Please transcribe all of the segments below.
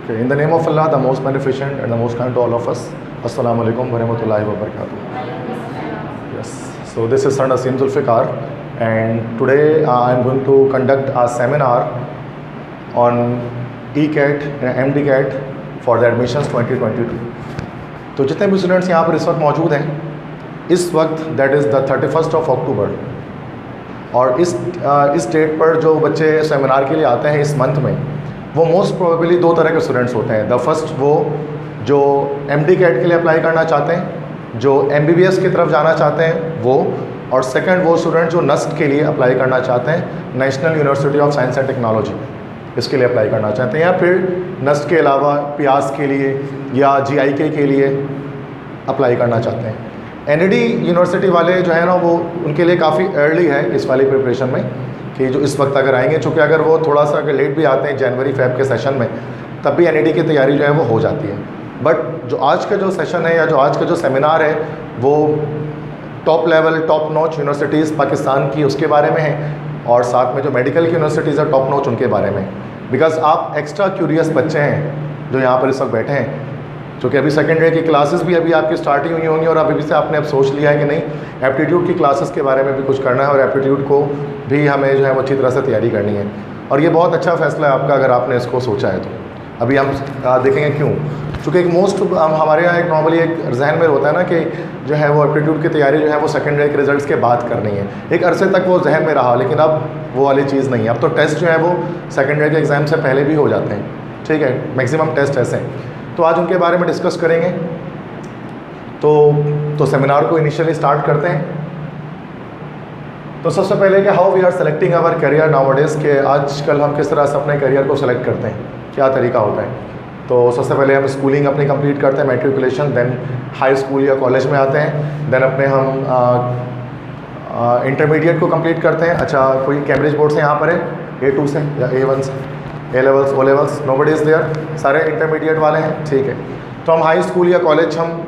Okay, in the name of Allah, the most beneficent and the most kind to all of us. Assalamu alaikum wa rahmatullahi wa barakatuh. Yes, so this is Sir Naseem Zulfikar, and today I am going to conduct a seminar on ECAT and MDCAT for the admissions 2022. तो जितने भी students यहाँ पर इस वक्त मौजूद हैं, इस वक्त that is the 31st of October, और इस डेट पर जो बच्चे सेमिनार के लिए आते हैं इस मंथ में, वो मोस्ट प्रोबेबली दो तरह के स्टूडेंट्स होते हैं. द फर्स्ट वो जो MDCAT के लिए अप्लाई करना चाहते हैं, जो MBBS की तरफ जाना चाहते हैं वो, और सेकंड वो स्टूडेंट जो NUST के लिए अप्लाई करना चाहते हैं, national university of science and technology, इसके लिए अप्लाई करना चाहते हैं, या फिर NUST के अलावा PIAS के लिए या GIK के लिए अप्लाई करना चाहते हैं. NAD यूनिवर्सिटी वाले जो है ना, वो उनके लिए काफ़ी अर्ली है इस वाली प्रिपरेशन में, कि जो इस वक्त अगर आएंगे, चूँकि अगर वो थोड़ा सा अगर लेट भी आते हैं जनवरी-फेब के सेशन में, तब भी NAD की तैयारी जो है वो हो जाती है. बट जो आज का जो सेशन है या जो आज का जो सेमिनार है, वो top level top notch universities Pakistan की उसके बारे में है, और साथ में जो मेडिकल की यूनिवर्सिटीज़ है टॉप नॉच उनके बारे में. बिकॉज आप एक्स्ट्रा क्यूरियस बच्चे हैं जो यहाँ पर इस वक्त बैठे हैं, क्योंकि अभी सेकेंड ईयर की क्लासेस भी अभी आपकी स्टार्टिंग हुई होंगी, और अभी से आपने अब सोच लिया है कि नहीं एप्टीट्यूड की क्लासेस के बारे में भी कुछ करना है, और एप्टीट्यूड को भी हमें जो है वो अच्छी तरह से तैयारी करनी है. और ये बहुत अच्छा फैसला है आपका अगर आपने इसको सोचा है तो. अभी हम देखेंगे क्यों. चूँकि एक मोस्ट हमारे यहाँ एक नॉर्मली एक जहन में होता है ना कि जो है वो एप्टीट्यूड की तैयारी जो है वो सेकेंड ईयर के रिजल्ट्स के बाद करनी है. एक अरसे तक वो जहन में रहा, लेकिन अब वो वाली चीज़ नहीं है. अब तो टेस्ट जो है वो सेकेंड ईयर के एग्ज़ाम से पहले भी हो जाते हैं. ठीक है, मैक्सिमम टेस्ट ऐसे हैं. तो आज उनके बारे में डिस्कस करेंगे. तो सेमिनार को इनिशियली स्टार्ट करते हैं. तो सबसे पहले कि how we are selecting our career nowadays, के आजकल हम किस तरह से अपने करियर को सेलेक्ट करते हैं, क्या तरीका होता है. तो सबसे पहले हम स्कूलिंग अपनी कंप्लीट करते हैं, मैट्रिकुलेशन, देन हाई स्कूल या कॉलेज में आते हैं, देन अपने हम इंटरमीडिएट को कंप्लीट करते हैं. अच्छा, कोई कैम्ब्रिज बोर्ड से यहाँ पर है, A2 से या A1 से, A levels O levels, nobody is there, सारे इंटरमीडिएट वाले हैं. ठीक है, तो हम हाई स्कूल या कॉलेज हम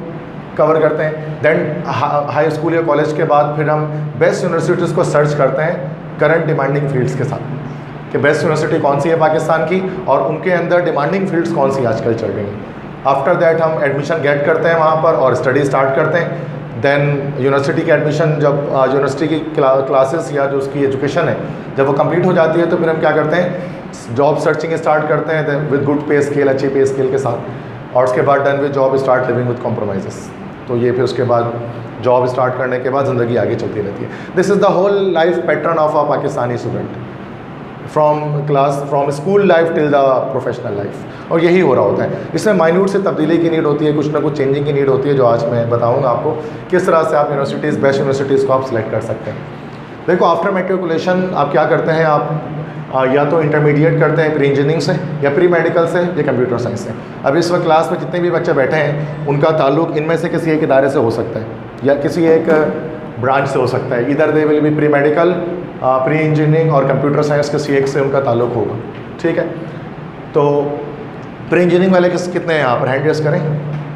कवर करते हैं. देन हाई स्कूल या कॉलेज के बाद फिर हम बेस्ट यूनिवर्सिटीज़ को सर्च करते हैं करंट डिमांडिंग फील्ड्स के साथ, कि बेस्ट यूनिवर्सिटी कौन सी है पाकिस्तान की और उनके अंदर डिमांडिंग फील्ड्स कौन सी आजकल चल रही हैं. आफ्टर दैट हम एडमिशन गेट करते हैं वहाँ पर और स्टडी स्टार्ट करते हैं. देन यूनिवर्सिटी की एडमिशन, जब यूनिवर्सिटी की क्लासेस या जो उसकी एजुकेशन है जब वो कंप्लीट हो जाती है, तो फिर हम क्या करते हैं, जॉब सर्चिंग स्टार्ट करते हैं विद गुड पे स्केल, अच्छी पे स्केल के साथ, और उसके बाद done with job start living with compromises. तो ये फिर उसके बाद जॉब स्टार्ट करने के बाद ज़िंदगी आगे चलती रहती है. This is the whole life pattern of a Pakistani student, from school life till the professional life. और यही हो रहा होता है. इसमें माइन्यूट से तब्दीली की नीड होती है, कुछ ना कुछ चेंजिंग की नीड होती है, जो आज मैं बताऊँगा आपको किस तरह से आप यूनिवर्सिटीज़, बेस्ट यूनिवर्सिटीज़ को आप सिलेक्ट कर सकते हैं. देखो, आफ्टर मैट्रिकुलेशन आप क्या करते हैं, आप या तो इंटरमीडिएट करते हैं प्री इंजीनियरिंग से, या प्री मेडिकल से, या कंप्यूटर साइंस से. अब इस वक्त क्लास में जितने भी बच्चे बैठे हैं उनका ताल्लुक इनमें से किसी एक इदारे से हो सकता है, या किसी एक ब्रांच से हो सकता है. इधर they will be pre medical, pre engineering और कंप्यूटर साइंस किसी एक से उनका ताल्लुक होगा. ठीक है, तो प्री इंजीनियरिंग वाले कितने हैं यहाँ पर, हैंड रेस करें.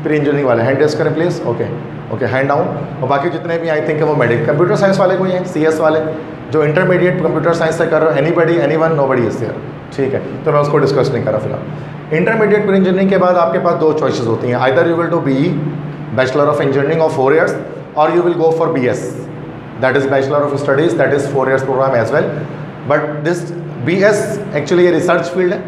प्री इंजीनियरिंग वाले हैंड रेस करें प्लीज़. Okay, hand down. और बाकी जितने भी आई थिंक वो मेडिकल, कंप्यूटर साइंस वाले कोई हैं, CS वाले जो इंटरमीडिएट कंप्यूटर साइंस से कर रहे हो, anybody, anyone, nobody is there. ठीक है, तो मैं उसको डिस्कस नहीं कर रहा फिलहाल. इंटरमीडिएट प्री इंजीनियरिंग के बाद आपके पास दो चॉइसेस होती हैं, either you will do BE, bachelor of engineering of 4 years, और you will go for BS, that is bachelor of studies, that is 4 years programme as well. But this BS actually ये research field है.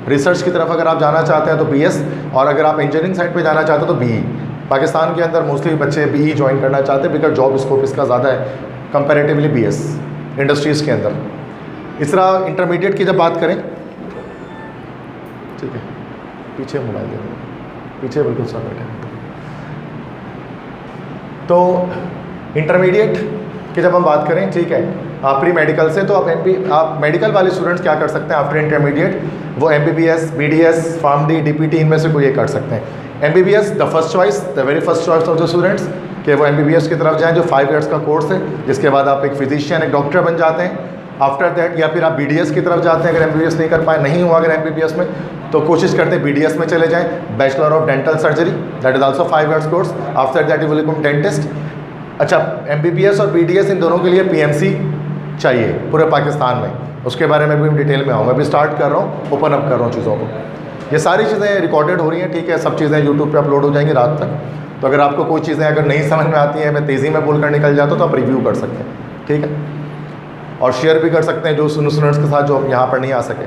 Research की तरफ अगर आप जाना चाहते हैं तो BS, और अगर आप इंजीनियरिंग साइड पे जाना चाहते हो तो BE. पाकिस्तान के अंदर मोस्टली बच्चे BE ज्वाइन करना चाहते हैं, बिकॉज जॉब स्कोप इसका ज़्यादा है कंपैरेटिवली BS इंडस्ट्रीज़ के अंदर. इस तरह इंटरमीडिएट की जब बात करें, ठीक है, पीछे मोबाइल दे दो, पीछे बिल्कुल सब बैठे. तो इंटरमीडिएट की जब हम बात करें, ठीक है, प्री मेडिकल से, तो आप मेडिकल वाले स्टूडेंट्स क्या कर सकते हैं आफ्टर इंटरमीडिएट, वो MBBS, BDS, PharmD, DPT, इनमें से कोई एक कर सकते हैं. MBBS the first choice, the very first choice of the students, कि वो MBBS की तरफ जाएं, जो 5 years का कोर्स है, जिसके बाद आप एक फिजिशियन, एक डॉक्टर बन जाते हैं. आफ्टर दैट, या फिर आप BDS की तरफ जाते हैं, अगर MBBS नहीं कर पाए, नहीं हुआ अगर MBBS में, तो कोशिश करते हैं BDS में चले जाएं, bachelor of dental surgery, that is also 5 years course. After that you will become dentist. अच्छा, MBBS और BDS इन दोनों के लिए PMC चाहिए पूरे पाकिस्तान में, उसके बारे में भी डिटेल में आऊँगा. अभी स्टार्ट कर रहा हूँ, ओपन अप कर रहा हूँ चीज़ों को. ये सारी चीज़ें रिकॉर्डेड हो रही हैं, ठीक है, सब चीज़ें यूट्यूब पे अपलोड हो जाएंगी रात तक। तो अगर आपको कोई चीज़ें अगर नहीं समझ में आती हैं, मैं तेज़ी में बोल कर निकल जाता हूँ, तो आप रिव्यू कर सकते हैं, ठीक है, और शेयर भी कर सकते हैं जो स्टूडेंट्स के साथ जो यहाँ पर नहीं आ सके।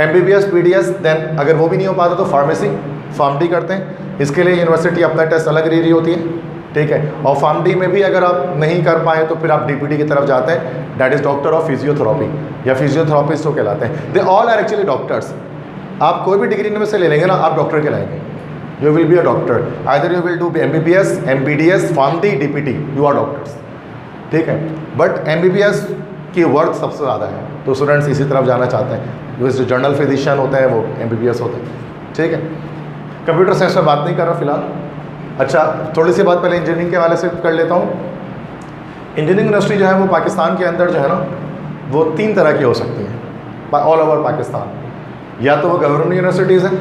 MBBS PDS, देन अगर वो भी नहीं हो पाता तो फार्मेसी फार्म डी करते हैं। इसके लिए यूनिवर्सिटी अपना टेस्ट अलग ले रही होती है, ठीक है, और फार्म डी में भी अगर आप नहीं कर पाए तो फिर आप DPT की तरफ जाते हैं, that is doctor of physiotherapy या फिजियोथेरापिस्ट जो कहलाते हैं। They all are actually doctors. आप कोई भी डिग्री में से ले लेंगे ना, आप डॉक्टर कहलाएंगे, you will be a doctor, either you will do MBBS, MPDS, pharm D, DPT, you are doctors, ठीक है। बट MBBS की वर्थ सबसे ज़्यादा है, तो स्टूडेंट्स इसी तरफ जाना चाहते हैं। जो जनरल फिजिशियन होते हैं वो MBBS होते हैं, ठीक है। कंप्यूटर साइंस में बात नहीं कर रहा फिलहाल। अच्छा, थोड़ी सी बात पहले इंजीनियरिंग के हवाले से कर लेता हूँ। इंजीनियरिंग यूनिवर्सिटी जो है वो पाकिस्तान के अंदर जो है ना, वो 3 तरह की हो सकती हैं ऑल ओवर पाकिस्तान। या तो वो गवर्नमेंट यूनिवर्सिटीज़ हैं,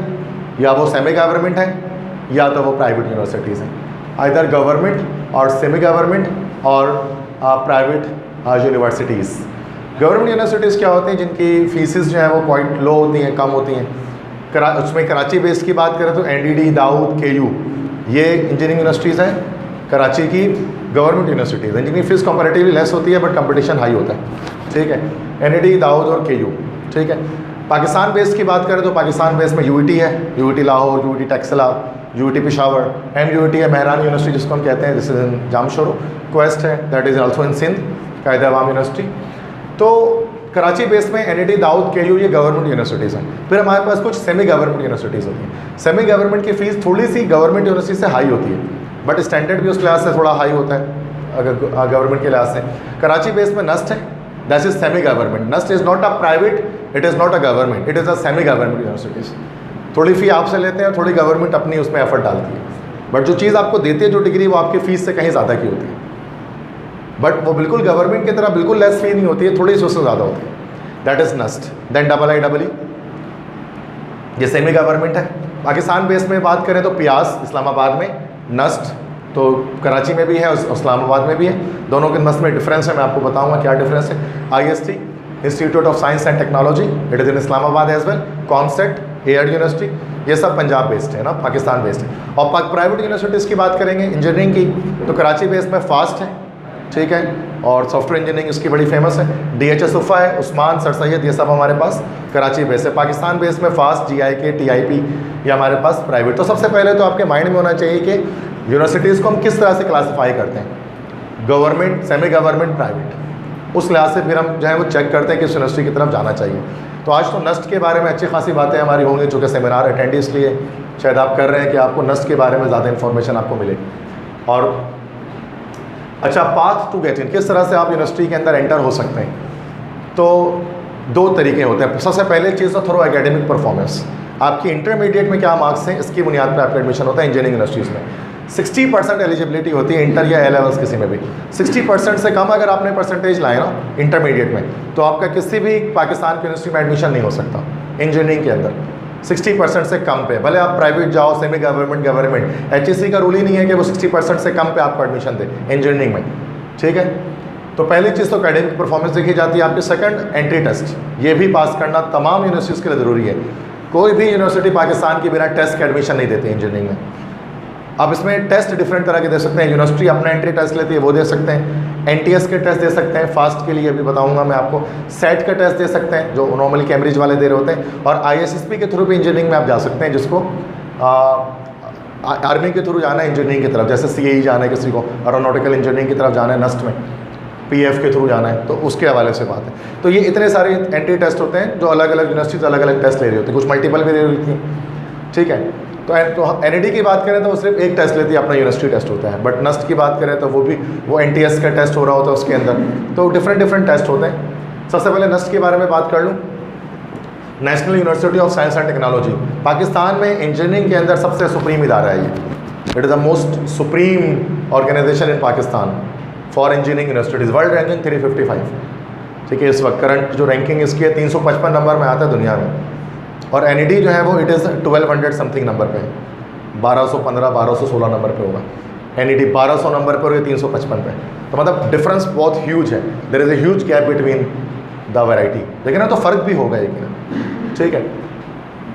या वो सेमी गवर्नमेंट हैं, या तो वो प्राइवेट यूनिवर्सिटीज़ हैं। आइदर गवर्नमेंट और सेमी गवर्नमेंट और प्राइवेट यूनिवर्सिटीज़। गवर्नमेंट यूनिवर्सिटीज़ क्या होती हैं, जिनकी फीसिस जो है वो क्वाइट लो होती हैं, कम होती हैं। उसमें कराची बेस्ड की बात करें तो NDD, दाऊद, KU, ये इंजीनियरिंग यूनिवर्सिटीज़ हैं कराची की, गवर्नमेंट यूनिवर्सिटीज़ हैं जिनकी फ़ीस कंपैरेटिवली लेस होती है बट कंपटीशन हाई होता है, ठीक है। NDD, दाऊद और KU, ठीक है। पाकिस्तान बेस की बात करें तो पाकिस्तान बेस में UET है, UET Lahore, UET Taxila, UET Peshawar, MUET है महरान यूनिवर्सिटी जिसको हम कहते हैं, this is in Jamshoro. QUEST है, that is also in Sindh, Quaid Awam university. तो कराची बेस में NDD, दाऊद, KU ये गवर्नमेंट यूनिवर्सिटीज़ हैं। फिर हमारे पास कुछ सेमी गवर्नमेंट यूनिवर्सिटीज़ होती हैं। सेमी गवर्नमेंट की फ़ीस थोड़ी सी गवर्नमेंट यूनिवर्सिटी से हाई होती है, बट स्टैंडर्ड भी उस लिहाज से थोड़ा हाई होता है अगर गवर्नमेंट के लिहाज से। कराची बेस में नस्ट है, that is semi government. NUST is not a private, it is not a government, it is a semi government universities. थोड़ी फ़ी आपसे लेते हैं, थोड़ी गवर्नमेंट अपनी उसमें एफर्ट डालती है, बट जो चीज़ आपको देती है जो डिग्री, वो आपकी फ़ीस से कहीं ज़्यादा की होती है। बट वो बिल्कुल गवर्नमेंट की तरह बिल्कुल लेस फी नहीं होती है, थोड़ी सी उससे ज़्यादा होती है, that is NUST. Then IIEE, ये सेमी गवर्नमेंट है। पाकिस्तान बेस में बात करें तो पियास इस्लामाबाद में, नस्ट तो कराची में भी है, इस्लामाबाद में भी है। दोनों के नस्ट में डिफरेंस है, मैं आपको बताऊंगा क्या डिफरेंस है। IST, institute of science and technology, it is in Islamabad as well. COMSATS, air university, ये सब पंजाब बेस्ड है ना, पाकिस्तान बेस्ड है। और प्राइवेट यूनिवर्सिटीज़ की बात करेंगे इंजीनियरिंग की, तो कराची बेस में फास्ट है, ठीक है, और सॉफ्टवेयर इंजीनियरिंग इसकी बड़ी फेमस है। DHS उफ़ा है, उस्मान, सर सैयद, ये सब हमारे पास कराची बेस है। पाकिस्तान बेस में फास्ट, GIK, TIP, ये हमारे पास प्राइवेट। तो सबसे पहले तो आपके माइंड में होना चाहिए कि यूनिवर्सिटीज़ को हम किस तरह से क्लासीफाई करते हैं, गवर्नमेंट, सेमी गवर्नमेंट, प्राइवेट। उस लिहाज से फिर हम जो है वो चेक करते हैं कि किस यूनिवर्सिटी की तरफ जाना चाहिए। तो आज तो नस्ट के बारे में अच्छी खासी बातें हमारी होंगी, चूँकि सेमिनार अटेंड इसलिए शायद आप कर रहे हैं कि आपको नस्ट के बारे में ज़्यादा इन्फॉर्मेशन आपको मिले। और अच्छा, पाथ टू गेट इन, किस तरह से आप यूनिवर्सिटी के अंदर एंटर हो सकते हैं। तो 2 तरीके होते हैं। सबसे पहले चीज़ तो थोड़ा एकेडमिक परफॉर्मेंस, आपकी इंटरमीडिएट में क्या मार्क्स हैं, इसकी बुनियाद पर आपका एडमिशन होता है इंजीनियरिंग यूनिवर्सिटीज़ में। 60% एलिजिबिलिटी होती है इंटर या A-levels किसी में भी। 60% से कम अगर आपने परसेंटेज लाए ना इंटरमीडिएट में, तो आपका किसी भी पाकिस्तान की यूनिवर्सिटी में एडमिशन नहीं हो सकता इंजीनियरिंग के अंदर। 60% से कम पे, भले आप प्राइवेट जाओ, सेमी गवर्नमेंट, गवर्नमेंट, HEC का रूल ही नहीं है कि वो 60% से कम पे आपको एडमिशन दे इंजीनियरिंग में, ठीक है। तो पहली चीज़ तो एकेडमिक परफॉर्मेंस देखी जाती है आपकी। सेकंड, एंट्री टेस्ट, ये भी पास करना तमाम यूनिवर्सिटीज़ के लिए ज़रूरी है। कोई भी यूनिवर्सिटी पाकिस्तान के बिना टेस्ट के एडमिशन नहीं देती इंजीनियरिंग में। आप इसमें टेस्ट डिफरेंट तरह के दे सकते हैं, यूनिवर्सिटी अपना एंट्री टेस्ट लेती है, वो दे सकते हैं। NTS के टेस्ट दे सकते हैं, फास्ट के लिए अभी बताऊंगा मैं आपको। सेट का टेस्ट दे सकते हैं जो नॉर्मली कैम्ब्रिज वाले दे रहे होते हैं। और ISSP के थ्रू भी इंजीनियरिंग में आप जा सकते हैं, जिसको आर्मी के थ्रू जाना है इंजीनियरिंग की तरफ, जैसे CAE जाना है किसी को, एरोनॉटिकल इंजीनियरिंग की तरफ जाना है, नस्ट में PF के थ्रू जाना है, तो उसके हवाले से बात है। तो ये इतने सारे एंट्री टेस्ट होते हैं जो अलग अलग यूनिवर्सिटीज़ अलग अलग टेस्ट ले रही होती है, कुछ मल्टीपल भी ले रही थी, ठीक है। तो NED की बात करें तो वो सिर्फ एक टेस्ट लेती है, अपना यूनिवर्सिटी टेस्ट होता है। बट नस्ट की बात करें तो वो NTS का टेस्ट हो रहा होता है उसके अंदर, तो डिफरेंट टेस्ट होते हैं। सबसे पहले नस्ट के बारे में बात कर लूँ। National university of science and technology Pakistan में इंजीनियरिंग के अंदर सबसे सुप्रीम इदारा है ये। It is the most supreme organisation in Pakistan for engineering universities. World ranking 355, ठीक है। इस वक्त करंट जो रैंकिंग इसकी है 355 नंबर में आता है दुनिया में। और NED जो है वो इट इज़ 1200 समथिंग नंबर पे है, 1215 1216 नंबर पे होगा। NED 1200 नंबर पर और 355 पे, तो मतलब डिफरेंस बहुत ह्यूज है। There is a huge gap between the variety, लेकिन ना तो फ़र्क भी होगा एक, ठीक है।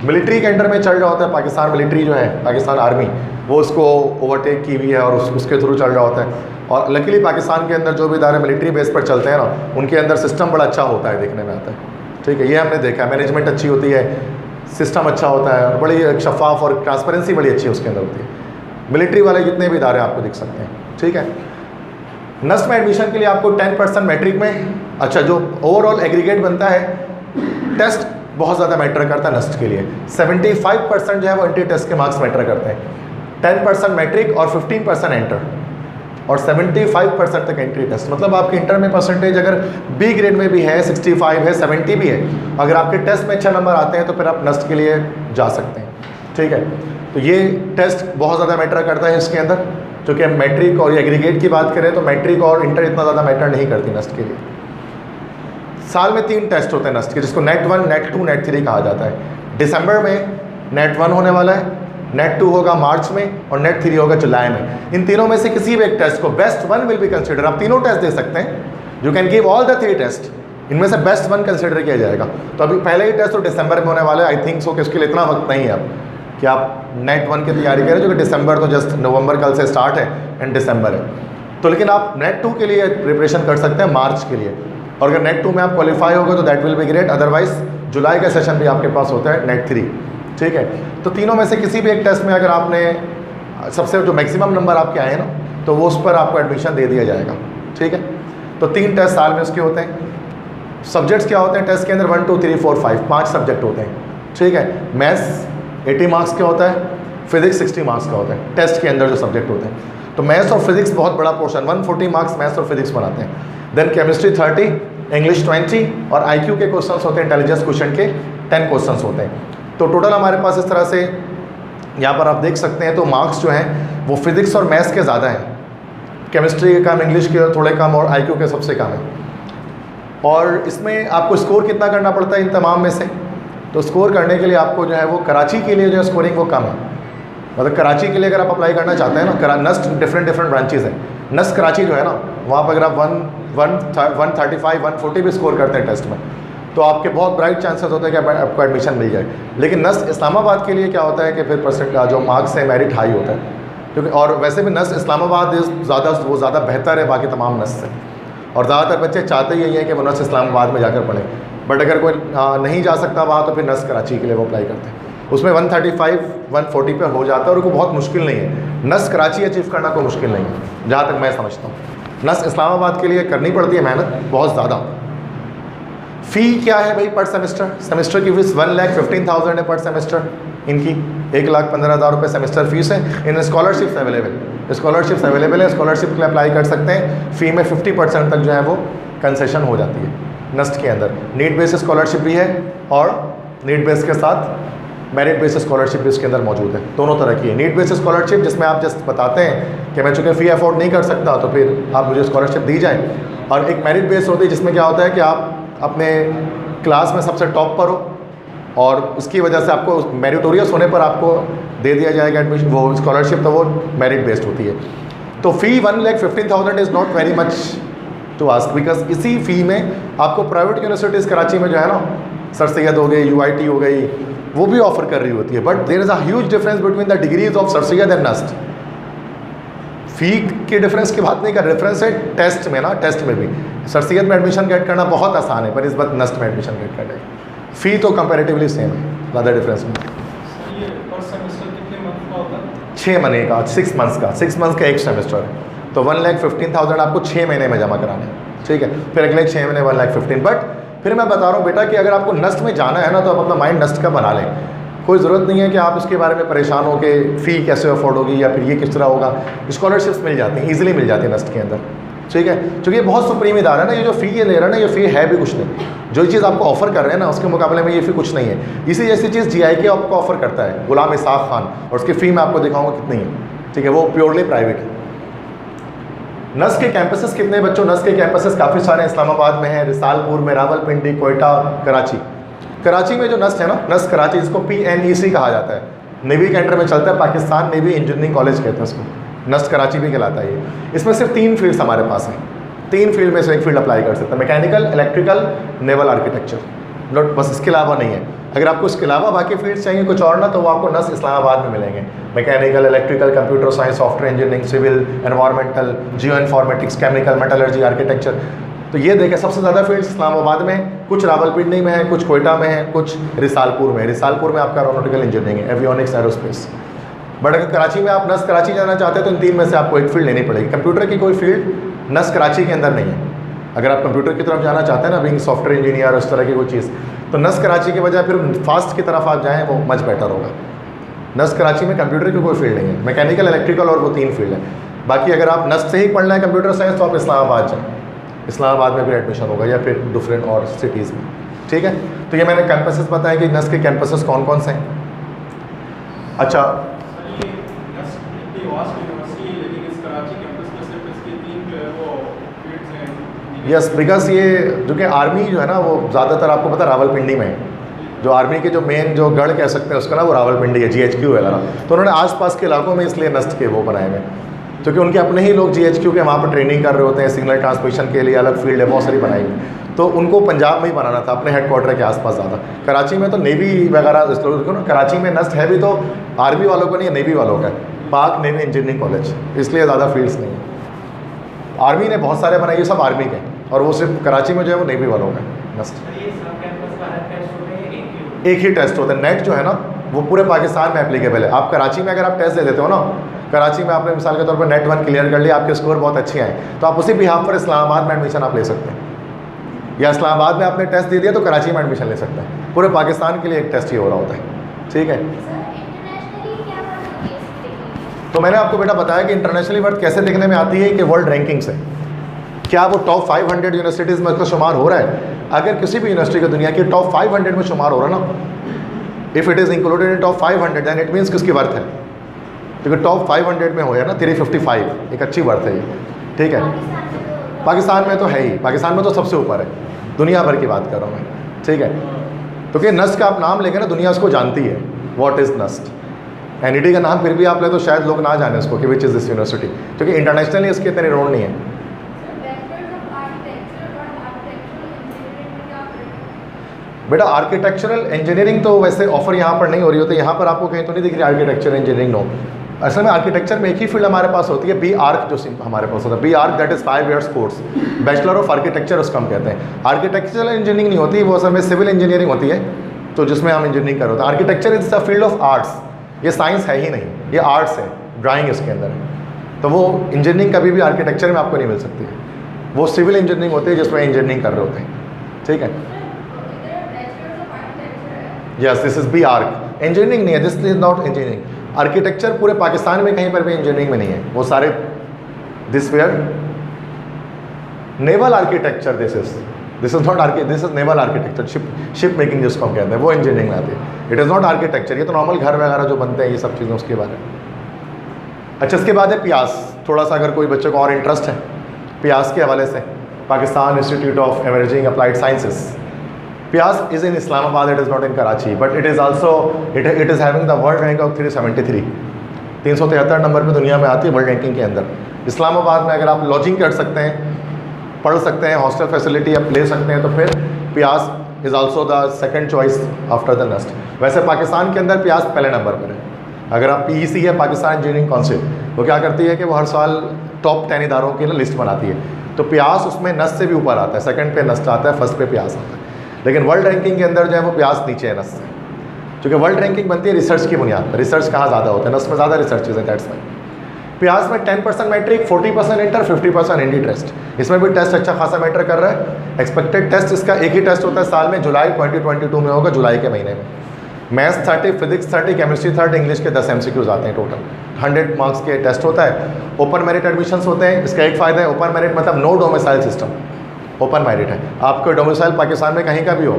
मिलिट्री के अंडर में चल रहा होता है, पाकिस्तान मिलिट्री जो है, पाकिस्तान आर्मी, वो उसको ओवरटेक की हुई है और उसके थ्रू चल रहा होता है। और लकीली पाकिस्तान के अंदर जो भी इदारे मिलिट्री बेस पर चलते हैं ना, उनके अंदर सिस्टम बड़ा अच्छा होता है, देखने में आता है। ठीक है, ये हमने देखा है, मैनेजमेंट अच्छी होती है, सिस्टम अच्छा होता है, बड़ी शफाफ और ट्रांसपेरेंसी बड़ी अच्छी उसके अंदर होती है। मिलिट्री वाले जितने भी इदारे आपको दिख सकते हैं। ठीक है, नस्ट में एडमिशन के लिए आपको 10% मैट्रिक में, अच्छा जो ओवरऑल एग्रीगेट बनता है, टेस्ट बहुत ज़्यादा मैटर करता है नस्ट के लिए। 75% जो है वो एंट्री टेस्ट के मार्क्स मैटर करते हैं, 10% मैट्रिक और 15% एंटर, और 75% तक एंट्री टेस्ट। मतलब आपके इंटर में परसेंटेज अगर बी ग्रेड में भी है, 65 है, 70 भी है, अगर आपके टेस्ट में अच्छा नंबर आते हैं तो फिर आप नस्ट के लिए जा सकते हैं। ठीक है, तो ये टेस्ट बहुत ज़्यादा मैटर करता है इसके अंदर, क्योंकि हम मैट्रिक और एग्रीगेट की बात करें तो मैट्रिक और इंटर इतना ज़्यादा मैटर नहीं करती नस्ट के लिए। साल में 3 टेस्ट होते हैं नस्ट के, जिसको नेट 1, नेट 2, नेट 3 कहा जाता है। दिसंबर में नेट 1 होने वाला है, नेट 2 होगा मार्च में, और नेट 3 होगा जुलाई में। इन तीनों में से किसी भी एक टेस्ट को बेस्ट 1 विल बी कंसिडर। आप तीनों टेस्ट दे सकते हैं, you can give all the 3 test, इनमें से बेस्ट 1 कंसिडर किया जाएगा। तो अभी पहले ही टेस्ट तो दिसंबर में होने वाला है, आई थिंक सो कि उसके लिए इतना वक्त नहीं है अब कि आप नेट 1 की तैयारी करें, जो कि दिसंबर तो जस्ट नवंबर कल से स्टार्ट है एंड दिसंबर है। तो लेकिन आप नेट 2 के लिए प्रिपरेशन कर सकते हैं मार्च के लिए, और अगर नेट 2 में आप क्वालिफाई होगा तो that will be great. Otherwise जुलाई का सेशन भी आपके पास होता है नेट 3। ठीक है, तो तीनों में से किसी भी एक टेस्ट में अगर आपने सबसे जो मैक्सिमम नंबर आपके आए ना, तो वो उस पर आपको एडमिशन दे दिया जाएगा। ठीक है, तो 3 टेस्ट साल में उसके होते हैं। सब्जेक्ट्स क्या होते हैं टेस्ट के अंदर? 1, 2, 3, 4, 5 5 सब्जेक्ट होते हैं। ठीक है, मैथ्स 80 मार्क्स का होता है, फिजिक्स 60 मार्क्स का होता है टेस्ट के अंदर जो सब्जेक्ट होते हैं। तो मैथ्स और फिजिक्स बहुत बड़ा पोर्शन, 140 मार्क्स मैथ्स और फिजिक्स बनाते हैं। देन केमिस्ट्री 30, इंग्लिश 20, और IQ के क्वेश्चन होते हैं, इंटेलिजेंस क्वेश्चन के 10 क्वेश्चन होते हैं। तो टोटल हमारे पास इस तरह से यहाँ पर आप देख सकते हैं, तो मार्क्स जो हैं वो फिजिक्स और मैथ्स के ज़्यादा हैं, केमिस्ट्री के कम, इंग्लिश के थोड़े कम, और IQ के सबसे कम है। और इसमें आपको स्कोर कितना करना पड़ता है इन तमाम में से? तो स्कोर करने के लिए आपको जो है वो कराची के लिए जो है स्कोरिंग वो कम है। मतलब कराची के लिए अगर आप अप्लाई करना चाहते हैं ना, नस्ट डिफरेंट ब्रांचेज़ हैं। नस्ट कराची जो है ना, वहाँ पर अगर आप 135, 140 भी स्कोर करते हैं टेस्ट में, तो आपके बहुत ब्राइट चांसेस होते हैं कि आपको एडमिशन मिल जाए। लेकिन नस्ट इस्लामाबाद के लिए क्या होता है कि फिर परसेंट जो मार्क्स है मेरिट हाई होता है, क्योंकि और वैसे भी नस्ट इस्लामाबाद ज़्यादा बेहतर है बाकी तमाम नस्ट से, और ज़्यादातर बच्चे चाहते ही हैं कि वो नस्ट इस्लामाबाद में जाकर पढ़ें। बट अगर कोई नहीं जा सकता वहाँ, तो फिर नस्ट कराची के लिए वो अप्लाई करते हैं। उसमें 135, 140 पे हो जाता है, और उनको बहुत मुश्किल नहीं है। नस्ट कराची अचीव करना कोई मुश्किल नहीं है, जहाँ तक मैं समझता हूँ। नस्ट इस्लामाबाद के लिए करनी पड़ती है मेहनत बहुत ज़्यादा। फ़ी क्या है भाई पर सेमेस्टर की फीस 1,15,000 है पर सेमेस्टर इनकी, 1,15,000 रुपये सेमेस्टर फीस है। इन स्कॉलरशिप्स अवेलेबल है, स्कॉलरशिप के लिए अप्लाई कर सकते हैं। फ़ी में 50% तक जो है वो कंसेशन हो जाती है नस्ट के अंदर। नीड बेस्ड स्कॉलरशिप भी है, और नीड बेस के साथ मेरिट बेस्ड स्कॉलरशिप भी इसके अंदर मौजूद है। दोनों तरह की है। नीड बेस्ड स्कॉलरशिप जिसमें आप जस्ट बताते हैं कि मैं चूँकि फ़ी अफोर्ड नहीं कर सकता, तो फिर आप मुझे स्कॉलरशिप दी जाए। और एक मेरिट बेस्ड होती है जिसमें क्या होता है कि आप अपने क्लास में सबसे टॉप पर हो, और उसकी वजह से आपको मेरिटोरियस होने पर आपको दे दिया जाएगा एडमिशन, वो स्कॉलरशिप, तो वो मेरिट बेस्ड होती है। तो fee 1,15,000 is not very much to ask, because इसी फ़ी में आपको प्राइवेट यूनिवर्सिटीज़ कराची में जो है ना, सर सैयद हो गई, UIT हो गई, वो भी ऑफर कर रही होती है। But there is a huge difference between the degrees of sir Syed and NUST. Fee के डिफरेंस की बात नहीं कर, रेफरेंस है टेस्ट में ना, टेस्ट में भी सर सैयद में एडमिशन गेट करना बहुत आसान है, पर इस बात नस्ट में एडमिशन गेट करना है। फ़ी तो कंपैरेटिवली सेम है, ज़्यादा डिफरेंस में। 6 महीने का, 6 मंथ्स का एक सेमेस्टर है। तो 1,15,000 आपको 6 महीने में जमा कराने, ठीक है। फिर अगले 6 महीने 1,15,000। बट फिर मैं बता रहा हूँ बेटा कि अगर आपको नस्ट में जाना है ना, तो आप अपना माइंड नस्ट का बना लें। कोई ज़रूरत नहीं है कि आप इसके बारे में परेशान हो कि फ़ी कैसे अफोर्ड होगी या फिर ये किस तरह होगा। स्कॉलरशिप्स मिल जाती हैं, ईजिली मिल जाती है नस्ट के अंदर, ठीक है। क्योंकि ये बहुत सुप्रीम इदारा है ना, ये जो फ़ी ये ले रहा है ना, ये फ़ी है भी कुछ नहीं। जो चीज़ आपको ऑफ़र कर रहे हैं ना, उसके मुकाबले में ये फ़ी कुछ नहीं है। इसी जैसी चीज़ GIK आपको ऑफ़र करता है, गुलाम इसाक खान, और उसकी फ़ी मैं आपको दिखाऊंगा कितनी है, ठीक है। वो प्योरली प्राइवेट है। नस्ट के कैंपसेस कितने बच्चों? नस्ट के कैंपसेस काफ़ी सारे इस्लामाबाद में हैं, रिसालपुर में, रावलपिंडी, कोयटा, कराची। कराची में जो नस्ट है ना, नस्ट कराची, जिसको PNEC कहा जाता है, नेवी के अंडर में चलता है, पाकिस्तान नेवी इंजीनियरिंग कॉलेज कहते हैं उसको, नस्ट कराची भी कहलाता है ये। इसमें सिर्फ 3 फील्ड्स हमारे पास हैं, 3 फील्ड में से एक फील्ड अप्लाई कर सकते हैं, मैकेनिकल, इलेक्ट्रिकल, नेवल आर्किटेक्चर, बस इसके अलावा नहीं है। अगर आपको इसके अलावा बाकी फील्ड्स चाहिए कुछ और ना, तो वो आपको नस इस्लामाबाद में मिलेंगे। Mechanical, electrical, computer science, software engineering, civil, environmental, geo informatics, chemical, metallurgy, architecture. तो ये देखें सबसे ज़्यादा फील्ड्स इस्लामाबाद में, कुछ रावलपिंडी में है, कुछ कोयटा में है, कुछ रिसालपुर में। रिसालपुर में आपका एरोनॉटिकल इंजीनियरिंग है, एवियोनिक्स, एरोस्पेस। बट अगर कराची में आप नस कराची जाना चाहते हैं तो इन तीन में से आपको एक फील्ड लेनी पड़ेगी। कंप्यूटर की कोई फील्ड नस कराची के अंदर नहीं है। अगर आप कंप्यूटर की तरफ जाना चाहते हैं ना, बीइंग सॉफ्टवेयर इंजीनियर, उस तरह की कोई चीज़, तो नस कराची के बजाय फिर फास्ट की तरफ आप जाएँ, वो मच बेटर होगा। नस कराची में कंप्यूटर की कोई फील्ड नहीं है, मैकेनिकल, इलेक्ट्रिकल और वो तीन फील्ड है। बाकी अगर आप नस से ही पढ़ना है कंप्यूटर साइंस तो आप इस्लामाबाद जाएँ, इस्लामाबाद में फिर एडमिशन होगा, या फिर डिफरेंट और सिटीज़ में। ठीक है, तो ये मैंने कैंपसेस बताया कि नस के कैंपसेस कौन कौन से हैं। अच्छा, यस, बिकॉज ये जो कि आर्मी जो है ना, वो ज़्यादातर आपको पता रावलपिंडी में है। जो आर्मी के जो मेन जो गढ़ कह सकते हैं उसका ना, वो रावलपिंडी है, GHQ वगैरह। तो उन्होंने आसपास के इलाकों में इसलिए नस्ट के वो बनाए हुए, क्योंकि उनके अपने ही लोग GHQ के वहाँ पर ट्रेनिंग कर रहे होते हैं, सिग्नल ट्रांसमिशन के लिए अलग फील्ड है, बहुत सारी बनाई हुई। तो उनको पंजाब में ही बनाना था, अपने हेडक्वार्टर के आसपास ज़्यादा। कराची में तो नेवी वगैरह, देखो ना, कराची में नस्ट है भी तो आर्मी वालों को नहीं है, नेवी वालों का है, पाक नेवी इंजीनियरिंग कॉलेज, इसलिए ज़्यादा फील्ड्स नहीं है। आर्मी ने बहुत सारे बनाए, ये सब आर्मी के, और वो सिर्फ कराची में जो है वो नेवी वालों का नस्ट। एक ही टेस्ट होता है, नेट जो है ना वो पूरे पाकिस्तान में एप्लीकेबल है। आप कराची में अगर आप टेस्ट दे देते हो ना, कराची में आपने मिसाल के तौर पर नेट 1 क्लियर कर लिया, आपके स्कोर बहुत अच्छे आए, तो आप उसी बिहाफ पर इस्लामाबाद में एडमिशन आप ले सकते हैं, या इस्लामाबाद में आपने टेस्ट दे दिया तो कराची में एडमिशन ले सकते हैं। पूरे पाकिस्तान के लिए एक टेस्ट ही हो रहा होता है। ठीक है, तो मैंने आपको बेटा बताया कि इंटरनेशनली वर्थ कैसे देखने में आती है कि वर्ल्ड रैंकिंग से, क्या वो टॉप 500 यूनिवर्सिटीज़ में उसका शुमार हो रहा है। अगर किसी भी यूनिवर्सिटी का दुनिया की टॉप 500 में शुमार हो रहा ना, if it is included in top 500 than it means किसकी वर्थ है, क्योंकि टॉप 500 में हो या ना 355, एक अच्छी वर्थ है ये। ठीक है, पाकिस्तान में तो है ही, पाकिस्तान में तो सबसे ऊपर है, दुनिया भर की बात कर रहा हूँ मैं। ठीक है, तो कि नस्ट का आप नाम लेंगे ना, दुनिया उसको जानती है, व्हाट इज़ नस्ट। NIT का नाम फिर भी आप ले तो शायद लोग ना जाने उसको कि विच इज़ दिस यूनिवर्सिटी, क्योंकि इंटरनेशनली इसके इतने रोड नहीं है। बेटा आर्किटेक्चरल इंजीनियरिंग तो वैसे ऑफर यहाँ पर नहीं हो रही होती, यहाँ पर आपको कहीं तो नहीं दिख रही आर्किटेक्चर इंजीनियरिंग, नो। असल में आर्किटेक्चर में एक ही फील्ड हमारे पास होती है, BArch जो हमारे पास होता है, BArch that is 5 years course, bachelor of architecture उसको हम कहते हैं। आर्किटेक्चरल इंजीनियरिंग नहीं होती, वो असल में सिविल इंजीनियरिंग होती है, तो जिसमें हम इंजीनियरिंग कर रहे होते हैं। Architecture is the field of arts, ये साइंस है ही नहीं, ये आर्ट्स है, ड्राइंग इसके अंदर है। तो वो इंजीनियरिंग कभी भी आर्किटेक्चर में आपको नहीं मिल सकती है, वो सिविल इंजीनियरिंग होती है जिसमें इंजीनियरिंग कर रहे होते हैं। ठीक है, yes, this is BArch, engineering नहीं है, this is not engineering. Architecture पूरे पाकिस्तान में कहीं पर भी इंजीनियरिंग में नहीं है, वो सारे this were naval architecture, this is not this is naval architecture, ship making जिसको हम कहते हैं, वो इंजीनियरिंग में आती है। इट इज़ नॉट आर्किटेक्चर, ये तो नॉर्मल घर वगैरह जो बनते हैं ये सब चीज़ें उसके बारे में। अच्छा, इसके बाद है PIAS। थोड़ा सा अगर कोई बच्चे को और इंटरेस्ट है PIAS के हवाले से, Pakistan institute of emerging applied sciences. PIAS is in Islamabad, it is not in Karachi, but it is also it is having the world rank of 373, 373 number पे दुनिया में आती है वर्ल्ड रैंकिंग के अंदर। इस्लामाबाद में अगर आप लॉजिंग कर सकते हैं, पढ़ सकते हैं, हॉस्टल फैसिलिटी आप ले सकते हैं, तो फिर PIAS is also the second choice after the NUST. वैसे पाकिस्तान के अंदर PIAS पहले नंबर पर है। अगर आप PEC है, पाकिस्तान इंजीनियरिंग काउंसिल, वो क्या करती है कि वो हर साल टॉप 10 इदारों की ना लिस्ट बनाती है, तो PIAS उसमें नस्ट से भी ऊपर आता है, सेकंड पे नस्ट आता है, फर्स्ट पे PIAS आता है। लेकिन वर्ल्ड रैंकिंग के अंदर जो है वो PIAS नीचे है नस्ट से, क्योंकि वर्ल्ड रैंकिंग बनती है रिसर्च की बुनियाद पर। रिसर्च कहाँ ज़्यादा होता है, नस्ट में ज़्यादा रिसर्चेज है, दैट्स वाई। PIAS में 10% मैट्रिक, 40% इंटर, 50% इंडी टेस्ट, इसमें भी टेस्ट अच्छा खासा मैटर कर रहा है। एक्सपेक्टेड टेस्ट इसका एक ही टेस्ट होता है साल में, जुलाई 2022 में होगा, जुलाई के महीने में। मैथ्स 30, फिजिक्स 30, केमिस्ट्री 30, इंग्लिश के 10 MCQs आते हैं टोटल। 100 मार्क्स के टेस्ट होता है। ओपन मेरिट एडमिशन्स होते हैं, इसका एक फ़ायदा है, ओपन मेरिट मतलब no domicile system, open merit है। आपको डोमिसाइल पाकिस्तान में कहीं का भी हो,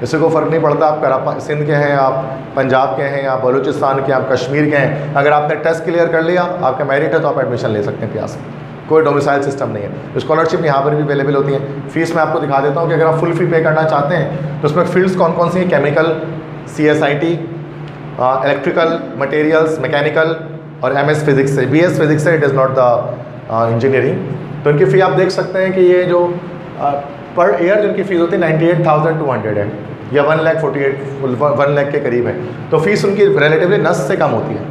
किसी को फ़र्क नहीं पड़ता, आप सिंध के हैं, आप पंजाब के हैं, आप बलूचिस्तान के, आप कश्मीर के हैं, अगर आपने टेस्ट क्लियर कर लिया, आपका मेरिट है, तो आप एडमिशन ले सकते हैं PIAS में। कोई डोमिसाइल सिस्टम नहीं है। स्कॉलरशिप यहाँ पर भी अवेलेबल होती है। फीस मैं आपको दिखा देता हूँ कि अगर आप फुल फी पे करना चाहते हैं तो उसमें फील्ड्स कौन कौन सी हैं, chemical, CSIT, electrical, materials, mechanical और MS फिजिक्स से, BS फिजिक्स से, it is not the engineering. तो इनकी फ़ी आप देख सकते हैं कि ये जो पर ईयर जिनकी फ़ीस होती है 98,200 है, या 1,48,1 लाख के करीब है, तो फीस उनकी रिलेटिवली नस से कम होती है,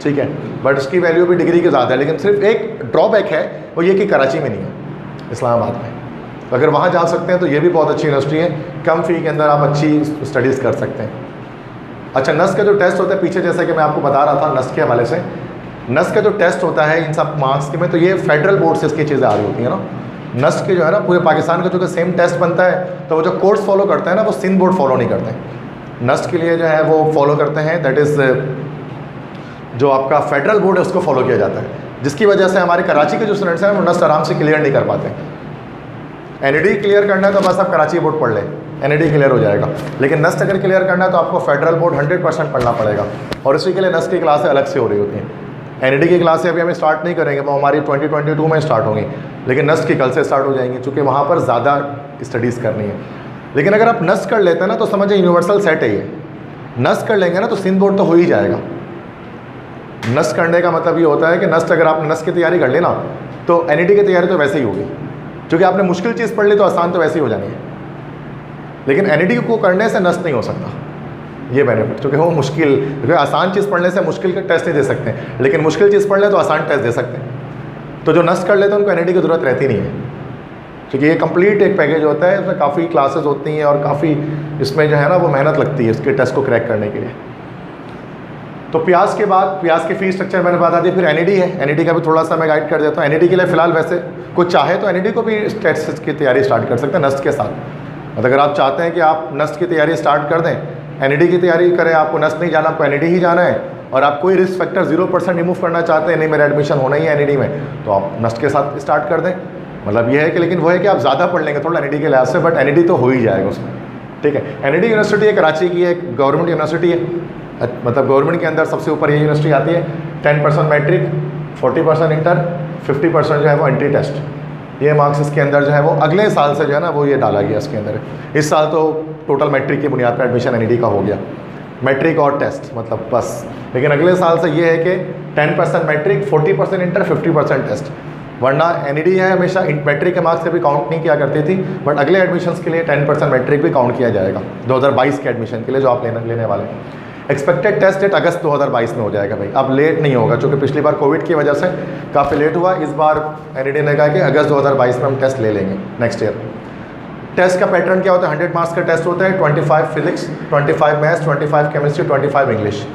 ठीक है, बट उसकी वैल्यू भी डिग्री की ज़्यादा है। लेकिन सिर्फ एक ड्रॉबैक है, वो ये कि कराची में नहीं है, इस्लामाबाद में। तो अगर वहाँ जा सकते हैं तो ये भी बहुत अच्छी यूनिवर्सिटी है, कम फ़ी के अंदर आप अच्छी स्टडीज़ कर सकते हैं। अच्छा, नस का जो टेस्ट होता है पीछे, जैसे कि मैं आपको बता रहा था नस के हवाले से, नस का जो टेस्ट होता है इन सब मार्क्स के में, तो ये फेडरल बोर्ड से इसकी चीज़ें आ रही होती हैं ना। नस के जो है ना पूरे पाकिस्तान का जो सेम टेस्ट बनता है, तो वो जो कोर्स फॉलो करते हैं ना, वो सिंध बोर्ड फॉलो नहीं करते हैं। नस के लिए जो है वो फॉलो करते हैं, दैट इज़ जो आपका फेडरल बोर्ड है उसको फॉलो किया जाता है, जिसकी वजह से हमारे कराची के जो स्टूडेंट्स हैं वो नस आराम से क्लियर नहीं कर पाते। एनईडी क्लियर करना है तो बस आप कराची बोर्ड पढ़ लें, एनईडी क्लियर हो जाएगा। लेकिन नस्ट अगर क्लियर करना है तो आपको फेडरल बोर्ड 100% पढ़ना पड़ेगा, और इसी के लिए नस्ट की क्लासें अलग से हो रही होती हैं। एनईडी की क्लासें अभी हमें स्टार्ट नहीं करेंगे, वो हमारी 2022 में स्टार्ट होंगी, लेकिन नस्ट की कल से स्टार्ट हो जाएंगी, चूँकि वहाँ पर ज़्यादा स्टडीज़ करनी है। लेकिन अगर आप नस्ट कर लेते हैं ना तो समझिए यूनिवर्सल सेट है ये। नस्ट कर लेंगे ना तो सिंध बोर्ड तो हो ही जाएगा। नस्ट करने का मतलब ये होता है कि नस्ट अगर आपने नस्ट की तैयारी कर ली ना, तो एनईडी की तैयारी तो वैसे ही होगी, क्योंकि आपने मुश्किल चीज़ पढ़ ली तो आसान तो वैसे ही हो जानी है। लेकिन एनईडी को करने से नस्ट नहीं हो सकता, ये बेनिफिट, क्योंकि वो मुश्किल, क्योंकि आसान चीज़ पढ़ने से मुश्किल के टेस्ट नहीं दे सकते, लेकिन मुश्किल चीज़ पढ़ ले तो आसान टेस्ट दे सकते हैं। तो जो नस्ट कर लेते हैं उनको एनईडी की ज़रूरत रहती नहीं है, क्योंकि ये कंप्लीट एक पैकेज होता है, इसमें काफ़ी क्लासेस होती हैं और काफ़ी इसमें जो है ना वो मेहनत लगती है इसके टेस्ट को क्रैक करने के लिए। तो प्याज के बाद, प्याज की फ़ी स्ट्रक्चर मैंने बता दी, फिर एनईडी है। एनईडी का भी थोड़ा सा मैं गाइड कर देता हूँ। एनईडी के लिए फ़िलहाल वैसे कुछ चाहे तो एनईडी को भी टेस्ट की तैयारी स्टार्ट कर सकते हैं नस्ट के साथ। मतलब अगर आप चाहते हैं कि आप नस्ट की तैयारी स्टार्ट कर दें, एनईडी की तैयारी करें, आपको नस्ट नहीं जाना, आपको एनईडी ही जाना है, और आप कोई रिस्क फैक्टर 0% रिमूव करना चाहते हैं, नहीं मेरा एडमिशन होना ही है एनईडी में, तो आप नस्ट के साथ स्टार्ट कर दें। मतलब ये है कि, लेकिन वो है कि आप ज़्यादा पढ़ लेंगे थोड़ा एनईडी के लिहाज से, बट एनईडी तो हो ही जाएगा उसमें, ठीक है। एनईडी यूनिवर्सिटी है कराची की, एक गवर्नमेंट यूनिवर्सिटी है, मतलब गवर्नमेंट के अंदर सबसे ऊपर ये यूनिवर्सिटी आती है। 10% मैट्रिक, 40% इंटर, 50% जो है वो एंट्री टेस्ट, ये मार्क्स इसके अंदर जो है वो अगले साल से जो है ना वो ये डाला गया इसके अंदर। इस साल तो टोटल मैट्रिक की बुनियाद पर एडमिशन एनईडी का हो गया, मैट्रिक और टेस्ट मतलब बस। लेकिन अगले साल से ये है कि 10% मैट्रिक, 40% इंटर, 50% टेस्ट, वरना एनईडी है हमेशा मैट्रिक के मार्क्स से भी काउंट नहीं किया करती थी, बट अगले एडमिशन्स के लिए 10% मैट्रिक भी काउंट किया जाएगा 2022 के एडमिशन के लिए जो आप लेने वाले हैं। एक्सपेक्टेड टेस्ट डेट अगस्त 2022 में हो जाएगा भाई, अब लेट नहीं होगा, क्योंकि पिछली बार कोविड की वजह से काफ़ी लेट हुआ। इस बार एनईडी ने कहा कि अगस्त 2022 में हम टेस्ट ले लेंगे नेक्स्ट ईयर। टेस्ट का पैटर्न क्या होता है? 100 मार्क्स का टेस्ट होता है, 25 फिजिक्स, 25 मैथ्स, 25 केमिस्ट्री, 25 इंग्लिश,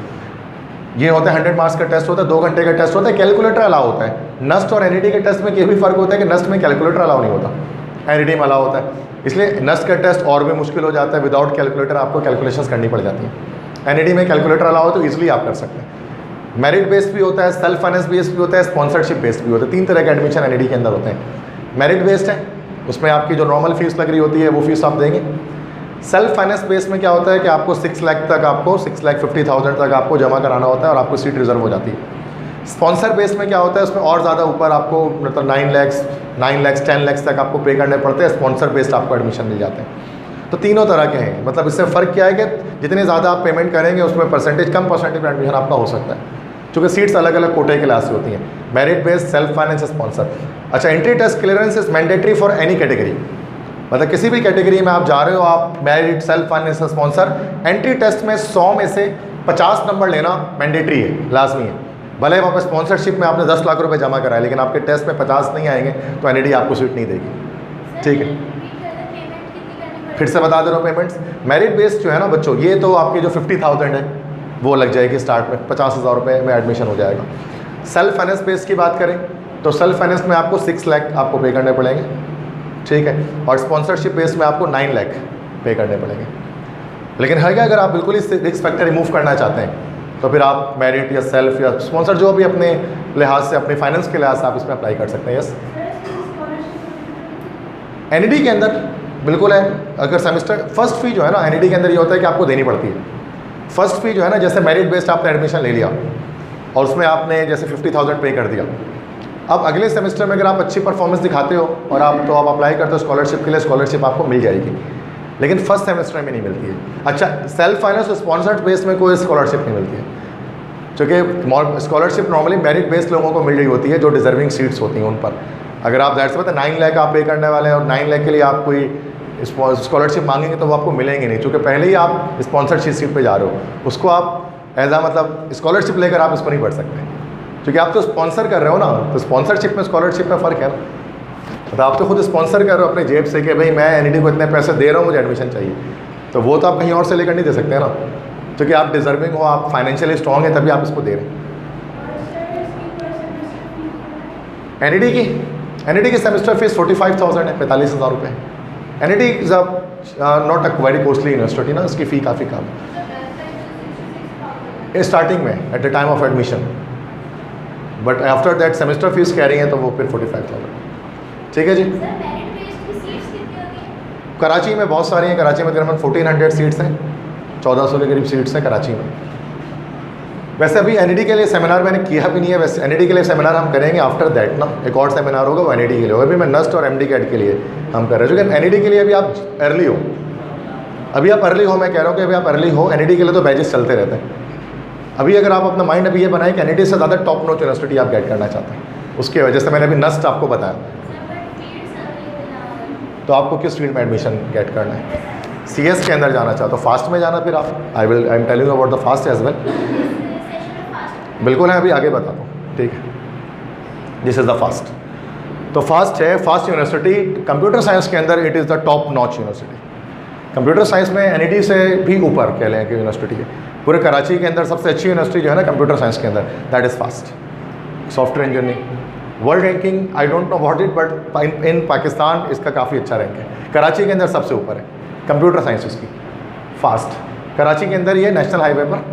ये होता है 100 मार्क्स का टेस्ट होता है। 2 घंटे का टेस्ट होता है, कैलकुलेटर अलाउ होता है। नस्ट और एनईडी के टेस्ट में ये भी फ़र्क होता है कि नस्ट में कैलकुलेटर अलाउ नहीं होता, एनईडी में अलाउ होता है, इसलिए नस्ट का टेस्ट और भी मुश्किल हो जाता है। विदाउट कैलकुलेटर आपको कैलकुलेशंस करनी पड़ जाती है। एनईडी में कैलकुलेटर अलाउ हो तो ईजिली आप कर सकते हैं। मेरिट बेस्ड भी होता है, सेल्फ फाइनेंस बेस्ड भी होता है, स्पॉन्सरशिप बेस्ड भी होता है। 3 तरह के एडमिशन एनईडी के अंदर होते हैं। मेरिट बेस्ड है, उसमें आपकी जो नॉर्मल फीस लग रही होती है वो फीस आप देंगे। सेल्फ फाइनेंस बेस में क्या होता है कि आपको 6 लाख तक, आपको 6,50,000 तक आपको जमा कराना होता है और आपको सीट रिजर्व हो जाती है। स्पॉन्सर बेस में क्या होता है, उसमें और ज़्यादा ऊपर आपको मतलब 9 लाख 10 लाख तक आपको पे करने पड़ते हैं। स्पॉन्सर बेस्ड आपको एडमिशन मिल जाते हैं। तो तीनों तरह के हैं, मतलब इससे फ़र्क क्या है कि जितने ज़्यादा आप पेमेंट करेंगे उसमें परसेंटेज, कम परसेंटेज में एडमिशन आपका हो सकता है, क्योंकि सीट्स अलग अलग कोटे के लिहाज से होती हैं। Merit based, self finance, sponsor. अच्छा, entry test clearance is mandatory for any category, मतलब किसी भी कैटेगरी में आप जा रहे हो, आप merit, self finance, sponsor, entry test में 100 में से 50 नंबर लेना मैंडेटरी है, लाजमी है। भले आप स्पॉन्सरशिप में आपने 10 लाख रुपए जमा कराए, लेकिन आपके टेस्ट में 50 नहीं आएंगे तो एनईडी आपको सीट नहीं देगी, ठीक है। फिर से बता दे रहा हूँ पेमेंट्स। मेरिट बेस्ड जो है ना बच्चों, ये तो आपकी जो 50,000 है वो लग जाएगी स्टार्ट में, 50,000 रुपये में एडमिशन हो जाएगा। सेल्फ फाइनेंस बेस्ड की बात करें तो सेल्फ फाइनेंस में आपको 6 लाख आपको पे करने पड़ेंगे, ठीक है, और स्पॉन्सरशिप बेस्ड में आपको 9 लाख पे करने पड़ेंगे। लेकिन है क्या, अगर आप बिल्कुल इस रिस्क फैक्टर रिमूव करना चाहते हैं तो फिर आप मेरिट या सेल्फ या स्पॉन्सर जो भी अपने लिहाज से, अपने फाइनेंस के लिहाज से आप इसमें अप्लाई कर सकते हैं। यस, एनईडी के अंदर बिल्कुल है। अगर सेमेस्टर फर्स्ट फ़ी जो है ना एनईडी के अंदर ये होता है कि आपको देनी पड़ती है। फर्स्ट फ़ी जो है ना, जैसे मेरिट बेस्ड आपने एडमिशन ले लिया और उसमें आपने जैसे 50,000 पे कर दिया, अब अगले सेमेस्टर में अगर आप अच्छी परफॉर्मेंस दिखाते हो और आप अप्लाई करते हो स्कॉलरशिप के लिए, स्कॉलरशिप आपको मिल जाएगी, लेकिन फर्स्ट सेमेस्टर में नहीं मिलती है। अच्छा, सेल्फ फाइनेंस और स्पॉन्सर्ड बेस में कोई स्कॉलरशिप नहीं मिलती है, क्योंकि स्कॉलरशिप नॉर्मली मेरिट बेस्ड लोगों को मिल रही होती है जो डिजर्विंग सीट्स होती हैं उन पर। अगर आप दैट से पता 9 लाख आप पे करने वाले हैं और 9 लाख के लिए आप कोई स्कॉलरशिप मांगेंगे तो वो आपको मिलेंगे नहीं, क्योंकि पहले ही आप स्पॉन्सरशिप सीट पे जा रहे हो, उसको आप एज आ मतलब स्कॉलरशिप लेकर आप इसको नहीं पढ़ सकते, क्योंकि आप तो स्पॉन्सर कर रहे हो ना, तो स्पॉन्सरशिप में स्कॉलरशिप में फ़र्क है ना। तो आप तो खुद स्पॉन्सर कर रहे हो अपने जेब से कि भाई मैं एनईडी को इतने पैसे दे रहा हूँ, मुझे एडमिशन चाहिए, तो वो तो आप कहीं और से लेकर नहीं दे सकते ना, क्योंकि आप डिजर्विंग हो, आप फाइनेंशियली स्ट्रॉन्ग हैं, तभी आप इसको दे रहे हैं। एनईडी की सेमेस्टर फीस 45,000 है, 45,000 रुपये। NED is not a very costly university ना, इसकी फ़ी काफ़ी कम है स्टार्टिंग में at the time of admission, but after that semester fees कह रही हैं तो वो फिर 45,000। ठीक है जी। कराची में बहुत सारी हैं, कराची में तकरीबन 1400 सीट्स हैं, 1400 के करीब सीट्स हैं कराची में। वैसे अभी एनईडी के लिए सेमिनार मैंने किया भी नहीं है, वैसे एनईडी के लिए सेमिनार हम करेंगे आफ्टर दैट ना, एक और सेमिनार होगा वो एनईडी के लिए होगा। अभी मैं नस्ट और एमडी कैट के लिए हम कर रहे हैं, क्योंकि एनईडी के लिए अभी आप अर्ली हो, अभी आप अर्ली हो, मैं कह रहा हूँ कि अभी आप अर्ली हो। एनईडी के लिए तो बैचेस चलते रहते हैं। अभी अगर आप अपना माइंड अभी ये बनाएं कि एनईडी से ज़्यादा टॉप नॉच यूनिवर्सिटी आप गेट करना चाहते हैं, उसकी वजह से मैंने अभी नस्ट आपको बताया। तो आपको किस फील्ड में एडमिशन गेट करना है? सीएस के अंदर जाना चाहते हो, फास्ट में जाना, फिर आप I am telling about the FAST as well. बिल्कुल है, अभी आगे बताता हूँ, ठीक है। This is the FAST. तो फास्ट है, फास्ट यूनिवर्सिटी कंप्यूटर साइंस के अंदर it is the top notch university. Computer science में एनईडी से भी ऊपर कह लें कि यूनिवर्सिटी है। पूरे कराची के अंदर सबसे अच्छी यूनिवर्सिटी जो है ना कंप्यूटर साइंस के अंदर, that is fast. Software engineering world ranking I don't know about it, but in Pakistan इसका काफ़ी अच्छा रैंक है। कराची के अंदर सबसे ऊपर है कंप्यूटर साइंस इसकी, फास्ट। कराची के अंदर ये नेशनल हाईवे पर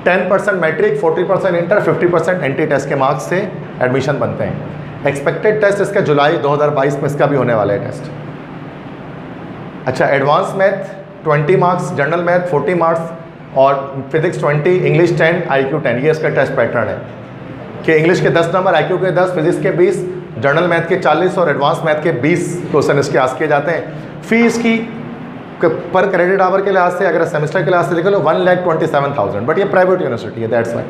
10% मैट्रिक, 40% इंटर, 50% एंटी टेस्ट के मार्क्स से एडमिशन बनते हैं। एक्सपेक्टेड टेस्ट इसका जुलाई 2022 में इसका भी होने वाला है टेस्ट। अच्छा, advance math 20 marks, general math 40 marks और फिजिक्स 20, इंग्लिश 10, IQ 10, ये इसका टेस्ट पैटर्न है कि इंग्लिश के 10 नंबर, IQ के 10, फिजिक्स के 20, जनरल मैथ के 40 और एडवांस मैथ के 20 क्वेश्चन इसके आस्क किए जाते हैं। फीस की पर क्रेडिट आवर के लिहाज से, अगर सेमेस्टर के लिहाज से देखें तो 1,27,000, बट ये प्राइवेट यूनिवर्सिटी है, दैट्स वाई।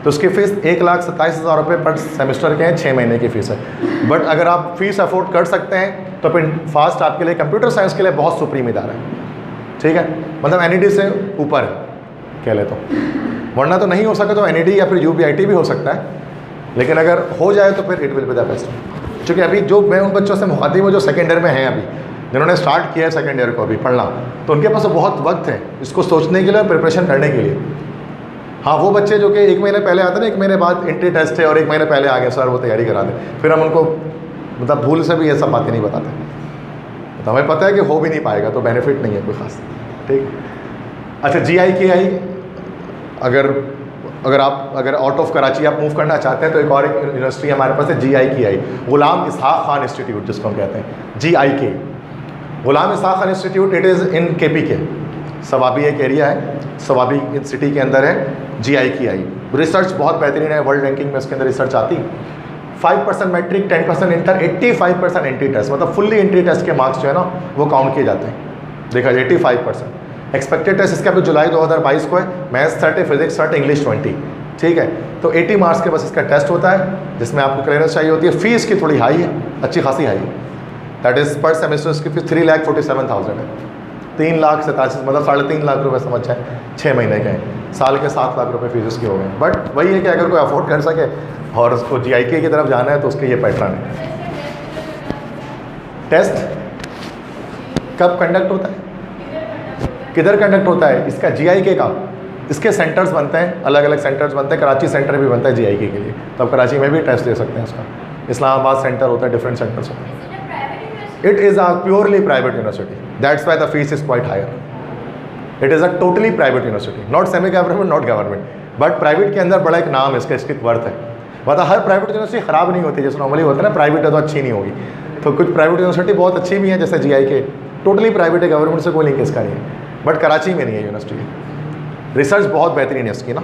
तो उसकी फ़ीस 1,27,000 रुपये पर सेमेस्टर के हैं, 6 महीने की फ़ीस है। बट अगर आप फीस अफोर्ड कर सकते हैं तो फिर फास्ट आपके लिए, कंप्यूटर साइंस के लिए बहुत सुप्रीम इदारा है, ठीक है, मतलब एनईडी से ऊपर है कह ले तो। वरना तो नहीं हो सका तो एनईडी या फिर यूबीआईटी भी हो सकता है, लेकिन अगर हो जाए तो फिर it will be the best. क्योंकि अभी जो मैं उन बच्चों से मुखातिब हूँ जो सेकेंड ईयर में हैं, अभी जिन्होंने स्टार्ट किया है सेकेंड ईयर को अभी पढ़ना, तो उनके पास तो बहुत वक्त है इसको सोचने के लिए और प्रिपरेशन करने के लिए। हाँ, वो बच्चे जो कि 1 महीने पहले आते ना, 1 महीने बाद एंट्री टेस्ट है और 1 महीने पहले आ गए सर वो तैयारी करा दें, फिर हम उनको मतलब भूल से भी ये सब बातें नहीं बताते, तो हमें पता है कि हो भी नहीं पाएगा, तो बेनिफिट नहीं है कोई ख़ास, ठीक। अच्छा, GIKI अगर आउट ऑफ कराची आप मूव करना चाहते हैं तो एक और यूनिवर्सिटी हमारे पास है GIKI, गुलाम इसहाक खान इंस्टीट्यूट जिसको हम कहते हैं, GIK, Ghulam Ishaq Khan institute. It is in KPK, Swabi एक एरिया है, सवाबी सिटी के अंदर है GIKI। रिसर्च बहुत बेहतरीन है, वर्ल्ड रैंकिंग में उसके अंदर रिसर्च आती। 5% मैट्रिक, 10% इंटर, 85% एंट्री टेस्ट, मतलब फुल्ली एंट्री टेस्ट के मार्क्स जो है ना वो काउंट किए जाते हैं। देखा जाए 85%। एक्सपेक्टेड टेस्ट इसका भी जुलाई 2022 को है, मैथ्स 30, फिजिक्स 30, इंग्लिश 20, ठीक है। तो 80 मार्क्स के बस इसका टेस्ट होता है, जिसमें आपको क्लियरेंस चाहिए होती है। फीस की थोड़ी हाई है, अच्छी खासी हाई है, दैट इज़ पर सेमेस्टर इसकी फीस 3,47,000 है। 3,87,000 मतलब 3.5 लाख रुपये समझ जाए, 6 महीने के हैं, साल के 7 लाख रुपये फीस उसकी हो गए। बट वही है कि अगर कोई अफोर्ड कर सके और उसको GIK की तरफ जाना है तो उसके ये पैटर्न है। टेस्ट कब कंडक्ट होता है, किधर कंडक्ट होता है? इसका GIK का, इसके सेंटर्स बनते हैं, अलग अलग सेंटर्स बनते हैं। कराची सेंटर भी बनता है GIK के लिए, तो आप कराची में भी टेस्ट दे सकते हैं उसका। इस्लामाबाद सेंटर होता है, डिफरेंट सेंटर्स होते हैं। It is a purely private university, that's why the fees is quite higher. It is a totally private university, not semi government, not government, but private के अंदर बड़ा एक नाम है इसका, इसकी वर्थ है। मतलब हर प्राइवेट यूनिवर्सिटी ख़राब नहीं होती, जैसे नॉर्मली होता है ना, प्राइवेट है तो अच्छी नहीं होगी। तो कुछ प्राइवेट यूनिवर्सिटी बहुत अच्छी भी है, जैसे GIK टोटली प्राइवेट है, गवर्नमेंट से कोई लिंक इसका नहीं है। बट कराची में नहीं है यूनिवर्सिटी। रिसर्च बहुत बेहतरीन है इसकी ना,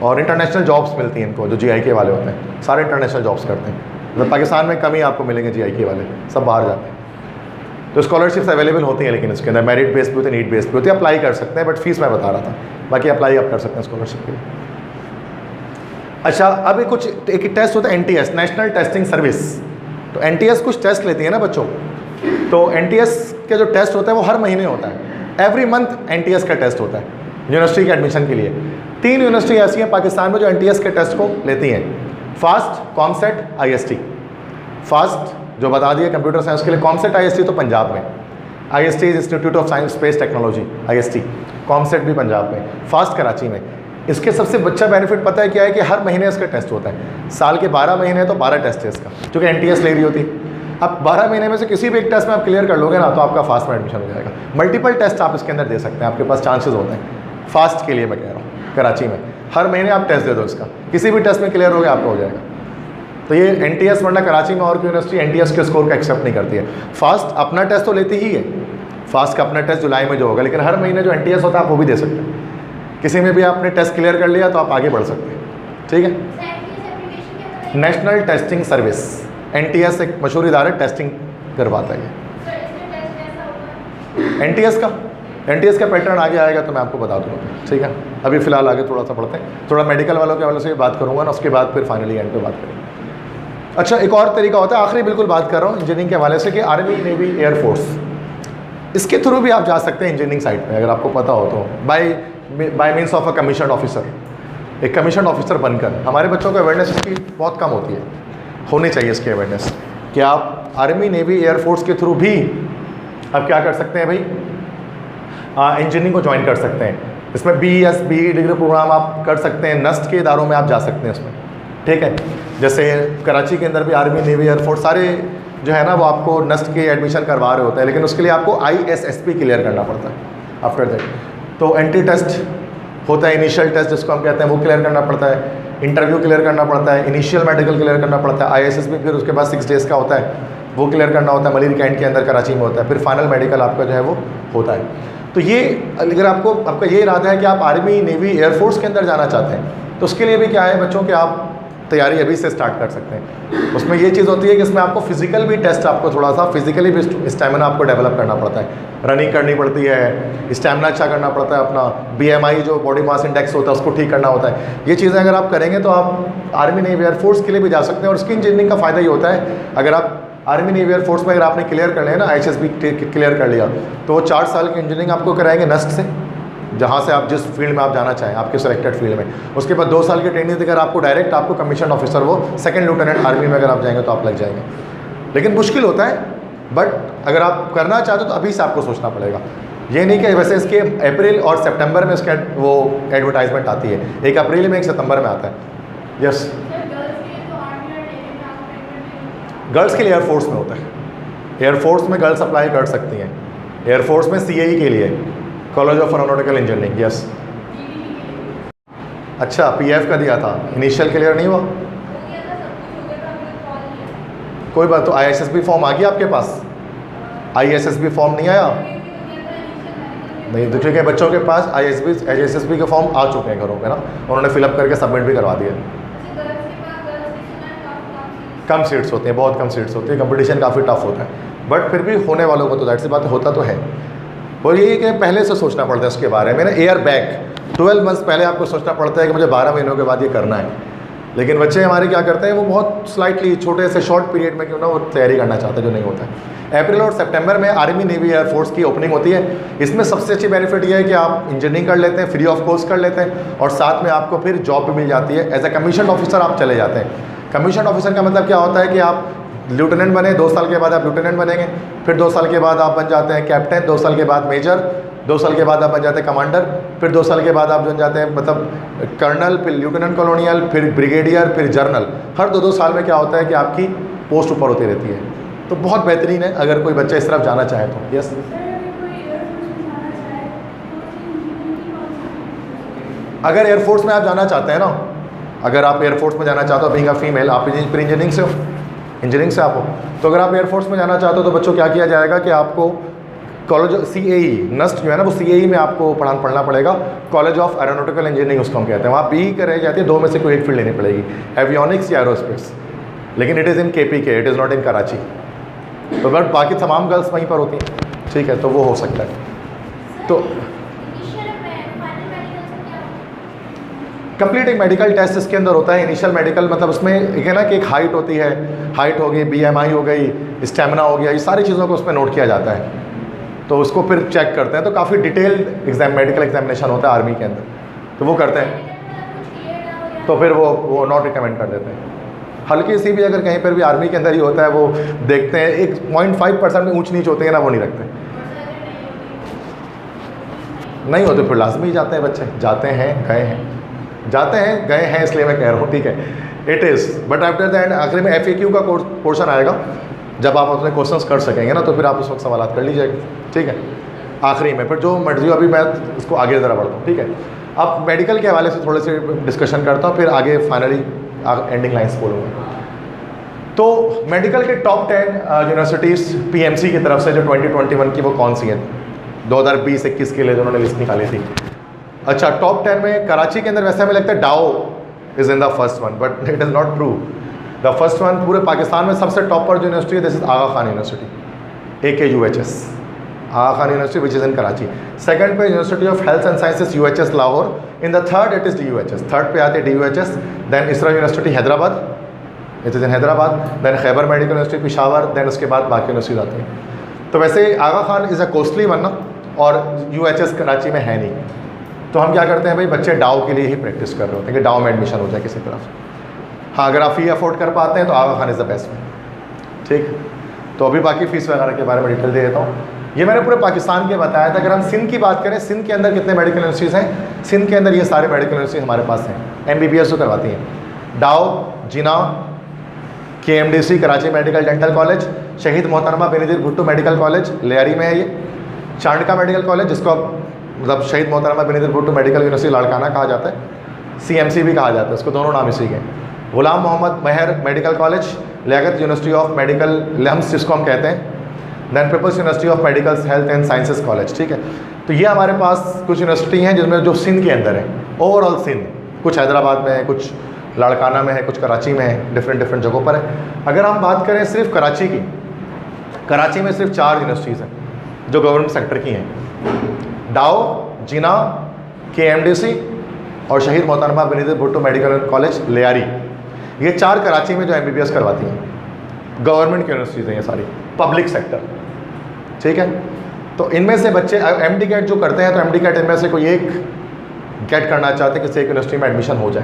और इंटरनेशनल जॉब्स मिलती हैं इनको, जो GIK वाले होते हैं सारे इंटरनेशनल जॉब्स करते हैं। मतलब पाकिस्तान में कम ही आपको मिलेंगे GIK वाले, सब बाहर जाते हैं। तो स्कॉलरशिप्स अवेलेबल होती हैं, लेकिन इसके अंदर मेरिट बेस पे होती है, नीड बेस पे होती है, अप्लाई कर सकते हैं, बट फीस मैं बता रहा था, बाकी अप्लाई आप कर सकते हैं स्कॉलरशिप के लिए। अच्छा, अभी कुछ एक टेस्ट होता है NTS, नेशनल टेस्टिंग सर्विस। तो NTS कुछ टेस्ट लेती है ना बच्चों, तो NTS इसका जो टेस्ट होता है वो हर महीने होता है, एवरी मंथ NTS का टेस्ट होता है यूनिवर्सिटी के एडमिशन के लिए। 3 यूनिवर्सिटी ऐसी हैं पाकिस्तान में जो NTS के टेस्ट को लेती हैं, फास्ट, कॉमसेट, IST। फास्ट जो बता दिया कंप्यूटर साइंस के लिए, कॉमसेट IST तो पंजाब में, IST institute of science space technology IST, COMSATS भी पंजाब में, फास्ट कराची में। इसके सबसे अच्छा बेनिफिट पता है क्या है कि हर महीने इसका टेस्ट होता है, साल के 12 महीने तो 12 टेस्ट है इसका, क्योंकि NTS ले रही होती है। अब 12 महीने में से किसी भी एक टेस्ट में आप क्लियर कर लोगे ना तो आपका फास्ट में एडमिशन हो जाएगा। मल्टीपल टेस्ट आप इसके अंदर दे सकते हैं, आपके पास चांसेस होते हैं। फास्ट के लिए मैं कह रहा हूँ, कराची में हर महीने आप टेस्ट दे दो इसका, किसी भी टेस्ट में क्लियर हो गया आपका हो जाएगा। तो ये NTS, वरना कराची में और कोई यूनिवर्सिटी NTS के स्कोर का एक्सेप्ट नहीं करती है। फास्ट अपना टेस्ट तो लेती ही है, फास्ट का अपना टेस्ट जुलाई में जो होगा, लेकिन हर महीने जो NTS होता है आप वो भी दे सकते हैं। किसी में भी आपने टेस्ट क्लियर कर लिया तो आप आगे बढ़ सकते हैं, ठीक है। नेशनल टेस्टिंग सर्विस, NTS एक मशहूर इदारा टेस्टिंग करवाता है। NTS का पैटर्न आगे आएगा तो मैं आपको बता दूँगा, ठीक है। अभी फ़िलहाल आगे थोड़ा सा पढ़ते हैं, थोड़ा मेडिकल वालों के हवाले से बात करूँगा ना, उसके बाद फिर फाइनली एंड पे बात करेंगे। अच्छा, एक और तरीका होता है, आखिरी बिल्कुल बात कर रहा हूँ इंजीनियरिंग के हवाले से, कि आर्मी, नेवी, एयरफोर्स, इसके थ्रू भी आप जा सकते हैं इंजीनियरिंग साइट में, अगर आपको पता हो तो, bye means of a commission officer. एक कमीशन ऑफिसर बनकर हमारे बच्चों को अवेयरनेस इसकी बहुत कम होती है, होनी चाहिए इसकी अवेयरनेस, कि आप आर्मी, नेवी, एयरफोर्स के थ्रू भी आप क्या कर सकते हैं भाई, इंजीनियरिंग को ज्वाइन कर सकते हैं। इसमें BS BE डिग्री प्रोग्राम आप कर सकते हैं, नस्ट के इदारों में आप जा सकते हैं इसमें, ठीक है। जैसे कराची के अंदर भी आर्मी, नेवी, एयरफोर्स सारे जो है ना वो आपको नस्ट के एडमिशन करवा रहे होते हैं, लेकिन उसके लिए आपको ISSP क्लियर करना पड़ता है आफ्टर दैट। तो एंट्री टेस्ट होता है, इनिशियल टेस्ट जिसको हम कहते हैं, वो क्लियर करना पड़ता है, इंटरव्यू क्लियर करना पड़ता है, इनिशियल मेडिकल क्लियर करना पड़ता है, ISSP फिर उसके बाद 6 डेज़ का होता है, वो क्लियर करना होता है, मलिर कैंट के अंदर कराची में होता है, फिर फाइनल मेडिकल आपका जो है वो होता है। तो ये अगर आपका ये इरादा है कि आप आर्मी, नेवी, एयरफोर्स के अंदर जाना चाहते हैं, तो उसके लिए भी क्या है बच्चों कि आप तैयारी अभी से स्टार्ट कर सकते हैं। उसमें ये चीज़ होती है कि इसमें आपको फिजिकल भी टेस्ट, आपको थोड़ा सा फिजिकली भी स्टैमिना आपको डेवलप करना पड़ता है, रनिंग करनी पड़ती है, स्टैमिना अच्छा करना पड़ता है, अपना BMI जो बॉडी मास इंडेक्स होता है उसको ठीक करना होता है। ये चीज़ें अगर आप करेंगे तो आप आर्मी, नेवी, एयरफोर्स के लिए भी जा सकते हैं। और इसकी इंजीनियरिंग का फ़ायदा ये होता है, अगर आप आर्मी, नेवी, एयरफोर्स में अगर आपने क्लियर कर लिया ना, ISSB क्लियर कर लिया, तो वो 4 साल की इंजीनियरिंग आपको कराएंगे नस्ट से, जहाँ से आप जिस फील्ड में आप जाना चाहें, आपके सेलेक्टेड फील्ड में। उसके बाद 2 साल की ट्रेनिंग देकर आपको डायरेक्ट आपको कमीशन ऑफिसर, वो 2nd लेफ्टिनेंट आर्मी में अगर आप जाएंगे तो आप लग जाएंगे। लेकिन मुश्किल होता है, बट अगर आप करना चाहते हो तो अभी से आपको सोचना पड़ेगा। ये नहीं कि वैसे इसके अप्रैल और सितंबर में इसका वो एडवर्टाइजमेंट आती है, एक अप्रैल में, एक सितंबर में आता है। यस, गर्ल्स के लिए एयरफोर्स में होता है, एयरफोर्स में गर्ल्स अप्लाई कर सकती हैं, एयरफोर्स में CAE के लिए, college of aeronautical engineering. Yes, अच्छा, PF का दिया था, इनिशियल क्लियर नहीं हुआ, कोई बात। तो ISSB फॉर्म आ गया आपके पास? ISSB फॉर्म नहीं आया? नहीं, दूसरे के बच्चों के पास ISSB के फॉर्म आ चुके हैं घरों पे ना, उन्होंने फिलअप करके सबमिट भी करवा दिया। कम सीट्स होती हैं, बहुत कम सीट्स होती है, कंपटीशन काफ़ी टफ होता है, बट फिर भी होने वालों को तो दैट सी बात होता तो है। और ये कि पहले से सोचना पड़ता है उसके बारे में ना, एयर बैक 12 मंथ्स पहले आपको सोचना पड़ता है कि मुझे 12 महीनों के बाद ये करना है। लेकिन बच्चे हमारे क्या करते हैं, वो बहुत स्लाइटली छोटे से शॉर्ट पीरियड में क्यों ना वो तैयारी करना चाहते हैं, जो नहीं होता है। अप्रैल और सितंबर में आर्मी, नेवी, एयरफोर्स की ओपनिंग होती है। इसमें सबसे अच्छी बेनिफिट ये है कि आप इंजीनियरिंग कर लेते हैं, फ्री ऑफ कॉस्ट कर लेते हैं, और साथ में आपको फिर जॉब भी मिल जाती है। एज ए कमीशन ऑफिसर आप चले जाते हैं। कमीशन ऑफिसर का मतलब क्या होता है कि आप लेफ्टिनेंट बने, 2 साल के बाद आप लेफ्टिनेंट बनेंगे, फिर 2 साल के बाद आप बन जाते हैं कैप्टन, 2 साल के बाद मेजर, 2 साल के बाद आप बन जाते हैं कमांडर, फिर 2 साल के बाद आप बन जाते हैं मतलब कर्नल, फिर लेफ्टिनेंट कॉलोनियल, फिर ब्रिगेडियर, फिर जर्नल। हर 2-2 साल में क्या होता है कि आपकी पोस्ट ऊपर होती रहती है। तो बहुत बेहतरीन है अगर कोई बच्चा इस तरफ जाना चाहे तो। यस, अगर एयरफोर्स में आप जाना चाहते हैं ना, अगर आप एयरफोर्स में जाना चाहते हो, बीइंग अ फीमेल, आप फिर इंजीनियरिंग से हो, इंजीनियरिंग से आप हो, तो अगर आप एयरफोर्स में जाना चाहते हो तो बच्चों क्या किया जाएगा कि आपको कॉलेज CAE नस्ट जो है ना वो CAE में आपको पढ़ना पड़ेगा, कॉलेज ऑफ एरोनॉटिकल इंजीनियरिंग उसको हम कहते हैं। वहाँ BE कराई जाती है, 2 में से कोई एक फील्ड लेनी पड़ेगी, एवियोनिक्स या एरोस्पेस, लेकिन it is in KPK, it is not in Karachi. तो बट बाकी तमाम गर्ल्स वहीं पर होती हैं, ठीक है, तो वो हो सकता है। तो कंप्लीट एक मेडिकल टेस्ट इसके अंदर होता है। इनिशियल मेडिकल मतलब उसमें एक है ना कि एक हाइट होती है, हाइट हो गई, BMI हो गई, स्टेमिना हो गया, ये सारी चीज़ों को उसमें नोट किया जाता है। तो उसको फिर चेक करते हैं, तो काफ़ी डिटेल्ड मेडिकल एग्जामिनेशन होता है आर्मी के अंदर, तो वो करते हैं, तो फिर वो नॉट रिकमेंड कर देते हैं। हल्की सी भी अगर कहीं पर भी आर्मी के अंदर ही होता है, वो देखते हैं 1.5% में ऊंच नीच होते हैं ना, वो नहीं रखते, नहीं होते फिर लाजमी जाते हैं बच्चे, जाते हैं गए हैं इसलिए मैं कह रहा हूँ, ठीक है, it is. But after that आखिर में FAQ का पोर्शन आएगा, जब आप अपने क्वेश्चंस कर सकेंगे ना, तो फिर आप उस वक्त सवाल कर लीजिएगा, ठीक है, आखिरी में फिर जो मर्जी हो। अभी मैं उसको आगे ज़रा बढ़ता हूँ, ठीक है। अब मेडिकल के हवाले से थोड़े से डिस्कशन करता हूँ, फिर आगे फाइनली एंडिंग लाइन्स बोलूँगा। तो मेडिकल के टॉप 10 यूनिवर्सिटीज़ PMC की तरफ से जो 2021 की, वो कौन सी हैं 2020-21 के लिए जो उन्होंने लिस्ट निकाली थी। अच्छा, टॉप 10 में कराची के अंदर वैसे हमें लगता है Dow is in the first one, but it is not true. The first one पूरे पाकिस्तान में सबसे टॉप पर जो यूनिवर्सिटी है, this is Aga Khan university, AKUHS, Aga Khan university which is in Karachi. Second पे university of health and sciences UHS Lahore. In the third it is DUHS, third पे आते हैं DUHS। Then Isra university Hyderabad, it is in Hyderabad. Then Khyber medical university Peshawar. Then उसके बाद बाकी universities आती हैं। तो वैसे Aga Khan is a costly one ना, और UHS कराची में है नहीं, तो हम क्या करते हैं भाई, बच्चे डाओ के लिए ही प्रैक्टिस कर रहे होते हैं कि डाओ में एडमिशन हो जाए किसी तरफ। हाँ, अगर आप फ़ी अफोर्ड कर पाते हैं तो आगा खान इज़ द बेस्ट, ठीक। तो अभी बाकी फ़ीस वगैरह के बारे में डिटेल दे देता हूँ। ये मैंने पूरे पाकिस्तान के बताया था। अगर हम सिंध की बात करें, सिंध के अंदर कितने मेडिकल यूनिवर्सिटीज़ हैं, सिंध के अंदर ये सारे मेडिकल यूनिवर्सिटी हमारे पास हैं, MBBS जो करवाती हैं। डाओ, जिना, KMDC Karachi medical dental college, शहीद मोहतरमा बेनज़ीर भुट्टो मेडिकल कॉलेज लियारी में है ये, चांडका मेडिकल कॉलेज जिसको अब मतलब शहीद मोहतरमा बेनज़ीर भुट्टो मेडिकल यूनिवर्सिटी लाड़काना कहा जाता है, CMC भी कहा जाता है, उसको दोनों नाम इसी के। Ghulam Mohammad Mahar medical college, Liaquat university of medical LUMS जिसको हम कहते हैं, then peoples university of medical health and sciences college, ठीक है। तो ये हमारे पास कुछ यूनिवर्सिटी हैं जिसमें जो सिंध के अंदर है, ओवरऑल सिंध, कुछ हैदराबाद में है, कुछ लाड़काना में है, कुछ कराची में है, डिफरेंट जगहों पर है। अगर हम बात करें सिर्फ कराची की, कराची में सिर्फ 4 यूनिवर्सिटीज़ हैं जो गवर्नमेंट सेक्टर की हैं, डाओ, जिना, KMDC और शहीद मोहतरमा बेनज़ीर भुट्टो मेडिकल कॉलेज लियारी। ये 4 कराची में जो MBBS करवाती हैं, गवर्नमेंट की यूनिवर्सिटीज़ हैं ये सारी, पब्लिक सेक्टर, ठीक है। तो इनमें से बच्चे MD कैट जो करते हैं, तो MD कैट इनमें से कोई एक गेट करना चाहते हैं, किसी एक यूनिवर्सिटी में एडमिशन हो जाए।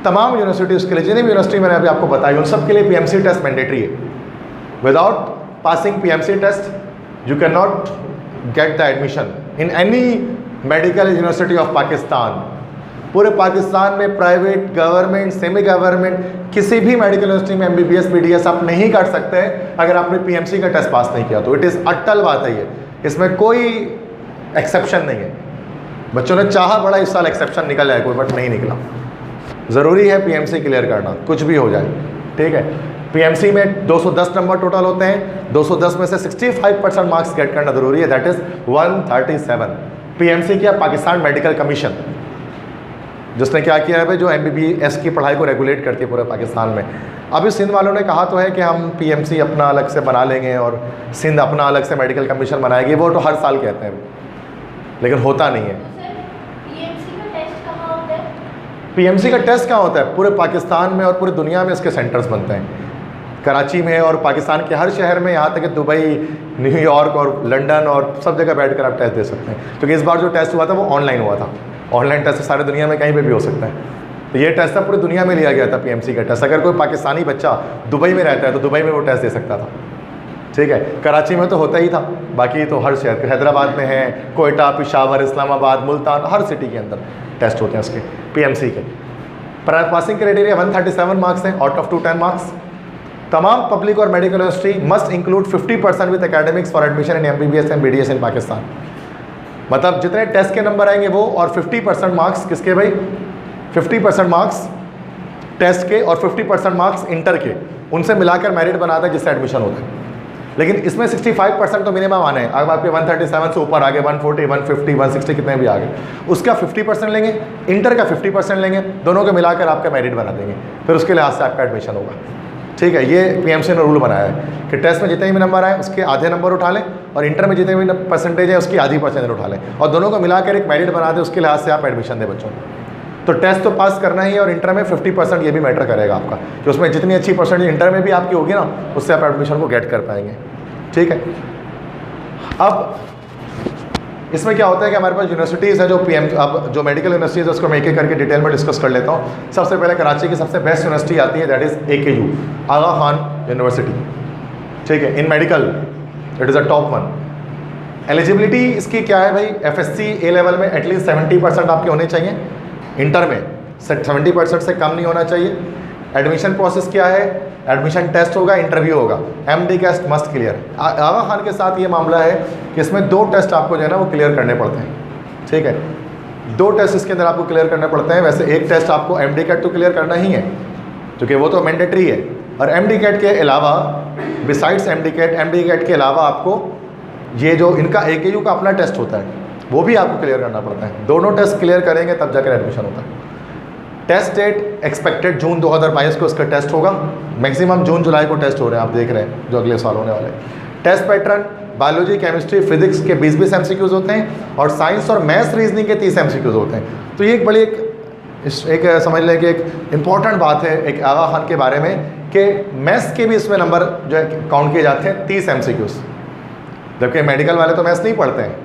तमाम यूनिवर्सिटीज़ के लिए, जितनी भी यूनिवर्सिटी मैंने अभी आपको बताई, उन सब के लिए PMC टेस्ट मैंडेटरी है। Without passing PMC test you can not get the admission in any medical university of Pakistan. पूरे पाकिस्तान में प्राइवेट, गवर्नमेंट, सेमी गवर्नमेंट, किसी भी मेडिकल यूनिवर्सिटी में MBBS BDS आप नहीं कर सकते अगर आपने PMC का टेस्ट पास नहीं किया तो। इट इज़ अटल बात है ये, इसमें कोई एक्सेप्शन नहीं है। बच्चों ने चाहा बड़ा इस साल एक्सेप्शन निकल आए कोई, बट नहीं निकला। ज़रूरी है PMC क्लियर करना, कुछ भी हो जाए, ठीक है। PMC में 210 नंबर टोटल होते हैं, 210 में से 65% मार्क्स गेट करना ज़रूरी है, दैट इज़ 137। PMC क्या, पाकिस्तान मेडिकल कमीशन, जिसने क्या किया है भाई, जो MBBS की पढ़ाई को रेगुलेट करती है पूरे पाकिस्तान में। अभी सिंध वालों ने कहा तो है कि हम PMC अपना अलग से बना लेंगे और सिंध अपना अलग से मेडिकल कमीशन बनाएगी, वो तो हर साल कहते हैं, लेकिन होता नहीं है। PMC का टेस्ट क्या होता है, पूरे पाकिस्तान में और पूरी दुनिया में इसके सेंटर्स बनते हैं। कराची में और पाकिस्तान के हर शहर में, यहाँ तक कि दुबई, न्यूयॉर्क और लंदन और सब जगह बैठकर आप टेस्ट दे सकते हैं। क्योंकि इस बार जो टेस्ट हुआ था वो ऑनलाइन हुआ था। ऑनलाइन टेस्ट सारी दुनिया में कहीं पे भी हो सकता है, तो ये टेस्ट पूरी दुनिया में लिया गया था PMC का टेस्ट। अगर कोई पाकिस्तानी बच्चा दुबई में रहता है तो दुबई में वो टेस्ट दे सकता था, ठीक है। कराची में तो होता ही था, बाकी तो हर शहर, हैदराबाद में है, कोयटा, पेशावर, इस्लामाबाद, मुल्तान, हर सिटी के अंदर टेस्ट होते हैं उसके PMC के। पासिंग क्राइटेरिया 137 मार्क्स हैं आउट ऑफ 210 मार्क्स। तमाम पब्लिक और medical university must include 50% with academics for admission in MBBS and BDS इन पाकिस्तान। मतलब जितने टेस्ट के नंबर आएंगे वो, और 50% मार्क्स किसके भाई, 50% मार्क्स टेस्ट के और 50% मार्क्स इंटर के, उनसे मिलाकर मेरिट बनाता है जिससे एडमिशन होता है। लेकिन इसमें 65% तो मिनिमम आने हैं। अगर आपके 137 से ऊपर आ गए, 140, 150, 160 कितने भी आ गए, उसका 50% लेंगे, इंटर का 50% लेंगे, दोनों को मिलाकर आपका मेरिट बना देंगे, फिर उसके लिहाज से आपका एडमिशन होगा, ठीक है। ये PMC ने रूल बनाया है कि टेस्ट में जितने भी नंबर आए उसके आधे नंबर उठा लें, और इंटर में जितने भी परसेंटेज है उसकी आधी परसेंटेज उठा लें, और दोनों को मिलाकर एक मेरिट बना दें, उसके लिहाज से आप एडमिशन दें बच्चों को। तो टेस्ट तो पास करना ही है, और इंटर में 50% ये भी मैटर करेगा आपका, कि उसमें जितनी अच्छी परसेंटेज इंटर में भी आपकी होगी ना, उससे आप एडमिशन को गेट कर पाएंगे, ठीक है। अब इसमें क्या होता है कि हमारे पास यूनिवर्सिटीज़ है जो अब जो मेडिकल यूनिवर्सिटीज़ है उसको मैं एक एक करके डिटेल में डिस्कस कर लेता हूँ। सबसे पहले कराची की सबसे बेस्ट यूनिवर्सिटी आती है, that is AKU, Aga Khan university. ठीक है, in medical it is a top one. Eligibility इसकी क्या है भाई, FSC A लेवल में एटलीस्ट 70% आपके होने चाहिए, इंटर में 70% से कम नहीं होना चाहिए। एडमिशन प्रोसेस क्या है, एडमिशन टेस्ट होगा, इंटरव्यू होगा, MD कैस्ट मस्ट क्लियर। आगा खान के साथ ये मामला है कि इसमें 2 टेस्ट आपको जो है ना वो क्लियर करने पड़ते हैं। ठीक है, 2 टेस्ट इसके अंदर आपको क्लियर करने पड़ते हैं। वैसे एक टेस्ट आपको MD कैट तो क्लियर करना ही है क्योंकि वो तो मैंडेटरी है, और MD कैट के अलावा बिसाइड्स MD कैट के अलावा आपको ये जो इनका AKU का अपना टेस्ट होता है वो भी आपको क्लियर करना पड़ता है। दोनों टेस्ट क्लियर करेंगे तब जाकर एडमिशन होता है। टेस्ट डेट एक्सपेक्टेड जून 2022 को इसका टेस्ट होगा। मैक्सिमम जून जुलाई को टेस्ट हो रहे हैं, आप देख रहे हैं जो अगले साल होने वाले हैं। Test pattern biology, chemistry, physics के 20-20 MCQs होते हैं और साइंस और मैथ्स रीजनिंग के 30 MCQs होते हैं। तो ये एक बड़ी एक समझ लें कि एक इम्पॉर्टेंट बात है एक आगा खान के बारे में कि मैथ्स के भी इसमें नंबर जो है काउंट किए जाते हैं 30 MCQs। जबकि मेडिकल वाले तो मैथ्स नहीं पढ़ते हैं,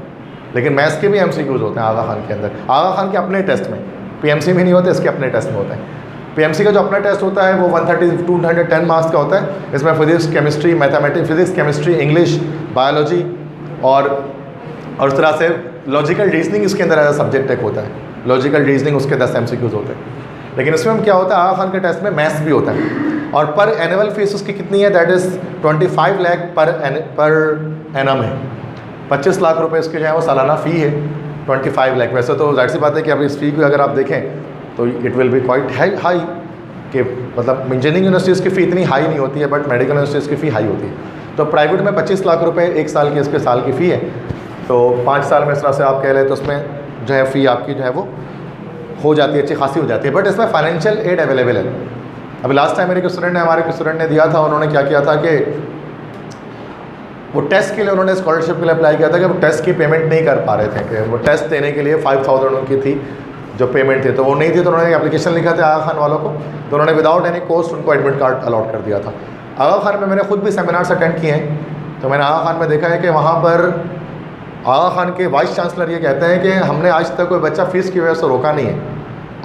लेकिन मैथ्स के भी MCQs होते हैं आगा खान के अंदर। आगा खान के अपने टेस्ट में, PMC में नहीं होते, इसके अपने टेस्ट में होते हैं। PMC का जो अपना टेस्ट होता है वो 130-210 मार्क्स का होता है। इसमें physics, chemistry, mathematics, physics, chemistry, English, biology और उस तरह से लॉजिकल रीजनिंग इसके अंदर एज सब्जेक्ट एक होता है। लॉजिकल रीजनिंग उसके 10 MCQs होते हैं। लेकिन इसमें हम क्या होता है, आगा खान के टेस्ट में मैथ्स भी होता है। और पर एनुअल फीस उसकी कितनी है, that is 25 lakh per annum है। 25 लाख रुपए इसके जो है वो सालाना फ़ी है, 25 लाख। वैसे तो जाहिर सी बात है कि अब इस फी को अगर आप देखें तो it will B quite high कि मतलब इंजीनियरिंग यूनिवर्सिटीज़ की फ़ी इतनी हाई नहीं होती है, बट मेडिकल यूनिवर्सिटीज़ की फ़ी हाई होती है। तो प्राइवेट में 25 लाख रुपए 1 साल की इसके साल की फ़ी है। तो 5 साल में इस तरह से आप कह लें तो उसमें जो है फ़ी आपकी जो है वो हो जाती है, अच्छी खासी हो जाती है। बट इसमें फाइनेंशियल एड अवेलेबल है। अभी लास्ट टाइम मेरे स्टूडेंट ने हमारे स्टूडेंट ने दिया था, उन्होंने क्या किया था कि वो टेस्ट के लिए उन्होंने स्कॉलरशिप के लिए अप्लाई किया था कि वो टेस्ट की पेमेंट नहीं कर पा रहे थे, कि वो टेस्ट देने के लिए 5000 उनकी थी जो पेमेंट थी, तो वो नहीं थी। तो उन्होंने एप्लीकेशन लिखा था आगा खान वालों को, तो उन्होंने विदाउट एनी कॉस्ट उनको एडमिट कार्ड अलॉट कर दिया था। आगा खान में मैंने खुद भी सेमिनार्स अटेंड किए हैं, तो मैंने आगा खान में देखा है कि वहाँ पर आगा खान के वाइस चांसलर ये कहते हैं कि हमने आज तक कोई बच्चा फ़ीस की वजह से रोका नहीं है।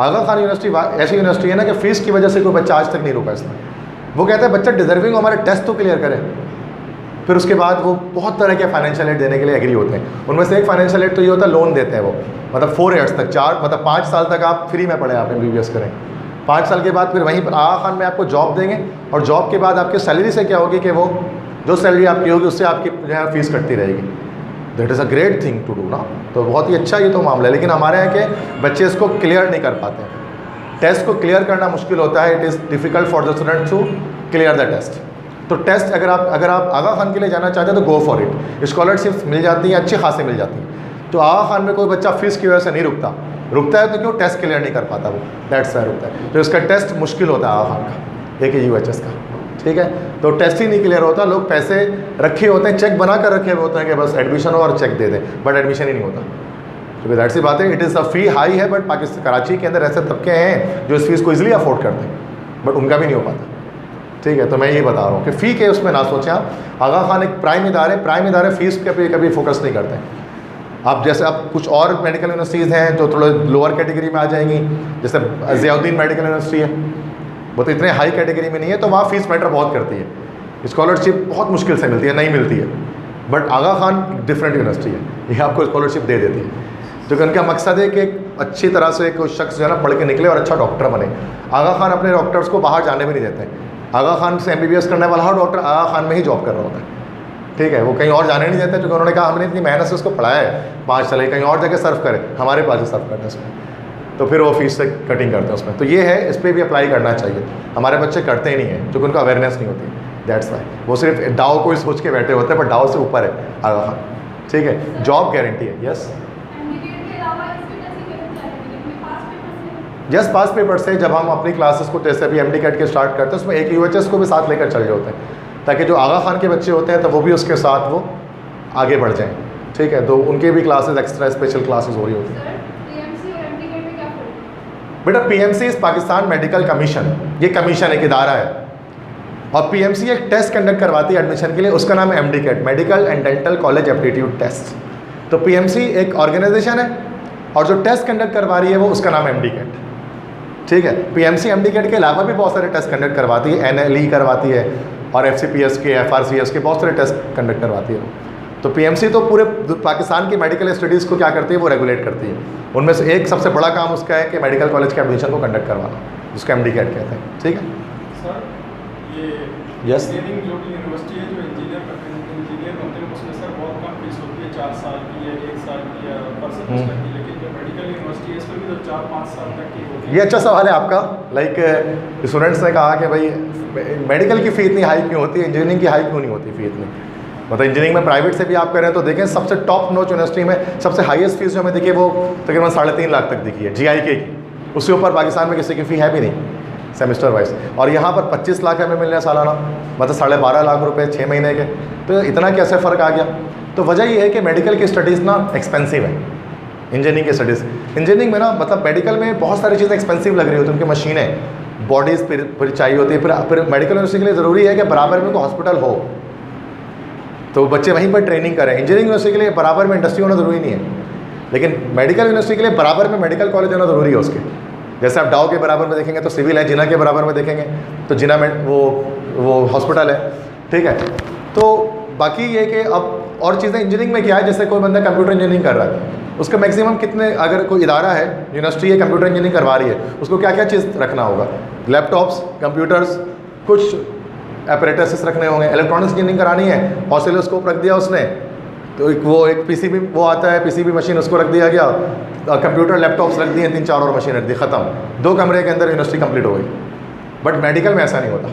आगा खान यूनिवर्सिटी ऐसी यूनिवर्सिटी है ना कि फ़ीस की वजह से कोई बच्चा आज तक नहीं रोका इसमें। वो कहते हैं बच्चा डिजर्विंग हो, हमारे टेस्ट तो क्लियर करें, फिर उसके बाद वो बहुत तरह के फाइनेंशियल एड देने के लिए एग्री होते हैं। उनमें से एक फाइनेंशियल एड तो ये होता है लोन देते हैं वो, मतलब 4 ईयर्स तक, 5 साल तक आप फ्री में पढ़ें, आप MBBS करें। 5 साल के बाद फिर वहीं पर आगा खान में आपको जॉब देंगे, और जॉब के बाद आपकी सैलरी से क्या होगी कि वो जो सैलरी आपकी होगी उससे आपकी जो है फीस कटती रहेगी। That is a great thing to do ना, तो बहुत ही अच्छा ये तो मामला है। लेकिन हमारे यहाँ के बच्चे इसको क्लियर नहीं कर पाते हैं। टेस्ट को क्लियर करना मुश्किल होता है, it is difficult for the student to clear the test. तो टेस्ट अगर आप आगा खान के लिए जाना चाहते हैं तो गो फॉर इट। स्कॉलरशिप मिल जाती हैं, अच्छी खासी मिल जाती हैं। तो आगा खान में कोई बच्चा फीस की वजह से नहीं रुकता है तो क्यों, टेस्ट क्लियर नहीं कर पाता वो, दैट्स वाई रुकता है। तो इसका टेस्ट मुश्किल होता है आगा खान का, AKUHS का, ठीक है। तो टेस्ट ही नहीं क्लियर होता, लोग पैसे रखे होते हैं, चेक बना कर रखे हुए होते हैं कि बस एडमिशन हो और चेक दे दें, बट एडमिशन ही नहीं होता। तो दैट सी बात है, it is a fee high है, बट पाकिस्तान कराची के अंदर ऐसे तबके हैं जो इस फीस को ईजिली अफोर्ड करते हैं, बट उनका भी नहीं हो पाता, ठीक है। तो मैं ये बता रहा हूँ कि फ़ी के उसमें ना सोचें आप। आगा खान एक प्राइम इदारे फ़ीस के पे कभी फोकस नहीं करते हैं। आप जैसे अब कुछ और मेडिकल यूनिवर्सिटीज़ हैं जो थोड़े लोअर कैटेगरी में आ जाएंगी, जैसे ज़ियाउद्दीन मेडिकल यूनिवर्सिटी है, वो तो इतने हाई कैटेगरी में नहीं है, तो वहाँ फ़ीस मैटर बहुत करती है। स्कॉलरशिप बहुत मुश्किल से मिलती है, नहीं मिलती है। But Aga Khan different university है, ये आपको स्कॉलरशिप दे देती है, जो कि उनका मकसद है कि अच्छी तरह से कोई शख्स जो है ना पढ़ के निकले और अच्छा डॉक्टर बने। आगा खान अपने डॉक्टर्स को बाहर जाने भी नहीं देते हैं। आगा खान से MBBS करने वाला हर डॉक्टर आगा खान में ही जॉब कर रहा होता है, ठीक है। वो कहीं और जाने नहीं देते, क्योंकि उन्होंने कहा हमने इतनी मेहनत से उसको पढ़ाया है 5 साल, कहीं और जगह सर्व करे, हमारे पास ही सर्व करते हैं उसमें, तो फिर वो फीस से कटिंग करते हैं उसमें। तो ये है, इस पर भी अप्लाई करना चाहिए। हमारे बच्चे करते ही नहीं हैं क्योंकि उनको अवेयरनेस नहीं होती, दैट्स वाई। वो सिर्फ डाव को ही सोच के बैठे होते हैं, पर डाव से ऊपर है आगा खान, ठीक है। जॉब गारंटी है, यस यस। पास पेपर से जब हम अपनी क्लासेस को जैसे अभी MD कैट के स्टार्ट करते हैं, उसमें AKUHS को भी साथ लेकर चल रहे होते हैं, ताकि जो आगा खान के बच्चे होते हैं तो वो भी उसके साथ वो आगे बढ़ जाएं, ठीक है। तो उनके भी क्लासेस एक्स्ट्रा स्पेशल क्लासेस हो रही होती हैं। बेटा PMC इस पाकिस्तान मेडिकल कमीशन, ये कमीशन एक इदारा है, और पीएमसी एक टेस्ट कंडक्ट करवाती है एडमिशन के लिए, उसका नाम है MDCAT, medical and dental college aptitude test. तो पीएमसी एक ऑर्गेनाइजेशन है और जो टेस्ट कंडक्ट करवा रही है वो उसका नाम है एमडीकेट, ठीक है। पीएमसी एमडीकेट के अलावा भी बहुत सारे टेस्ट कंडक्ट करवाती है, एनएलई करवाती है और एफसीपीएस के, एफआरसीएस के बहुत सारे टेस्ट कंडक्ट करवाती है वो। तो पीएमसी तो पूरे पाकिस्तान की मेडिकल स्टडीज़ को क्या करती है, वो रेगुलेट करती है। उनमें से एक सबसे बड़ा काम उसका है कि मेडिकल कॉलेज के एडमिशन को कंडक्ट करवाना, जिसको एमडीकेट कहते हैं, ठीक है। सर ये Yes. इंजीनियरिंग जो भी यूनिवर्सिटी है, जो इंजीनियर बनते हैं उसमें सर बहुत कम फीस होती है, 4 साल की या 1 साल की या पर सेमेस्टर की, लेकिन जो मेडिकल यूनिवर्सिटी है इसमें भी तो 4-5 साल तक की होती है। ये अच्छा सवाल है आपका। लाइक स्टूडेंट्स ने कहा कि भाई मेडिकल की फ़ी इतनी हाई क्यों होती है, इंजीनियरिंग की हाई क्यों नहीं होती फ़ी इतनी। मतलब इंजीनियरिंग में प्राइवेट से भी आप करें तो देखें सबसे टॉप नॉच यूनिवर्सिटी में सबसे हाईएस्ट फीस जो हमें देखिए वो तकरीबन 3.5 लाख तक दिखी है GIK की, उसके ऊपर पाकिस्तान में किसी की फ़ी है भी नहीं सेमेस्टर वाइज। और यहाँ पर 25 लाख हमें मिल रहे हैं सालाना, मतलब 12.5 लाख रुपए 6 महीने के। तो इतना कैसे फ़र्क आ गया? तो वजह ये है कि मेडिकल की स्टडीज़ ना एक्सपेंसिव है, इंजीनियरिंग की स्टडीज़। इंजीनियरिंग में ना मतलब मेडिकल में बहुत सारी चीज़ें एक्सपेंसिव लग रही होती हैं, उनकी मशीनें, बॉडीज़ फिर चाहिए होती है। फिर मेडिकल यूनिवर्सिटी के लिए ज़रूरी है कि बराबर में कोई हॉस्पिटल हो तो बच्चे वहीं पर ट्रेनिंग करें। इंजीनियरिंग यूनिवर्सिटी के लिए बराबर में इंडस्ट्री होना ज़रूरी नहीं है, लेकिन मेडिकल यूनिवर्सिटी के लिए बराबर में मेडिकल कॉलेज होना ज़रूरी है उसके। जैसे आप डाउ के बराबर में देखेंगे तो सिविल है, जिना के बराबर में देखेंगे तो जिना में वो हॉस्पिटल है, ठीक है। तो बाकी ये कि अब और चीज़ें इंजीनियरिंग में क्या है, जैसे कोई बंदा कंप्यूटर इंजीनियरिंग कर रहा है, उसका मैक्सिमम कितने, अगर कोई इदारा है यूनिवर्सिटी है कंप्यूटर इंजीनियरिंग करवा रही है, उसको क्या क्या चीज़ रखना होगा, लैपटॉप्स, कंप्यूटर्स, कुछ एपरेटसेस रखने होंगे। इलेक्ट्रॉनिक्स इंजीनियरिंग करानी है, ऑसिलोस्कोप रख दिया उसने, तो एक पीसीबी वो आता है, पीसीबी मशीन उसको रख दिया गया, कंप्यूटर लैपटॉप्स रख दिए, 3-4 और मशीन रख दी, ख़त्म। 2 कमरे के अंदर यूनिवर्सिटी कंप्लीट हो गई। बट मेडिकल में ऐसा नहीं होता।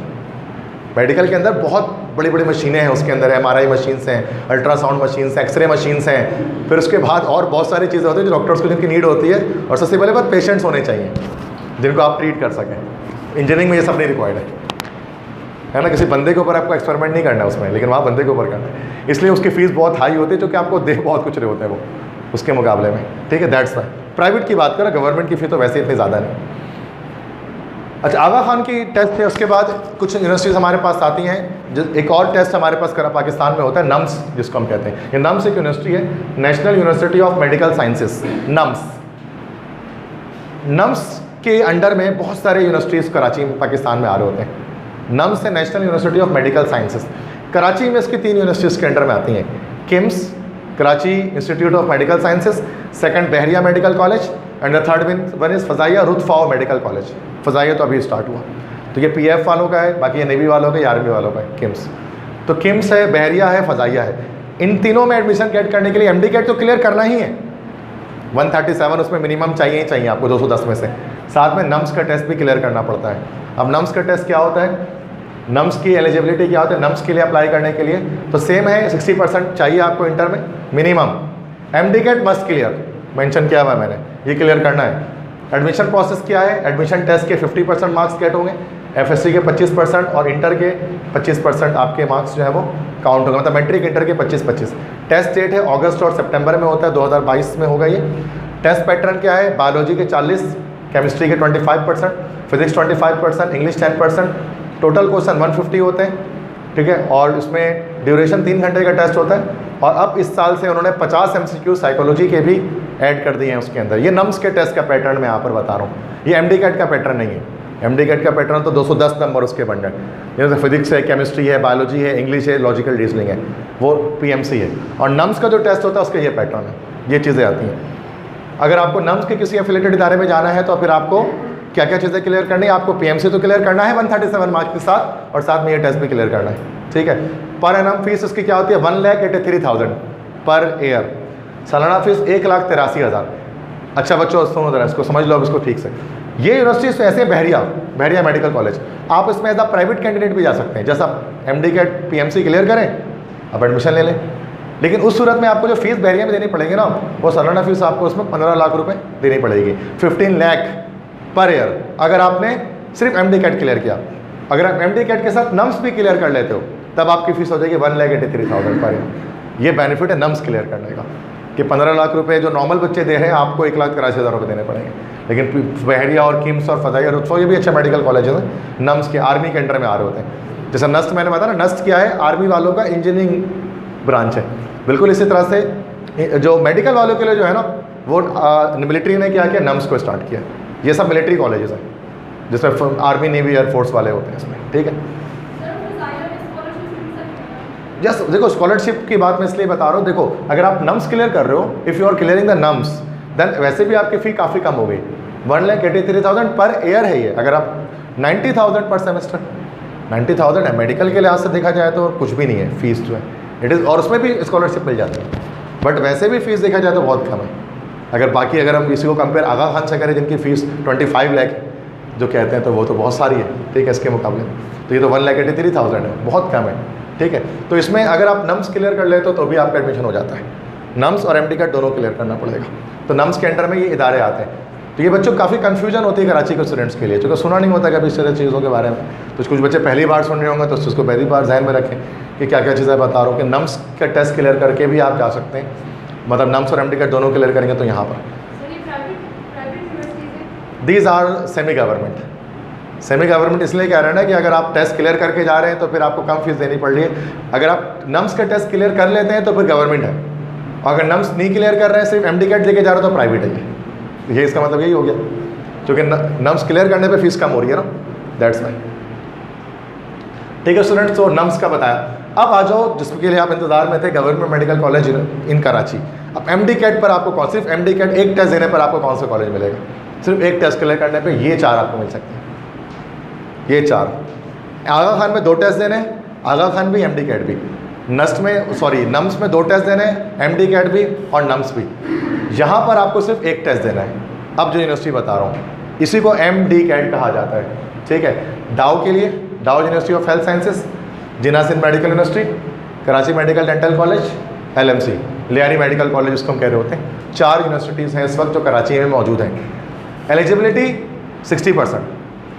मेडिकल के अंदर बहुत बड़ी बड़ी मशीनें हैं, उसके अंदर MRI मशीन्स हैं, अल्ट्रासाउंड मशीन्स हैं, एक्सरे मशीन्स हैं, फिर उसके बाद और बहुत सारी चीज़ें होती हैं जो डॉक्टर्स को जिनकी नीड होती है, और सबसे पहले बात पेशेंट्स होने चाहिए जिनको आप ट्रीट कर सकें। इंजीनियरिंग में ये सब नहीं रिक्वायर्ड है ना, किसी बंदे के ऊपर आपको एक्सपेरिमेंट नहीं करना है उसमें, लेकिन वहाँ बंदे के ऊपर करना है, इसलिए उसकी फ़ीस बहुत हाई होती है, जो कि आपको दे बहुत कुछ रहे होते हैं वो उसके मुकाबले में, ठीक है। दैट्स वाई प्राइवेट की बात करें, गवर्नमेंट की फ़ी तो वैसे इतनी ज़्यादा नहीं। अच्छा, आगा खान की टेस्ट है, उसके बाद कुछ यूनिवर्सिटीज़ हमारे पास आती हैं। एक और टेस्ट हमारे पास पाकिस्तान में होता है, नम्स जिसको हम कहते हैं। ये नम्स एक यूनिवर्सिटी है, national university of medical sciences, nums. Nums के अंडर में बहुत सारे यूनिवर्सिटीज़ कराची में पाकिस्तान में आ रहे होते हैं। नम्स है national university of medical sciences. Karachi में इसकी 3 यूनिवर्सिटीज़ के अंडर में आती हैं, KIMS Karachi institute of medical sciences, second Bahria medical college, and the third one is Fazaia Ruth Pfau medical college. Fazaia तो अभी स्टार्ट हुआ, तो ये PF वालों का है, बाकी ये नेवी वालों का, आर्मी वालों का है किम्स। तो किम्स है, बहरिया है, फ़ज़ाइया है। इन तीनों में एडमिशन गेट करने के लिए MD-कैट तो क्लियर करना ही है, 137 उसमें मिनिमम चाहिए ही चाहिए आपको 210 में से। साथ में नम्स का टेस्ट भी क्लियर करना पड़ता है। अब नम्स का टेस्ट क्या होता है, नम्स की एलिजिबिलिटी क्या होती है नम्स के लिए अप्लाई करने के लिए, तो सेम है, 60% चाहिए आपको इंटर में मिनिमम। MD-कैट मस्ट क्लियर, मेंशन किया हुआ है मैंने, ये क्लियर करना है। एडमिशन प्रोसेस क्या है, एडमिशन टेस्ट के 50% मार्क्स गेट होंगे, FSC के 25% और इंटर के 25% आपके मार्क्स जो है वो काउंट होंगे, मतलब मैट्रिक इंटर के 25-25। टेस्ट डेट है अगस्त और सितंबर में होता है, 2022 में होगा ये। टेस्ट पैटर्न क्या है, बायोलॉजी के 40, केमिस्ट्री के 25%, फिजिक्स 25%, इंग्लिश 10%, टोटल क्वेश्चन 150 होते हैं, ठीक है। और उसमें ड्यूरेशन 3 घंटे का टेस्ट होता है। और अब इस साल से उन्होंने 50 MCQ साइकोलॉजी के भी ऐड कर दिए हैं उसके अंदर। ये नम्स के टेस्ट का पैटर्न मैं यहाँ पर बता रहा हूँ, ये MD-कैट का पैटर्न नहीं है। MD-कैट का पैटर्न तो 210 नंबर उसके बन जाए, जैसे फिजिक्स है, केमिस्ट्री है, बायोलॉजी है, इंग्लिश है, लॉजिकल रीजनिंग है, वो PMC है। और नम्स का जो टेस्ट होता है उसका ये पैटर्न है, ये चीज़ें आती हैं। अगर आपको नम्स के किसी एफिलेटेड इदारे में जाना है तो फिर आपको क्या क्या चीज़ें क्लियर करनी है, आपको PMC तो क्लियर करना है 137 मार्क्स के साथ, और साथ में ये टेस्ट भी क्लियर करना है, ठीक है। पर एनम फीस उसकी क्या होती है, 1,83,000 पर ईयर। सालाना फीस 1,83,000। अच्छा बच्चों सुनो जरा, इसको समझ लो अब इसको ठीक से। ये यूनिवर्सिटीज़ ऐसे बहरिया मेडिकल कॉलेज, आप इसमें एज अ प्राइवेट कैंडिडेट भी जा सकते हैं। जैसा MD-कैट PMC क्लियर करें, अब एडमिशन ले लें, लेकिन उस सूरत में आपको जो फीस बहरिया में देनी पड़ेगी ना, वो सालाना फीस आपको उसमें 15 लाख रुपए देनी पड़ेगी, 15 लाख पर ईयर, अगर आपने सिर्फ MD-कैट क्लियर किया। अगर आप MD-कैट के साथ नम्स भी क्लियर कर लेते हो तब आपकी फ़ीस हो जाएगी 1,83,000 पर ईयर। ये बेनिफिट है नम्स क्लियर करने का, कि 15 लाख रुपए जो नॉर्मल बच्चे दे रहे हैं आपको 1,83,000 रुपये देने पड़ेंगे। लेकिन बहरिया और किम्स और फ़ज़ाइया रुतफ़ा ये भी अच्छा मेडिकल कॉलेज है, नम्स के आर्मी के अंडर में आ रहे होते हैं। जैसे नस्ट मैंने बताया ना, नस्ट क्या है, आर्मी वालों का इंजीनियरिंग ब्रांच है। बिल्कुल इसी तरह से जो मेडिकल वालों के लिए जो है ना, वो मिलिट्री ने क्या किया, नम्स को स्टार्ट किया। ये सब मिलिट्री कॉलेजेस हैं जिसमें आर्मी, नेवी, एयरफोर्स वाले होते हैं इसमें, ठीक है। यस, देखो स्कॉलरशिप की बात मैं इसलिए बता रहा हूँ, देखो अगर आप नम्स क्लियर कर रहे हो, if you are clearing the NUMS, then वैसे भी आपकी फ़ी काफ़ी कम हो गई। 1,83,000 पर ईयर है ये। अगर आप 90,000 पर सेमेस्टर, 90,000 है, मेडिकल के लिहाज से देखा जाए तो कुछ भी नहीं है फीस जो है, इट इज़, और उसमें भी स्कॉलरशिप मिल जाती है, बट वैसे भी फीस देखा जाए तो बहुत कम है। अगर हम इसी को कंपेयर आगा खान से करें जिनकी फ़ीस 25 लाख जो कहते हैं, तो वो तो बहुत सारी है, ठीक है, इसके मुकाबले। तो ये तो 1,83,000 है, बहुत कम है, ठीक है। तो इसमें अगर आप नम्स क्लियर कर लेते हो तो भी आपका एडमिशन हो जाता है। नम्स और MD कैट दोनों क्लियर करना पड़ेगा। तो नम्स के अंडर में ये इदारे आते हैं। तो ये बच्चों काफ़ी कन्फ्यूजन होती है कराची के स्टूडेंट्स के लिए, क्योंकि सुना नहीं होता कभी इस तरह चीज़ों के बारे में। तो कुछ बच्चे पहली बार सुन रहे होंगे तो उसको पहली बार जहन में रखें कि क्या क्या चीज़ें बता रहा हूँ, कि नम्स का टेस्ट क्लियर करके भी आप जा सकते हैं, मतलब नम्स और MD कैट दोनों क्लियर करेंगे तो यहाँ पर these are semi government. Semi government इसलिए कह रहे हैं ना कि अगर आप टेस्ट क्लियर करके जा रहे हैं तो फिर आपको कम फीस देनी पड़ रही है। अगर आप नम्स का टेस्ट क्लियर कर लेते हैं तो फिर गवर्नमेंट है, और अगर नम्स नहीं क्लियर कर रहे हैं, सिर्फ MD कैट लेके जा रहे हो तो प्राइवेट है। ये इसका मतलब यही हो गया, क्योंकि नम्स क्लियर करने पे फीस कम हो रही है ना, दैट्स वाई। ठीक है स्टूडेंट्स, तो नम्स का बताया। अब आ जाओ जिसके लिए आप इंतजार में थे, government medical college in Karachi. अब MD कैट पर आपको सिर्फ MD कैट एक टेस्ट देने पर आपको कौन सा कॉलेज मिलेगा? सिर्फ एक टेस्ट क्लियर करने पे ये 4 आपको मिल सकते हैं, ये 4। आगा खान में 2 टेस्ट देने, आगा खान भी MD कैट भी, नम्स में 2 टेस्ट देने, MD कैट भी और नम्स भी। यहाँ पर आपको सिर्फ एक टेस्ट देना है। अब जो यूनिवर्सिटी बता रहा हूँ इसी को MD कैट कहा जाता है, ठीक है। डाउ के लिए, Dow university of health sciences, Jinnah Sindh medical university, Karachi medical dental college, LMC, Lyari medical college उसको हम कह रहे होते हैं। 4 यूनिवर्सिटीज़ हैं इस वक्त जो कराची में मौजूद हैं। एलिजिबिलिटी 60%।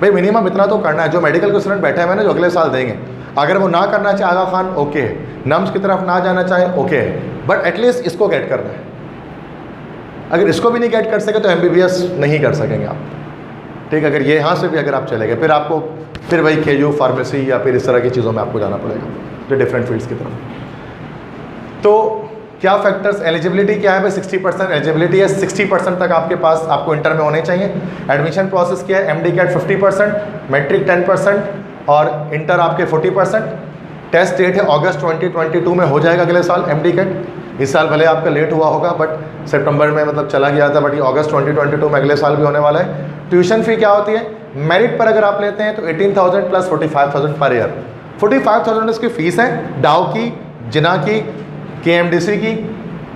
भाई मिनिमम इतना तो करना है। जो मेडिकल के स्टूडेंट बैठे हैं ना, जो अगले साल देंगे, अगर वो ना करना चाहे आगा खान, ओके है, नम्स की तरफ ना जाना चाहे, ओके है, बट एटलीस्ट इसको गेट करना है। अगर इसको भी नहीं गेट कर सके तो MBBS नहीं कर सकेंगे आप, ठीक है। अगर ये यहाँ से भी अगर आप चले गए, फिर आपको फिर वही KU फार्मेसी या फिर इस तरह की चीज़ों में आपको जाना पड़ेगा, जो डिफरेंट फील्ड्स की तरफ। तो क्या फैक्टर्स, एलिजिबिलिटी क्या है भाई? 60% एलिजिबिलिटी है, 60% तक आपके पास आपको इंटर में होने चाहिए। एडमिशन प्रोसेस क्या है? MD कैट 50%, मैट्रिक 10% और इंटर आपके 40%। टेस्ट डेट है अगस्त 2022 में हो जाएगा अगले साल MD कैट। इस साल भले आपका लेट हुआ होगा, बट सितंबर में मतलब चला गया था, बट ये अगस्त 2022 में अगले साल भी होने वाला है। ट्यूशन फ़ी क्या होती है? मेरिट पर अगर आप लेते हैं तो 18,000 प्लस 45,000 पर ईयर। 45,000 इसकी फ़ीस है, डाउ की, जिना की, KMDC की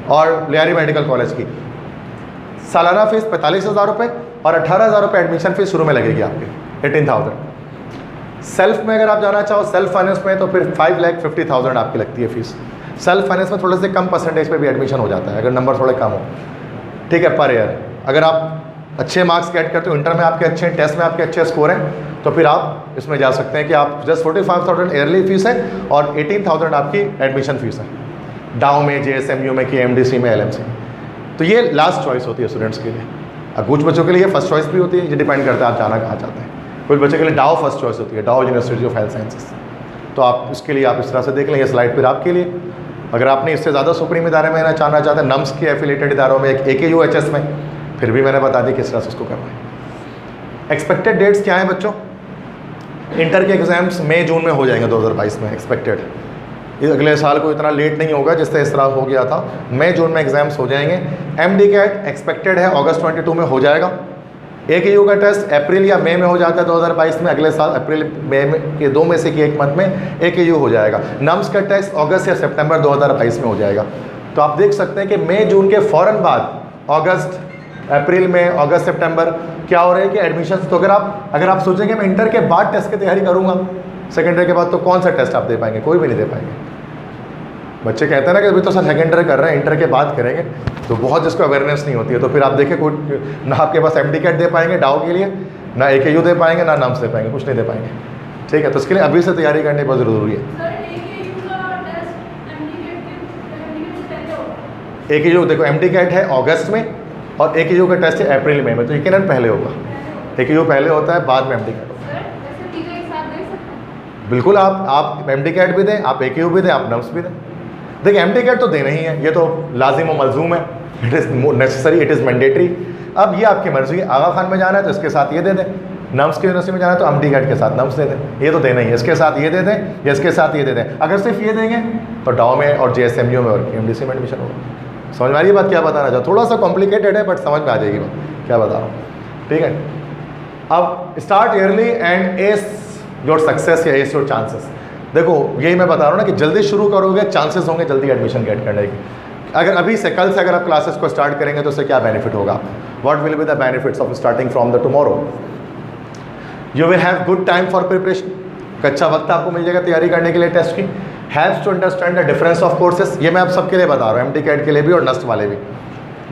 और लियारी मेडिकल कॉलेज की। सालाना फीस 45,000 रुपये और 18,000 रुपये एडमिशन फीस शुरू में लगेगी आपकी, 18,000। सेल्फ में अगर आप जाना चाहो, सेल्फ फाइनेंस में, तो फिर 5,50,000 आपकी लगती है फीस। सेल्फ फाइनेंस में थोड़े से कम परसेंटेज पे भी एडमिशन हो जाता है, अगर नंबर थोड़े कम हो, ठीक है, पर ईयर। अगर आप अच्छे मार्क्स गेट करते हो, इंटर में आपके अच्छे, टेस्ट में आपके अच्छे स्कोर हैं, तो फिर आप इसमें जा सकते हैं कि आप जस्ट 45,000 ईयरली फीस है और 18,000 आपकी एडमिशन फीस है, डाउ में, JSMU में, KMDC में, LMC। तो ये लास्ट चॉइस होती है स्टूडेंट्स के लिए। अब कुछ बच्चों के लिए फर्स्ट चॉइस भी होती है, ये डिपेंड करता है आप जाना कहाँ चाहते हैं। कुछ बच्चों के लिए डाउ फर्स्ट चॉइस होती है, डाउ यूनिवर्सिटी ऑफ हेल्थ साइंसेज। तो आप उसके लिए आप इस तरह से देख लें, ये स्लाइड फिर आपके लिए। अगर आपने इससे ज़्यादा सुप्रीम इदारे में जाना चाहते हैं, नम्स के एफिलेटेड इदारों में, एक AKUHS में, फिर भी मैंने बता दी किस तरह से उसको करना है। एक्सपेक्टेड डेट्स क्या है बच्चों? इंटर के एग्जाम्स मई जून में हो जाएंगे 2022 में एक्सपेक्टेड। ये अगले साल को इतना लेट नहीं होगा जिससे इस तरह हो गया था, मई जून में एग्जाम्स हो जाएंगे। MD कैट एक्सपेक्टेड है अगस्त 22 में हो जाएगा। AKU का टेस्ट अप्रैल या मई में हो जाता है 2022 में, अगले साल अप्रैल मई में के 2 में से कि 1 मंथ में AKU हो जाएगा। नम्स का टेस्ट अगस्त या सितंबर 2022 में हो जाएगा। तो आप देख सकते हैं कि मई जून के फ़ौरन बाद अगस्त, अप्रैल में, अगस्त, सितंबर क्या हो रहा है कि एडमिशन। तो अगर आप सोचेंगे मैं इंटर के बाद टेस्ट की तैयारी करूँगा सेकेंडरी के बाद, तो कौन सा टेस्ट आप दे पाएंगे? कोई भी नहीं दे पाएंगे। बच्चे कहते हैं ना कि अभी तो सर सेकेंडरी कर रहे हैं, इंटर के बाद करेंगे, तो बहुत जिसको अवेयरनेस नहीं होती है। तो फिर आप देखें कोई ना आपके पास MD कैट दे पाएंगे डाउ के लिए, ना AKU दे पाएंगे, ना नम्स दे पाएंगे, कुछ नहीं दे पाएंगे, ठीक है। तो इसके लिए अभी से तैयारी करनी बहुत ज़रूरी है। AKU देखो MD कैट है अगस्त में और AKU का टेस्ट है अप्रैल में, तो यकीनन पहले होगा। AKU पहले होता है, बाद में MD कैट होता है। बिल्कुल आप एमडी कैट भी दें, आप AQU भी दें, आप नम्स भी दें। देखिए एमडी कैट तो देना ही है, ये तो लाजिम व मलजूम है, it is necessary, it is mandatory. अब ये आपकी मर्जी है, आगा खान में जाना है तो इसके साथ ये दे दें, नम्स की यूनिवर्सिटी में जाना है तो एमडी कैट के साथ नम्स दे दें, ये तो देना ही है। इसके साथ ये दे दें या इसके साथ ये दे दें। अगर सिर्फ ये देंगे तो डाउ में और JSMU में और KMDC में एडमिशन होगा। समझ में आ रही बात क्या बताना चाहूँ? थोड़ा सा कॉम्प्लिकेटेड है बट समझ में आ जाएगी बात क्या बता रहा हूँ, ठीक है। अब start yearly and S your success या एस योर चांसेस। देखो यही मैं बता रहा हूँ ना कि जल्दी शुरू करोगे चांसेस होंगे जल्दी एडमिशन गेट करने की। अगर अभी से कल से अगर आप क्लासेस को स्टार्ट करेंगे तो उससे क्या बेनिफिट होगा? What will be the benefits of starting from the tomorrow? You will have good time for preparation. अच्छा वक्त आपको मिल जाएगा तैयारी करने के लिए टेस्ट की। Haves to understand the difference of courses, ये मैं आप सबके लिए बता रहा हूँ, एमडी कैट के लिए भी और नस्ट वाले भी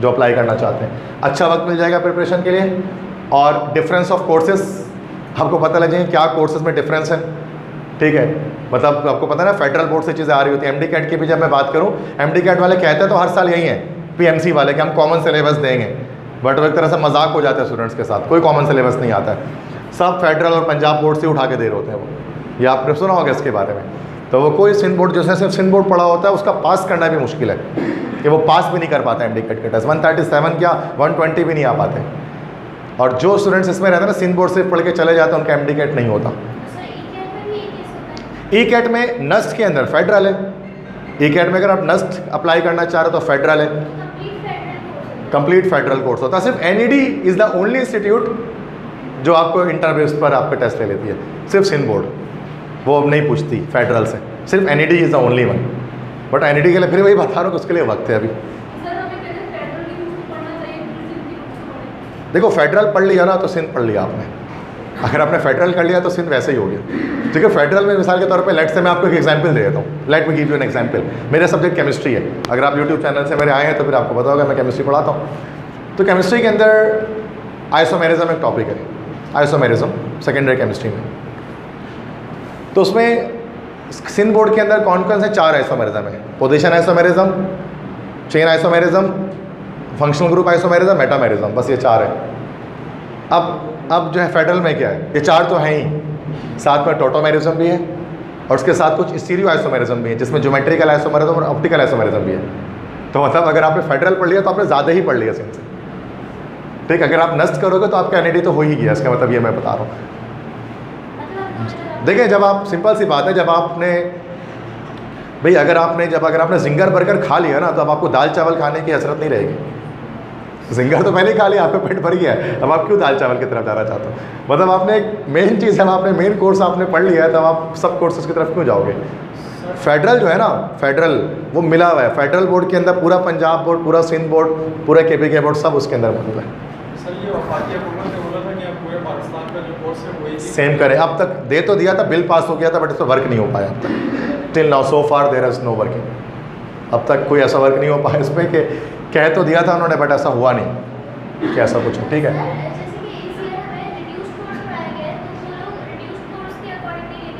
जो अप्लाई करना चाहते हैं। अच्छा वक्त मिल जाएगा प्रिपरेशन के लिए। और डिफरेंस ऑफ कोर्सेज आपको पता लग जाएंगे क्या कोर्सेज में डिफरेंस है, ठीक है। मतलब आपको पता है ना फेडरल बोर्ड से चीज़ें आ रही होती हैं। एमडी कैट की भी जब मैं बात करूँ, एमडी कैट वाले कहते हैं तो हर साल यही है PMC वाले कि हम कॉमन सिलेबस देंगे, बट वो एक तरह से मजाक हो जाता है स्टूडेंट्स के साथ, कोई कॉमन सिलेबस नहीं आता है, सब फेडरल और पंजाब बोर्ड से उठा के दे रहे होते हैं वो। ये आपने सुना होगा इसके बारे में। तो वो कोई सिंध बोर्ड जैसे सिर्फ सिंध बोर्ड पढ़ा होता है उसका पास करना भी मुश्किल है कि वो पास भी नहीं कर पाता एमडी कैट के टेस्ट। 137 क्या 120 भी नहीं आ पाते। और जो स्टूडेंट्स इसमें रहते हैं ना सिंध बोर्ड से पढ़ के चले जाते हैं उनका एमडी कैट नहीं होता। ई कैट में नस्ट के अंदर फेडरल है। ई कैट में अगर आप नस्ट अप्लाई करना चाह रहे हो तो फेडरल है, कंप्लीट फेडरल कोर्स होता है। सिर्फ NED is the only institute जो आपको इंटरव्यूज पर आपके टेस्ट ले लेती है, सिर्फ सिंध बोर्ड वो अब नहीं पूछती फेडरल से, सिर्फ NED is the only one. But NED के लिए फिर वही बता रहा हूँ कि उसके लिए वक्त है अभी। देखो फेडरल पढ़ लिया ना तो सिंध पढ़ लिया आपने, अगर आपने फेडरल कर लिया तो सिंध वैसे ही हो गया, ठीक है। फेडरल में मिसाल के तौर पे लेट से मैं आपको एक एग्जांपल दे देता हूँ, let me give you an example. मेरा सब्जेक्ट केमिस्ट्री है, अगर आप यूट्यूब चैनल से मेरे आए हैं तो फिर आपको पता होगा मैं केमिस्ट्री पढ़ाता हूँ। तो केमिस्ट्री के अंदर आइसोमेरिज्म एक टॉपिक है, आइसोमेरिज्म सेकेंडरी केमिस्ट्री में। तो उसमें सिंध बोर्ड के अंदर कौन कौन से 4 आइसोमेरिज्म है? Position isomerism, chain isomerism, functional group isomerism, metamerism, बस ये 4 है। अब जो है फेडरल में क्या है, ये 4 तो हैं ही, साथ में टोटोमेरिज्म भी है और उसके साथ कुछ स्टीरियो आइसोमेरिज्म भी है जिसमें ज्योमेट्रिकल आइसोमेरिज्म और ऑप्टिकल आइसोमेरिज्म भी है। तो मतलब अगर आपने फेडरल पढ़ लिया तो आपने ज़्यादा ही पढ़ लिया सिंध से, ठीक। अगर आप नस्ट करोगे तो आपका NED तो हो ही गया, इसका मतलब ये मैं बता रहा हूँ। देखिए जब आप सिंपल सी बात है, जब आपने भाई अगर आपने जिंगर बर्गर खा लिया ना तो अब आपको दाल चावल खाने की हसरत नहीं रहेगी। जिंगर तो पहले ही खा लिया, आपका पेट भर गया है, अब आप क्यों दाल चावल की तरफ जाना चाहते हो? मतलब आपने एक मेन चीज़ है, आपने मेन कोर्स आपने पढ़ लिया है, तब आप सब कोर्सेज की तरफ क्यों जाओगे? फेडरल जो है ना, फेडरल वो मिला हुआ है, फेडरल बोर्ड के अंदर पूरा पंजाब बोर्ड, पूरा सिंध बोर्ड, पूरा KPK बोर्ड सब उसके अंदर मौजूद है। सर ये वफाकिया हुकूमत ने बोला था कि आप पूरे पाकिस्तान का जो कोर्स है वही सेम करें। अब तक दे तो दिया था, बिल पास हो गया था, बट इस पर वर्क नहीं हो पाया अब तक। Till now so far there is no working. अब तक कोई ऐसा वर्क नहीं हो पाया इस पर कि कह तो दिया था उन्होंने बट ऐसा हुआ नहीं कि ऐसा कुछ है, ठीक है।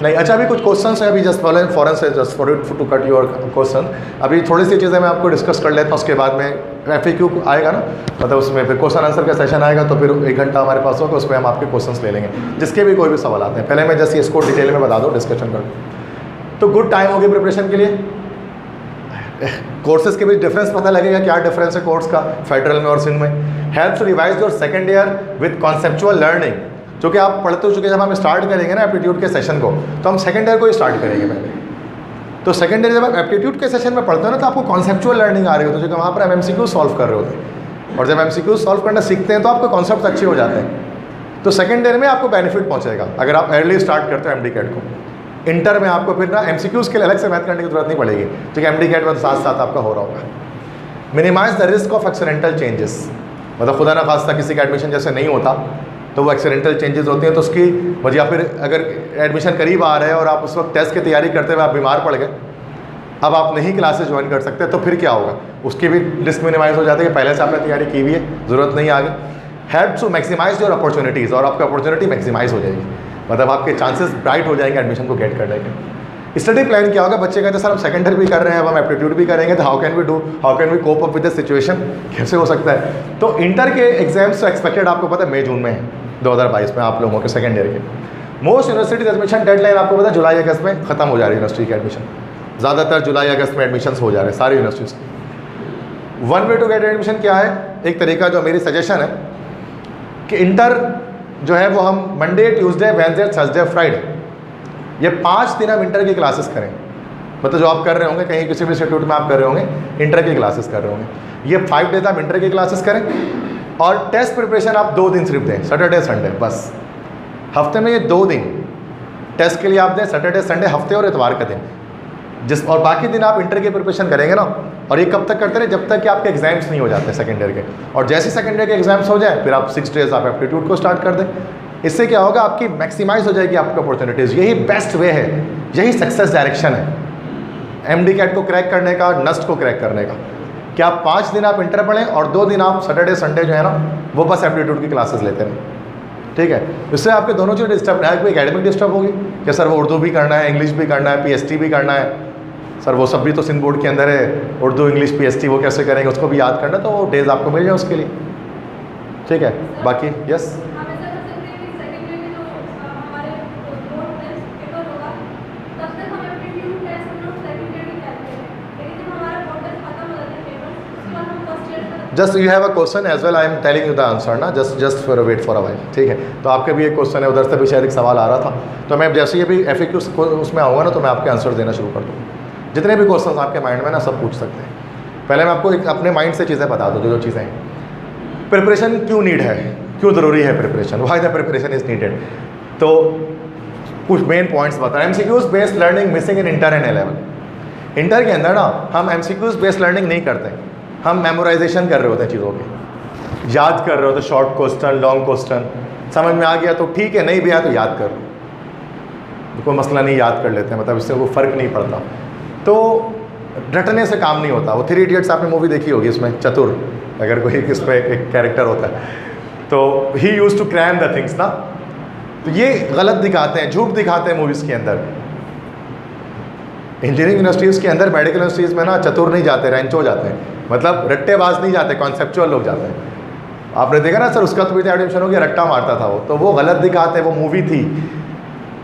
नहीं अच्छा, अभी कुछ क्वेश्चन है, अभी जस्ट फॉरन से just for to cut your question, अभी थोड़ी सी चीज़ें मैं आपको डिस्कस कर लेता हूँ, उसके बाद में FAQ आएगा ना, मतलब उसमें फिर क्वेश्चन आंसर का सेशन आएगा तो फिर 1 घंटा हमारे पास होगा, उसमें हम आपके क्वेश्चंस ले लेंगे जिसके भी कोई भी सवाल आते हैं। पहले मैं जस्ट इसको डिटेल में बता दूँ, डिस्कशन कर दूँ। तो गुड टाइम होगी प्रिपरेशन के लिए। कोर्सेज के बीच डिफरेंस पता लगेगा, क्या डिफरेंस है कोर्स का फेडरल में और सिंध में। Helps to revise your second year with conceptual learning, जो कि आप पढ़ते हो चुके, जब हम स्टार्ट करेंगे ना एप्टीट्यूड के सेशन को तो हम सेकेंड ईयर को ही स्टार्ट करेंगे पहले। तो सेकेंड ईयर जब आप एप्टीट्यूड के सेशन में पढ़ते हो ना तो आपको कॉन्सेप्चुअल लर्निंग आ रही होती है, जो कि वहाँ पर हम MCQ सॉल्व कर रहे होते हैं। और जब MCQ सॉल्व करना सीखते हैं तो आपके कॉन्सेप्ट अच्छे हो जाते हैं। तो सेकेंड ईयर में आपको बेनिफिट पहुँचेगा अगर आप अर्ली स्टार्ट करते हो MD कैट को। इंटर में आपको फिर ना MCQs के लिए अलग से मैथ करने की जरूरत नहीं पड़ेगी, क्योंकि MD कैट में तो साथ साथ आपका हो रहा होगा। Minimise the risk of accidental changes, मतलब खुदा ना खास्ता किसी का एडमिशन जैसे नहीं होता तो वो एक्सीडेंटल चेंजेस होते हैं, तो उसकी वजह, या फिर अगर एडमिशन करीब आ रहा है और आप उस वक्त टेस्ट की तैयारी करते हुए आप बीमार पड़ गए, अब आप नहीं क्लासेस ज्वाइन कर सकते, तो फिर क्या होगा? उसकी भी रिस्क मिनिमाइज हो जाती है कि पहले से आपने तैयारी की हुई है, ज़रूरत नहीं आगे। Help to maximise your opportunities, और आपकी अपॉर्चुनिटी मैक्सिमाइज हो जाएगी, मतलब आपके चांसेस ब्राइट हो जाएंगे एडमिशन को गेट करने के। स्टडी प्लान क्या होगा? बच्चे कहते हैं सर हम सेकेंड ईयर भी कर रहे हैं, अब हम एप्टीट्यूड भी करेंगे, तो how can we cope up with the situation, कैसे हो सकता है? तो इंटर के एग्जाम्स तो एक्सपेक्टेड आपको पता है मई जून में है 2022 में आप लोगों के सेकेंड ईयर के। मोस्ट यूनिवर्सिटीज एडमिशन डेडलाइन आपको पता है जुलाई अगस्त में ख़त्म हो जा रही है यूनिवर्सिटी की एडमिशन, ज़्यादातर जुलाई अगस्त में एडमिशन हो जा रहे हैं सारी universities. One way to get admission क्या है, एक तरीका जो मेरी सजेशन है कि इंटर जो है वो हम Monday Tuesday Wednesday Thursday Friday ये 5 दिन हम इंटर की क्लासेस करें। मतलब जो आप कर रहे होंगे कहीं किसी भी इंस्टीट्यूट में आप कर रहे होंगे इंटर की क्लासेस कर रहे होंगे, ये 5 डेज आप इंटर की क्लासेस करें और टेस्ट प्रिपरेशन आप 2 दिन सिर्फ दें, सैटरडे संडे बस। हफ्ते में ये 2 दिन टेस्ट के लिए आप दें, सैटरडे संडे हफ्ते और इतवार का दिन, और बाकी दिन आप इंटर की प्रिपरेशन करेंगे ना। और ये कब तक करते रहे, जब तक कि आपके एग्जाम्स नहीं हो जाते सेकेंड ईयर के, और जैसे सेकेंड ईयर के एग्जाम्स हो जाए फिर आप 6 डेज आप एप्टीट्यूड को स्टार्ट कर दें। इससे क्या होगा, आपकी मैक्सिमाइज हो जाएगी आपकी अपॉर्चुनिटीज़। यही बेस्ट वे है, यही सक्सेस डायरेक्शन है एमडी कैट को क्रैक करने का, नस्ट को क्रैक करने का, कि आप 5 दिन आप इंटर पढ़ें और 2 दिन आप सैटरडे संडे जो है ना वो बस एप्टीट्यूड की क्लासेस लेते हैं। ठीक है, इससे आपके दोनों चीज़ें डिस्टर्ब है, कोई एकेडमिक डिस्टर्ब होगी कि सर वो उर्दू भी करना है, इंग्लिश भी करना है, पीएसटी भी करना है, सर वो सब भी तो सिंध बोर्ड के अंदर है, उर्दू इंग्लिश पीएसटी वो कैसे करेंगे, उसको भी याद करना, तो वो डेज आपको मिल जाए उसके लिए। ठीक है, बाकी yes just you have a question as well, I am telling you the answer ना, just for wait for a while. ठीक है, तो आपके भी एक क्वेश्चन है, उधर से भी शायद एक सवाल आ रहा था, तो मैं जैसे ही भी FAQ उसमें आऊँगा ना तो मैं आपके आंसर देना शुरू कर दूँगा। जितने भी क्वेश्चन आपके माइंड में ना सब पूछ सकते हैं। पहले मैं आपको एक अपने माइंड से चीज़ें बता दूँ, जो चीज़ें हैं। प्रिपरेशन क्यों नीड है, क्यों ज़रूरी है preparation, why the preparation is needed. तो कुछ मेन पॉइंट्स बता रहे हैं। MCQs based learning missing in inter and A-level। Inter के अंदर ना हम MCQs बेस्ड लर्निंग नहीं करते, हम मेमोराइजेशन कर रहे होते हैं चीज़ों के, याद कर रहे होते, शॉर्ट क्वेश्चन लॉन्ग क्वेश्चन, समझ में आ गया तो ठीक है, नहीं भी आया तो याद कर लो, कोई मसला नहीं, याद कर लेते हैं, मतलब इससे कोई फ़र्क नहीं पड़ता। तो रटने से काम नहीं होता। वो 3 इडियट्स आपने मूवी देखी होगी, इसमें चतुर अगर कोई इसमें एक कैरेक्टर होता है तो ही use to cram the things ना, तो ये गलत दिखाते हैं, झूठ दिखाते हैं मूवीज़ के अंदर। इंजीनियरिंग यूनिवर्सिटीज़ के अंदर, मेडिकल यूनिवर्सिटीज़ में ना चतुर नहीं जाते, रैंचो जाते हैं, मतलब रट्टेबाज नहीं जाते, कॉन्सेप्चुअल लोग जाते हैं। आपने देखा ना सर, उसका तो भी एडमिशन हो गया, रट्टा मारता था वो, तो वो गलत दिखाते हैं, वो मूवी थी।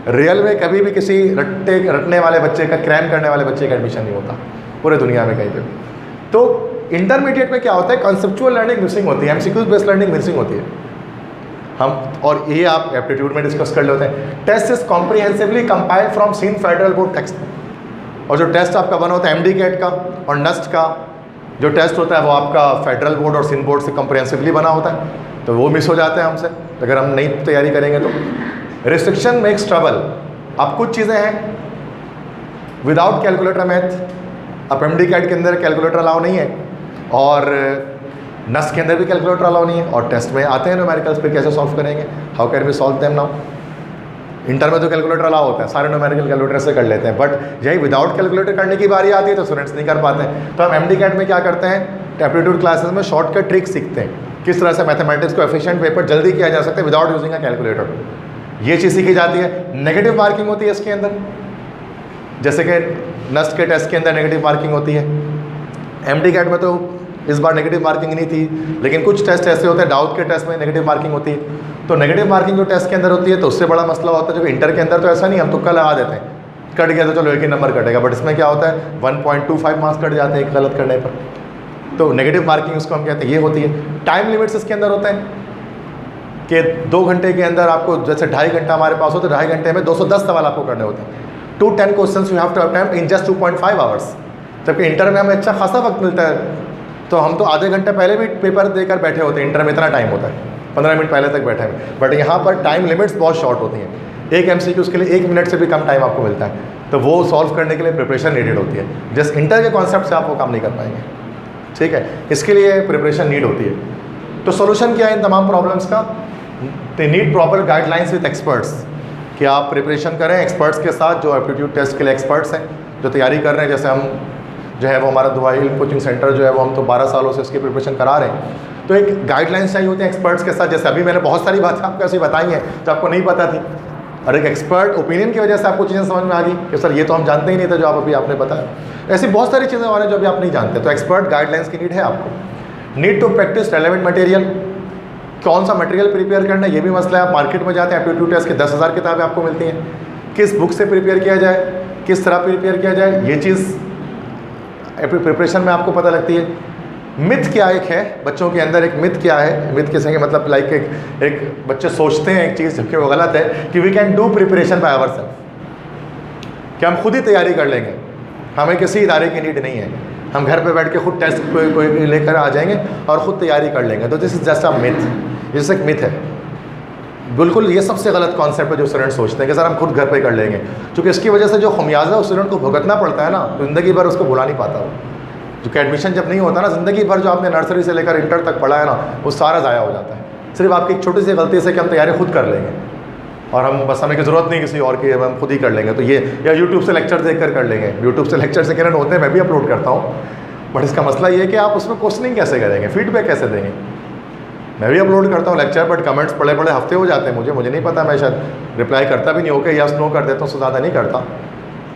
रियल में कभी भी किसी रटने वाले बच्चे का, क्रैम करने वाले बच्चे का एडमिशन नहीं होता पूरे दुनिया में कहीं पे। तो इंटरमीडिएट में क्या होता है, कॉन्सेप्चुअल लर्निंग मिसिंग होती है, MCQs बेस्ड लर्निंग मिसिंग होती है। हम और ये आप एप्टीट्यूड में डिस्कस कर लेते हैं। Test is comprehensively compiled from Sindh federal board text, और जो टेस्ट आपका बना होता है MD कैट का और नस्ट का जो टेस्ट होता है वो आपका फेडरल बोर्ड और सिंध बोर्ड से कॉम्प्रिहेंसिवली बना होता है, तो वो मिस हो जाते हैं हमसे अगर हम नई तैयारी करेंगे तो। Restriction makes trouble. अब कुछ चीज़ें हैं विदाउट कैलकुलेटर मैथ, अब MD कैट के अंदर कैलकुलेटर अलाउ नहीं है और नस्ट के अंदर भी कैलकुलेटर अलाउ नहीं है, और टेस्ट में आते हैं न्यूमेरिकल्स पे कैसे सॉल्व करेंगे, how can we solve them now. Inter में तो कैलकुलेटर अलाउ होता है, सारे न्यूमेरिकल कैलकुलेटर से कर लेते हैं, बट यही विदाउट कैलकुलेटर करने की बारी आती है तो स्टूडेंट्स नहीं कर पाते हैं। तो हम MD कैट में क्या करते हैं, एप्टीट्यूड क्लासेस में शॉर्टकट ट्रिक सीखते हैं, किस तरह से मैथमेटिक्स को एफिशिएंट पेपर जल्दी किया जा सकता है विदाउट यूजिंग अ कैलकुलेटर। ये चीज़ सीखी जाती है। नेगेटिव मार्किंग होती है इसके अंदर, जैसे कि नस्ट के टेस्ट के अंदर नेगेटिव मार्किंग होती है, MD कैट में तो इस बार नेगेटिव मार्किंग नहीं थी, लेकिन कुछ टेस्ट ऐसे होते हैं, डाउट के टेस्ट में नेगेटिव मार्किंग होती है। तो नेगेटिव मार्किंग जो टेस्ट के अंदर होती है तो उससे बड़ा मसला होता है। जो इंटर के अंदर तो ऐसा नहीं, हम तुक्का लगा देते हैं, कट गया तो चलो एक ही नंबर कटेगा, बट इसमें क्या होता है 1.25 मार्क्स कट जाते हैं एक गलत करने पर। तो नेगेटिव मार्किंग उसको हम कहते हैं, ये होती है। टाइम लिमिट्स इसके अंदर होते हैं कि 2 घंटे के अंदर आपको, जैसे 2.5 घंटा हमारे पास हो तो 2.5 घंटे में 210 सवाल आपको करने होते हैं। 210 question you have to attempt in just 2.5 hours. जबकि इंटर में हमें अच्छा खासा वक्त मिलता है, तो हम तो आधे घंटे पहले भी पेपर देकर बैठे होते हैं। इंटर में इतना टाइम होता है, 15 मिनट पहले तक बैठे हैं, बट यहाँ पर टाइम लिमिट्स बहुत शॉर्ट होती हैं। एक MCQ के लिए 1 मिनट से भी कम टाइम आपको मिलता है, तो वो सॉल्व करने के लिए प्रिपरेशन नीडेड होती है। जस्ट इंटर के कॉन्सेप्ट से आप वो काम नहीं कर पाएंगे, ठीक है, इसके लिए प्रिपरेशन नीड होती है। तो सोल्यूशन क्या है इन तमाम प्रॉब्लम्स का, they need proper guidelines with experts, कि आप प्रिपरेशन करें एक्सपर्ट्स के साथ, जो एप्टीट्यूड टेस्ट के लिए एक्सपर्ट्स हैं, जो तैयारी कर रहे हैं। जैसे हम जो है वो हमारा दुबई कोचिंग सेंटर जो है वो हम तो 12 सालों से इसकी प्रिपरेशन करा रहे हैं, तो एक गाइडलाइंस चाहिए होती है एक्सपर्ट्स के साथ। जैसे अभी मैंने बहुत सारी बातें आपको ऐसी बताई हैं जो आपको नहीं पता थी, और एक एक्सपर्ट ओपिनियन की वजह से आपको चीज़ें समझ में आ गई कि सर ये तो हम जानते ही नहीं थे जो आप अभी आपने बताया। ऐसी बहुत सारी चीज़ें और हैं जो अभी आप नहीं जानते, तो एक्सपर्ट गाइडलाइंस की नीड है आपको। Need to practice relevant material, कौन सा मटेरियल प्रिपेयर करना है ये भी मसला है। आप मार्केट में जाते हैं, एप्टीट्यूड टेस्ट की 10,000 किताबें आपको मिलती हैं, किस बुक से प्रिपेयर किया जाए, किस तरह प्रिपेयर किया जाए, ये चीज़ प्रिपरेशन में आपको पता लगती है। मिथ क्या एक है बच्चों के अंदर, एक मिथ क्या है, मिथ किसे के मतलब लाइक एक बच्चे सोचते हैं एक चीज़, जबकि वो गलत है, कि we can do preparation by our self, कि हम खुद ही तैयारी कर लेंगे, हमें किसी इदारे की नीड नहीं है, हम घर पे बैठ के खुद टेस्ट कोई लेकर आ जाएंगे और ख़ुद तैयारी कर लेंगे। तो this is just a myth, जैसे एक मिथ है बिल्कुल। ये सबसे गलत कॉन्सेप्ट है जो स्टूडेंट सोचते हैं कि सर हम खुद घर पे कर लेंगे, क्योंकि इसकी वजह से जो खमियाजा उस स्टूडेंट को भुगतना पड़ता है ना, ज़िंदगी भर उसको भुला नहीं पाता वो। जो कि एडमिशन जब नहीं होता ना, ज़िंदगी भर जो आपने नर्सरी से लेकर इंटर तक पढ़ा है ना, वो सारा ज़ाया हो जाता है सिर्फ आपकी एक छोटी सी गलती से कि हम तैयारी खुद कर लेंगे और हम बस हमें की ज़रूरत नहीं किसी और की, हम खुद ही कर लेंगे। तो ये या यूट्यूब से लेक्चर देख कर लेंगे, यूट्यूब से लेक्चर से किरण होते हैं, मैं भी अपलोड करता हूँ, बट इसका मसला ये है कि आप उसमें क्वेश्चनिंग कैसे करेंगे, फीडबैक कैसे देंगे। मैं भी अपलोड करता हूँ लेक्चर, बट कमेंट्स बड़े बड़े हफ्ते हो जाते हैं, मुझे नहीं पता, मैं शायद रिप्लाई करता भी नहीं, ओके यस नो कर देता हूँ, उससे ज़्यादा नहीं करता,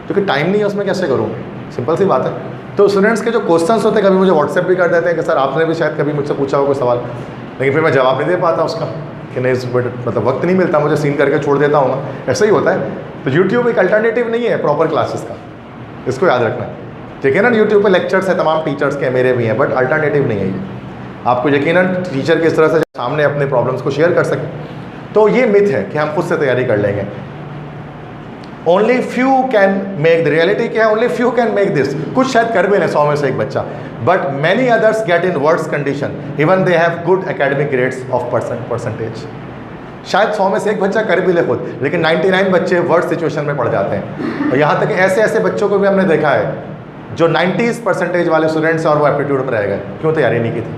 क्योंकि टाइम नहीं है उसमें, कैसे करूँ, सिंपल सी बात है। तो स्टूडेंट्स के जो क्वेश्चंस होते हैं कभी मुझे व्हाट्सएप भी कर देते हैं कि सर आपने भी शायद कभी मुझसे पूछा हो कोई सवाल, लेकिन फिर मैं जवाब नहीं दे पाता उसका, कि नहीं मतलब वक्त नहीं मिलता मुझे, सीन करके छोड़ देता हूँ, ऐसा ही होता है। तो यूट्यूब एक अल्टरनेटिव नहीं है प्रॉपर क्लासेस का, इसको याद रखना है, ठीक है ना। यूट्यूब पे लेक्चर्स है तमाम टीचर्स के, मेरे भी हैं, बट अल्टरनेटिव नहीं है ये। आपको यकीनन टीचर किस तरह से सामने अपने प्रॉब्लम्स को शेयर कर सकें। तो ये मिथ है कि हम खुद से तैयारी कर लेंगे। Only few can make the reality क्या है, only few can make this. कुछ शायद कर भी लें 100 में से एक बच्चा, but many others get in worse condition even they have good academic grades of percentage. शायद 100 में से एक बच्चा कर भी ले खुद, लेकिन 99 बच्चे वर्स सिचुएशन में पड़ जाते हैं। और यहाँ तक ऐसे ऐसे बच्चों को भी हमने देखा है जो 90% वाले स्टूडेंट्स हैं और वो एप्टीट्यूड में रह गए, क्यों तैयारी नहीं की थी।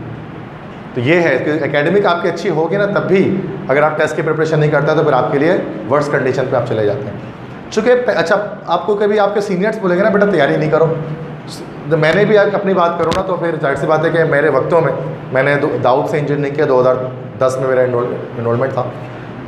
तो ये है कि एकेडमिक आपकी अच्छी होगी ना, तब भी अगर आप टेस्ट की प्रिपरेशन नहीं करते तो फिर आपके लिए वर्स कंडीशन पे आप चले जाते हैं। चूँकि अच्छा आपको कभी आपके सीनियर्स बोलेंगे ना बेटा तैयारी नहीं करो, तो मैंने भी अपनी बात करूँ ना तो फिर जाहिर सी बात है कि मेरे वक्तों में मैंने दाऊद से इंजीनियरिंग किया, 2010 में मेरा इनरोलमेंट था,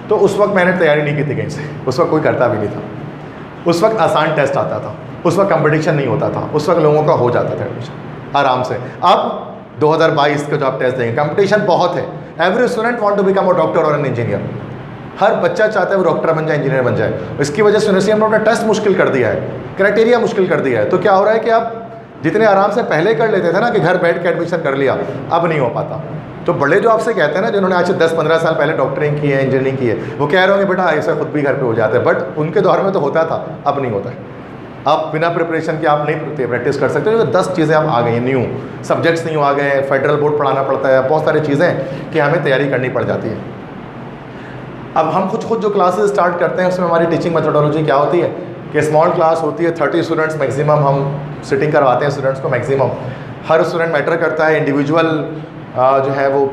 तो उस वक्त मैंने तैयारी नहीं की थी कहीं से, उस वक्त कोई करता भी नहीं था। उस वक्त आसान टेस्ट आता था, उस वक्त कंपटीशन नहीं होता था, उस वक्त लोगों का हो जाता था एडमिशन आराम से। अब 2022 का जो आप टेस्ट देंगे कंपटीशन बहुत है, every student want to become a doctor और एन इंजीनियर, हर बच्चा चाहता है वो डॉक्टर बन जाए, इंजीनियर बन जाए। इसकी वजह से यूनिवर्सिटी ने अपना टेस्ट मुश्किल कर दिया है, क्राइटेरिया मुश्किल कर दिया है। तो क्या हो रहा है कि आप जितने आराम से पहले कर लेते थे ना कि घर बैठ के एडमिशन कर लिया, अब नहीं हो पाता। तो बड़े जो आपसे कहते हैं ना जिन्होंने आज से 10-15 साल पहले डॉक्टरिंग की है, इंजीनियरिंग की है, वो कह रहे होंगे बेटा ऐसा खुद भी घर पे हो जाता है, बट उनके दौर में तो होता था, अब नहीं होता है। आप बिना प्रिपरेशन के आप नहीं प्रैक्टिस कर सकते, क्योंकि 10 चीज़ें आप आ गई हैं, न्यू सब्जेक्ट्स न्यू आ गए हैं, फेडरल बोर्ड पढ़ाना पड़ता है, बहुत सारी चीज़ें कि हमें तैयारी करनी पड़ जाती है। अब हम खुद जो क्लासेस स्टार्ट करते हैं उसमें हमारी टीचिंग मेथोडोलॉजी क्या होती है कि स्मॉल क्लास होती है, 30 स्टूडेंट्स मैक्सिमम हम सिटिंग करवाते हैं स्टूडेंट्स को मैक्सिमम। हर स्टूडेंट मैटर करता है, इंडिविजुअल जो है वो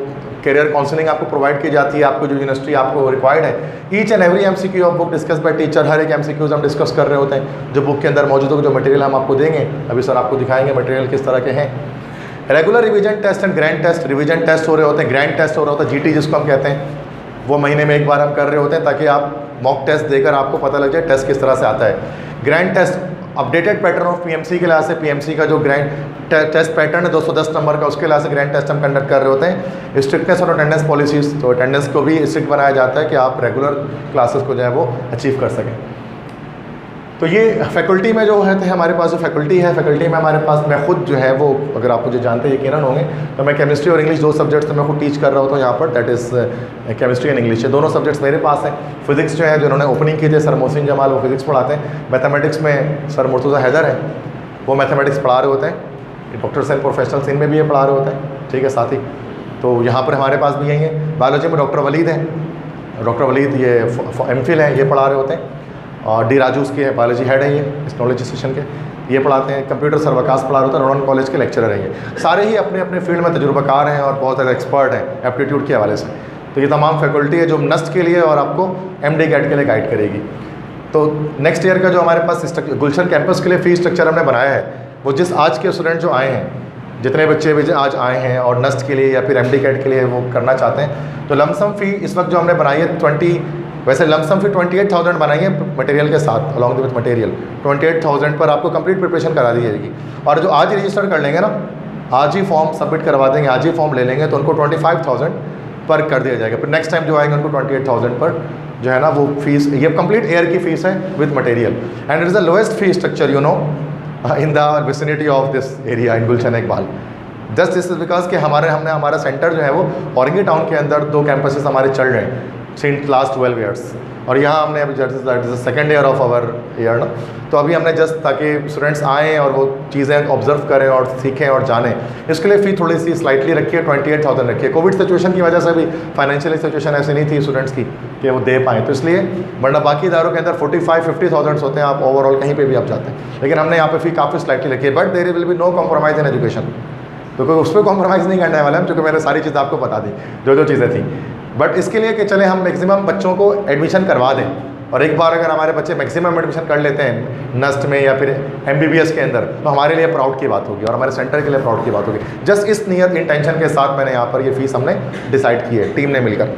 करियर काउंसलिंग आपको प्रोवाइड की जाती है, आपको जो यूनिवर्सिटी आपको रिक्वायर्ड है। Each and every MCQ of book discuss by teacher, हर एक MCQs हम डिस्कस कर रहे होते हैं जो बुक के अंदर मौजूद होगा, जो मटेरियल हम आपको देंगे, अभी सर आपको दिखाएंगे मटेरियल किस तरह के हैं। Regular revision test and grand test, revision test हो रहे होते हैं, ग्रैंड टेस्ट हो रहा होता है, GT जिसको हम कहते हैं, वो महीने में एक बार हम कर रहे होते हैं ताकि आप मॉक टेस्ट देकर आपको पता लग जाए टेस्ट किस तरह से आता है। Grand test updated pattern of PMC के लिहाज से, PMC का जो ग्रैंड टेस्ट पैटर्न है 210 नंबर का, उसके लिहाज से ग्रैंड टेस्ट हम कंडक्ट कर रहे होते हैं। स्ट्रिक्टनेस और अटेंडेंस पॉलिसीज़, तो अटेंडेंस को भी स्ट्रिक्ट बनाया जाता है कि आप रेगुलर क्लासेस को जो है वो अचीव कर सकें। तो ये फैकल्टी में जो है हमारे पास जो फैकल्टी है, फैकल्टी में हमारे पास मैं खुद जो है वो, अगर आप मुझे जानते हैं यकीनन होंगे, तो मैं केमिस्ट्री और इंग्लिश 2 सब्जेक्ट्स तो मैं खुद टीच कर रहा होता हूँ यहाँ पर, that is chemistry and English, ये दोनों सब्जेक्ट्स मेरे पास हैं। फिजिक्स जो है जिन्होंने ओपनिंग की थी सर मोहसिन जमाल, वो फिजिक्स पढ़ाते हैं। मैथमेटिक्स में सर मुर्तज़ा हैदर है, वो मैथमेटिक्स पढ़ा रहे होते हैं। डॉक्टर सैन प्रोफेशनल सीन में भी ये पढ़ा रहे होते हैं, ठीक है साथ ही। तो यहाँ पर हमारे पास भी यही है। बायोलॉजी में डॉक्टर वलीद हैं, डॉक्टर वलीद ये MPhil हैं, ये पढ़ा रहे होते हैं। और D राजू उसके बायोलॉजी हेड है, ये इस नॉलेज सेशन के, ये पढ़ाते हैं। कंप्यूटर सर वकास पढ़ा रहे होते हैं, रोहन कॉलेज के लेक्चरर हैं। ये सारे ही अपने अपने फील्ड में तजुर्बाकार हैं और बहुत ज़्यादा एक्सपर्ट हैं एप्टीट्यूड के हवाले से। तो ये तमाम फैकल्टी है जो नस्ट के लिए और आपको MD कैट के लिए गाइड करेगी। तो नेक्स्ट ईयर का जो हमारे पास गुलशन कैंपस के लिए फ़ी स्ट्रक्चर हमने बनाया है, वो जिस आज के स्टूडेंट जो आए हैं, जितने बच्चे भी आज आए हैं और नस्ट के लिए या फिर MD कैट के लिए वो करना चाहते हैं, तो लमसम फ़ी इस वक्त जो हमने बनाई है वैसे लमसम फिर 28,000 बनाई है मटेरियल के साथ, अलॉन्ग विथ मटेरियल 28,000 पर आपको कंप्लीट प्रिपरेशन करा दी जाएगी। और जो आज रजिस्टर कर लेंगे ना, आज ही फॉर्म सबमिट करवा देंगे, आज ही फॉर्म ले लेंगे, तो उनको 25,000 पर कर दिया जाएगा। फिर नेक्स्ट टाइम जो आएंगे उनको 28,000 पर जो है ना वो फीस, ये कंप्लीट एयर की फ़ीस है with material, and it is the lowest fee structure you know in the vicinity of this area in Gulshan Iqbal. Just this is because कि हमने हमारा सेंटर जो है वो औरंगी टाउन के अंदर 2 कैंपसेस हमारे चल रहे हैं सिंस लास्ट 12 ईयर्स, और यहाँ हमने अभी second year of our year ना, तो अभी हमने जस्ट ताकि स्टूडेंट्स आएँ और वो चीज़ें ऑब्जर्व करें और सीखें और जानें, इसके लिए फ़ी थोड़ी सी स्लाइटली रखी है, 28,000 रखी है। कोविड सिचुएशन की वजह से भी फाइनेंशियल सिचुएशन ऐसी नहीं थी स्टूडेंट्स की कि वो दे पाएँ, तो इसलिए, वरना बाकी इदारों के अंदर 45-50,000 होते हैं आप ओवरऑल कहीं पर भी आप जाते हैं, लेकिन हमने यहाँ पे फ़ी काफ़ी स्लाइटली रखी है। But there will be no compromise in education, तो कोई उस पर कॉम्प्रोमाइज़ नहीं करने वाला हम, क्योंकि मैंने सारी चीज़ आपको बता दी जो चीज़ें थी। बट इसके लिए कि चले हम मैक्सिमम बच्चों को एडमिशन करवा दें, और एक बार अगर हमारे बच्चे मैक्सिमम एडमिशन कर लेते हैं नस्ट में या फिर MBBS के अंदर, तो हमारे लिए प्राउड की बात होगी और हमारे सेंटर के लिए प्राउड की बात होगी। जस्ट इस नियत इंटेंशन के साथ मैंने यहाँ पर ये फ़ीस हमने डिसाइड की है टीम ने मिलकर,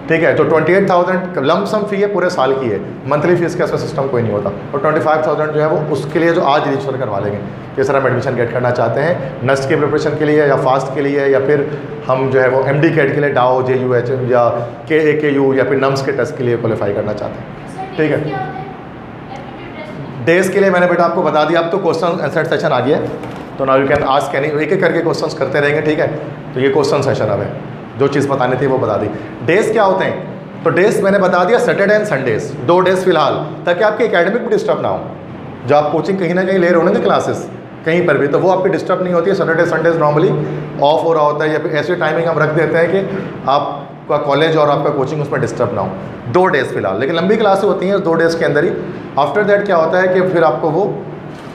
ठीक है। तो 28,000 लमसम फ़ी है, पूरे साल की है, मंथली फ़ीस का ऐसा सिस्टम कोई नहीं होता, और 25,000 जो है वो उसके लिए जो आज रजिस्टर करवा लेंगे कि सर हम एडमिशन गेट करना चाहते हैं नस्ट के प्रिपरेशन के लिए या फास्ट के लिए, या फिर हम जो है वो MD कैट के लिए डाओ JUH या KAKU या फिर नम्स के टेस्ट के लिए क्वालिफाई करना चाहते हैं, ठीक है। डेज के लिए मैंने बेटा आपको बता दिया, अब तो क्वेश्चन आंसर सेशन आ गया है, तो now you can ask any, एक एक करके क्वेश्चंस करते रहेंगे, ठीक है। तो ये क्वेश्चन सेशन अब है, जो चीज़ बतानी थी वो बता दी। डेज क्या होते हैं, तो डेज मैंने बता दिया सैटरडे एंड संडेज, 2 डेज फिलहाल, ताकि आपकी एकेडमिक भी डिस्टर्ब ना हो। जो आप कोचिंग कहीं ना कहीं ले रहे हो ना क्लासेस कहीं पर भी, तो वो आपकी डिस्टर्ब नहीं होती है। सैटरडे संडेज नॉर्मली ऑफ हो रहा होता है, या फिर ऐसी टाइमिंग हम रख देते हैं कि आपका कॉलेज और आपका कोचिंग उसमें डिस्टर्ब ना हो। 2 डेज़ फिलहाल, लेकिन लंबी क्लासेस होती हैं 2 डेज़ के अंदर ही। आफ्टर दैट क्या होता है कि फिर आपको वो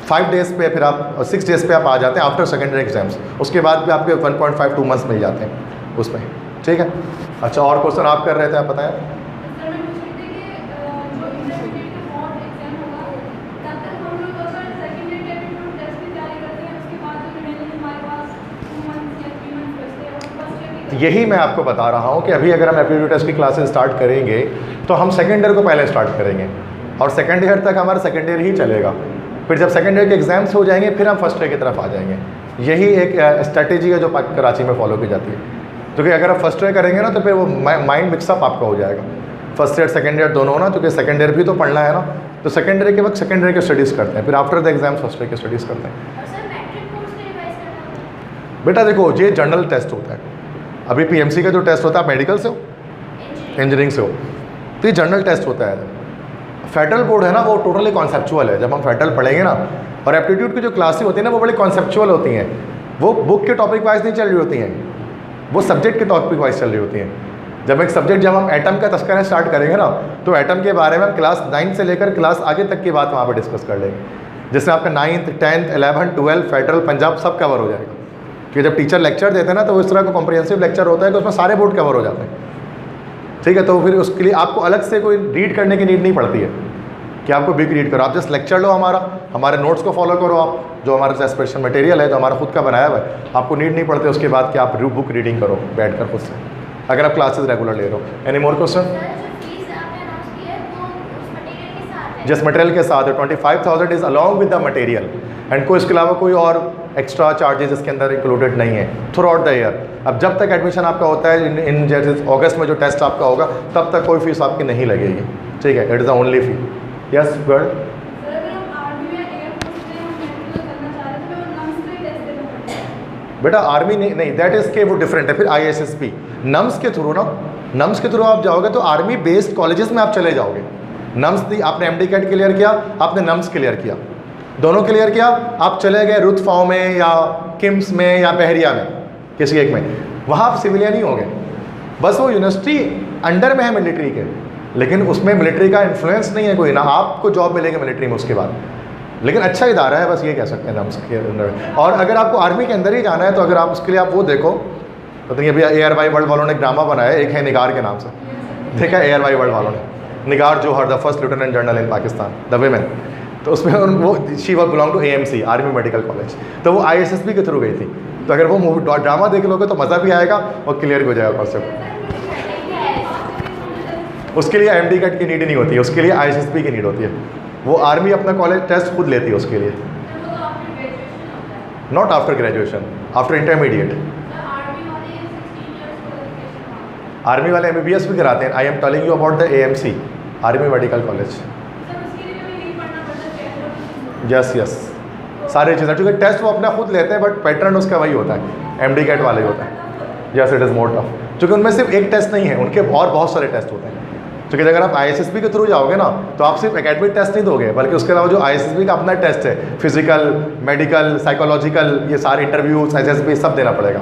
5 डेज़ पे, फिर आप 6 डेज़ पे आप आ जाते हैं आफ्टर सेकेंडरी एग्जाम्स, उसके बाद भी आपके 1.5-2 मंथ्स मिल जाते हैं उसमें, ठीक है। अच्छा, और क्वेश्चन आप कर रहे थे, आप बताएं। यही मैं आपको बता रहा हूँ कि अभी अगर हम एप्टीट्यूड टेस्ट की क्लासेस स्टार्ट करेंगे तो हम सेकेंड ईयर को पहले स्टार्ट करेंगे, और सेकेंड ईयर तक हमारा सेकेंड ईयर ही चलेगा। फिर जब सेकेंड ईयर के एग्जाम्स हो जाएंगे फिर हम फर्स्ट ईयर की तरफ आ जाएंगे। यही एक स्ट्रैटेजी है जो कराची में फॉलो की जाती है, क्योंकि अगर आप फर्स्ट ईयर करेंगे ना तो फिर वो माइंड मिक्सअप आपका हो जाएगा, फर्स्ट ईयर सेकेंड ईयर दोनों ना, क्योंकि सेकेंड ईयर भी तो पढ़ना है ना, तो सेकेंड ईयर के वक्त सेकेंड ईयर की स्टडीज़ करते हैं, फिर after the exam first year की स्टडीज़ करते हैं। बेटा देखो, ये जनरल टेस्ट होता है, अभी PMC का जो टेस्ट होता है, आप मेडिकल से हो, इंजीनियरिंग से हो, तो ये जनरल टेस्ट होता है। फेडरल बोर्ड है ना, वो टोटली कॉन्सेप्चुअल है। जब हम फेडरल पढ़ेंगे ना, और एप्टीट्यूड की जो क्लासेस होती हैं ना, वो बड़ी कॉन्सेप्चुअल होती हैं, वो बुक के टॉपिक वाइज नहीं चल रही होती हैं, वो सब्जेक्ट के टॉपिक वाइज चल रही होती हैं। जब एक सब्जेक्ट, जब हम एटम का तस्करा स्टार्ट करेंगे ना, तो एटम के बारे में हम क्लास 9 से लेकर क्लास आगे तक की बात वहाँ पर डिस्कस कर लेंगे, जिससे आपका 9th 10th 11th 12th federal Punjab सब कवर हो जाएगा। कि जब टीचर लेक्चर देते हैं ना, तो इस तरह का कॉम्प्रिहेंसिव लेक्चर होता है कि उसमें सारे बोर्ड कवर हो जाते हैं, ठीक है। तो फिर उसके लिए आपको अलग से कोई रीड करने की नीड नहीं पड़ती है कि आपको बिग रीड करो, आप जस्ट लेक्चर लो, हमारे नोट्स को फॉलो करो, आप जो हमारा स्पेशल मटेरियल है जो हमारा खुद का बनाया हुआ है, आपको नीड नहीं पड़ती उसके बाद कि आप बुक रीडिंग करो बैठ कर खुद से, अगर आप क्लासेस रेगुलर ले रहे हो। Any more question? जिस मटेरियल के साथ है 25,000 is along with the material, and कोई इसके अलावा कोई और एक्स्ट्रा चार्जेस इसके अंदर इंक्लूडेड नहीं है थ्रू आउट द ईयर। अब जब तक एडमिशन आपका होता है इन जैसे अगस्त में जो टेस्ट आपका होगा, तब तक कोई फीस आपकी नहीं लगेगी, ठीक है। It is the only fee. Yes girl? बेटा आर्मी नहीं दैट इज़ के वो डिफरेंट है, फिर ISSP नम्स के थ्रू ना, नम्स के थ्रू आप जाओगे तो आर्मी बेस्ड कॉलेजेस में आप चले जाओगे। नम्स दी आपने MD कैट क्लियर किया, आपने नम्स क्लियर किया, दोनों क्लियर किया, आप चले गए रुतफाओ में या किम्स में या बहरिया में, किसी एक में, वहाँ आप सिविलियन ही होंगे। बस वो यूनिवर्सिटी अंडर में है मिलिट्री के, लेकिन उसमें मिलिट्री का इन्फ्लुएंस नहीं है कोई ना, आपको जॉब मिलेगी मिलिट्री में उसके बाद, लेकिन अच्छा इदारा है, बस ये कह सकते हैं नम्स के अंदर। और अगर आपको आर्मी के अंदर ही जाना है तो अगर आप उसके लिए आप वो देखो, तो ये भी ARY वर्ल्ड वालों ने ड्रामा बनाया है, एक है निगार के नाम से, देखा है ARY वर्ल्ड वालों ने, Nigar Johar the first lieutenant general in Pakistan the women, तो उसमें वो she was belong to AMC army medical college, तो वो ISSP के थ्रू गई थी। तो अगर वो मूवी ड्रामा देख लोगे तो मज़ा भी आएगा और क्लियर भी हो जाएगा कॉन्सेप्ट। उसके लिए MD कैट की नीड नहीं होती है, उसके लिए ISSP की नीड होती है, वो आर्मी अपना कॉलेज टेस्ट खुद लेती है उसके लिए, not after graduation, after intermediate. Army वाले MBBS भी कराते हैं। आई am telling you about the AMC, army medical college. Yes yes, सारी चीज़ें, क्योंकि टेस्ट वो अपना खुद लेते हैं, बट पैटर्न उसका वही होता है, MD कैट वाला ही होता है। Yes it is more tough, क्योंकि उनमें सिर्फ एक टेस्ट नहीं है, उनके और बहुत सारे टेस्ट होते हैं। क्योंकि अगर आप ISSB के थ्रू जाओगे ना, तो आप सिर्फ एकेडमिक टेस्ट नहीं दोगे, बल्कि उसके अलावा जो ISSB का अपना टेस्ट है, फिजिकल, मेडिकल, साइकोलॉजिकल, ये सारे इंटरव्यूज, SSB सब देना पड़ेगा।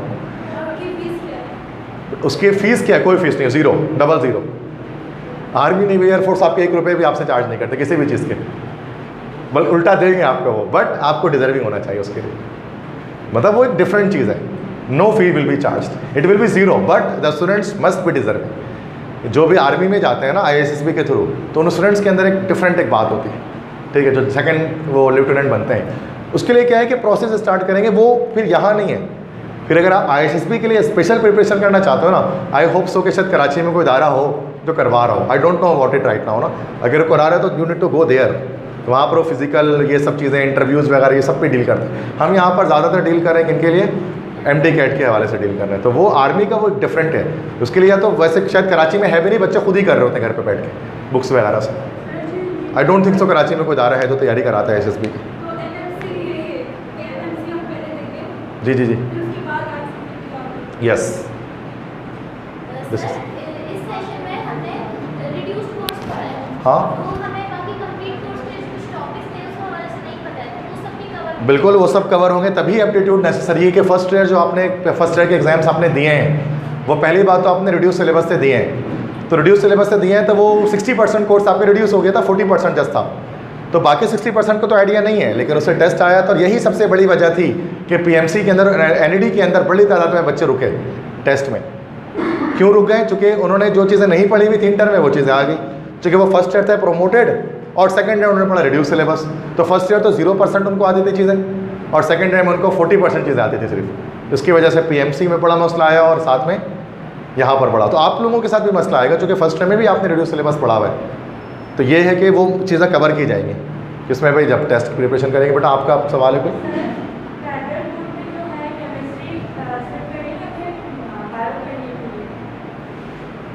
उसकी फ़ीस क्या है? कोई फीस नहीं है, zero, double zero. Army navy air force आपके 1 रुपये भी आपसे चार्ज नहीं करते किसी भी चीज़ के, बल्कि उल्टा देंगे आपको वो, बट आपको डिजर्विंग होना चाहिए उसके लिए। मतलब वो एक डिफरेंट चीज़ है। No fee will be charge, it will be zero, but the students must be deserving. जो भी आर्मी में जाते हैं ना ISSB के थ्रू, तो उन स्टूडेंट्स के अंदर एक डिफरेंट एक बात होती है, ठीक है, जो सेकंड वो लेफ्टिनेंट बनते हैं, उसके लिए क्या है कि प्रोसेस स्टार्ट करेंगे, वो फिर यहाँ नहीं है। फिर अगर आप ISSB के लिए स्पेशल प्रिपरेशन करना चाहते हो ना, आई होप सो कि शायद कराची में कोई इदारा हो जो करवा रहा हो, I don't know what it right now ना। अगर करा रहा है तो you need to go there, वहाँ पर वो फिजिकल ये सब चीज़ें, इंटरव्यूज़ वगैरह ये सब पे डील करते हैं। हम यहाँ पर ज़्यादातर डील कर रहे हैं किनके लिए? MD कैट के हवाले से डील कर रहे हैं। तो वो आर्मी का वो डिफरेंट है, उसके लिए या तो वैसे शायद कराची में है भी नहीं, बच्चे खुद ही कर रहे होते हैं घर पे बैठ के बुक्स वगैरह से। I don't think so Karachi में कोई इदारा है जो तैयारी कराता है SSB की। जी जी जी, यस दिस इज, हाँ बिल्कुल वो सब कवर होंगे, तभी एप्टीट्यूड नेसेसरी है कि फर्स्ट ईयर जो आपने फर्स्ट ईयर के एग्जाम्स आपने दिए हैं, वो पहली बात तो आपने रिड्यूस सिलेबस से दिए हैं। तो रिड्यूस सिलेबस से दिए हैं तो वो 60% कोर्स आपके रिड्यूस हो गया था, 40% जस्ट था, तो बाकी 60% को तो आइडिया नहीं है। लेकिन उससे टेस्ट आया तो यही सबसे बड़ी वजह थी कि PMC के अंदर, NED के अंदर बड़ी तादाद में बच्चे रुके टेस्ट में। क्यों रुक गए? चूँकि उन्होंने जो चीज़ें नहीं पढ़ी हुई थी इंटर में, वो चीज़ें आ गई। चूँकि वो फर्स्ट ईयर थे प्रमोटेड, और सेकंड ईयर उन्होंने पढ़ा रिड्यूस सिलेबस, तो फर्स्ट ईयर तो 0% उनको आती थी चीज़ें, और सेकंड ईयर में उनको 40% चीज़ें आती थी सिर्फ। इसकी वजह से PMC में बड़ा मसला आया और साथ में यहाँ पर पढ़ा। तो आप लोगों के साथ भी मसला आएगा, चूँकि फर्स्ट ईयर में भी आपने रिड्यूस सिलेबस पढ़ा हुआ है। तो ये है कि वो चीज़ें कवर की जाएंगी इसमें भाई जब टेस्ट प्रिपरेशन करेंगे। बेटा आपका सवाल है कोई?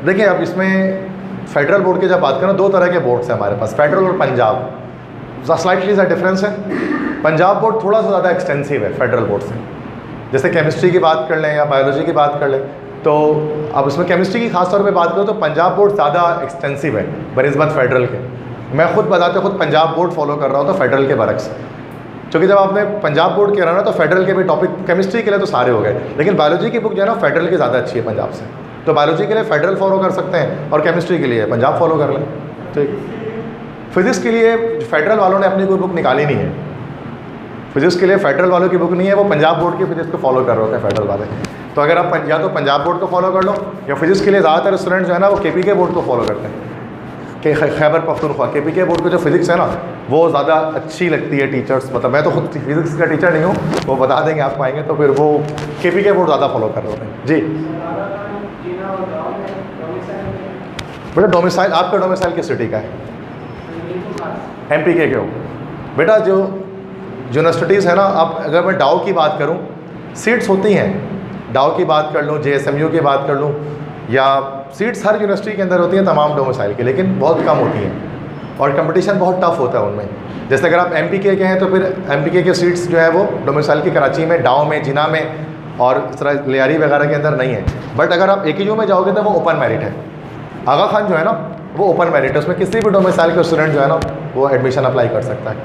देखिए अब इसमें फेडरल बोर्ड की जब बात करें, दो तरह के बोर्ड्स हैं हमारे पास, फेडरल और पंजाब। स्लाइटली सा डिफरेंस है। पंजाब बोर्ड थोड़ा सा ज़्यादा एक्सटेंसिव है फेडरल बोर्ड से। जैसे केमिस्ट्री की बात कर लें या बायोलॉजी की बात कर लें, तो अब इसमें केमिस्ट्री की खास तौर पे बात करूँ तो पंजाब बोर्ड ज़्यादा एक्सटेंसिव है बनिस्बत फेडरल के। मैं खुद बताते खुद पंजाब बोर्ड फॉलो कर रहा हूँ तो फेडरल के बरक्स, क्योंकि जब आपने पंजाब बोर्ड किया ना तो फेडरल के भी टॉपिक, केमिस्ट्री के लिए तो सारे हो गए, लेकिन बायोलॉजी की बुक जो है ना फेडरल की ज़्यादा अच्छी है पंजाब से। तो बायोलॉजी के लिए फेडरल फॉलो कर सकते हैं और केमिस्ट्री के लिए पंजाब फॉलो कर लें। ठीक, फिज़िक्स के लिए फेडरल वालों ने अपनी कोई बुक निकाली नहीं है, फिज़िक्स के लिए फेडरल वालों की बुक नहीं है, वो पंजाब बोर्ड की फिज़िक्स को फॉलो कर रहे होते हैं फेडरल वाले। तो अगर आप या तो पंजाब बोर्ड को फॉलो कर लो, या फिज़िक्स के लिए ज़्यादातर स्टूडेंट जो है ना वो KPK बोर्ड को फॉलो करते हैं, कि खैबर पख्तूनख्वा KPK बोर्ड की जो फिज़िक्स है ना वो ज़्यादा अच्छी लगती है टीचर्स। मतलब मैं तो खुद फिज़िक्स का टीचर नहीं हूँ, वो बता देंगे आपको आएंगे, तो फिर वो KPK बोर्ड ज़्यादा फॉलो कर रहे होते हैं। जी बेटा डोमिसाइल, आपका डोमिसाइल किस सिटी का है? MPK के हो बेटा। जो यूनिवर्सिटीज़ है ना, अब अगर मैं डाउ की बात करूँ, सीट्स होती हैं, डाउ की बात कर लूँ, JSMU की बात कर लूँ, या सीट्स हर यूनिवर्सिटी के अंदर होती हैं तमाम डोमिसाइल के, लेकिन बहुत कम होती हैं और कंपटीशन बहुत टफ होता है उनमें। जैसे अगर आप MPK के हैं तो फिर MPK के सीट्स जो है वो डोमिसाइल की कराची में, डाउ में, जिना में और इस तरह लियारी वगैरह के अंदर नहीं है। बट अगर आप AKU में जाओगे तो वो ओपन मेरिट है। आगा खान जो है ना वो ओपन मेरिट है, उसमें किसी भी डोमिसाइल का स्टूडेंट जो है ना वो एडमिशन अप्लाई कर सकता है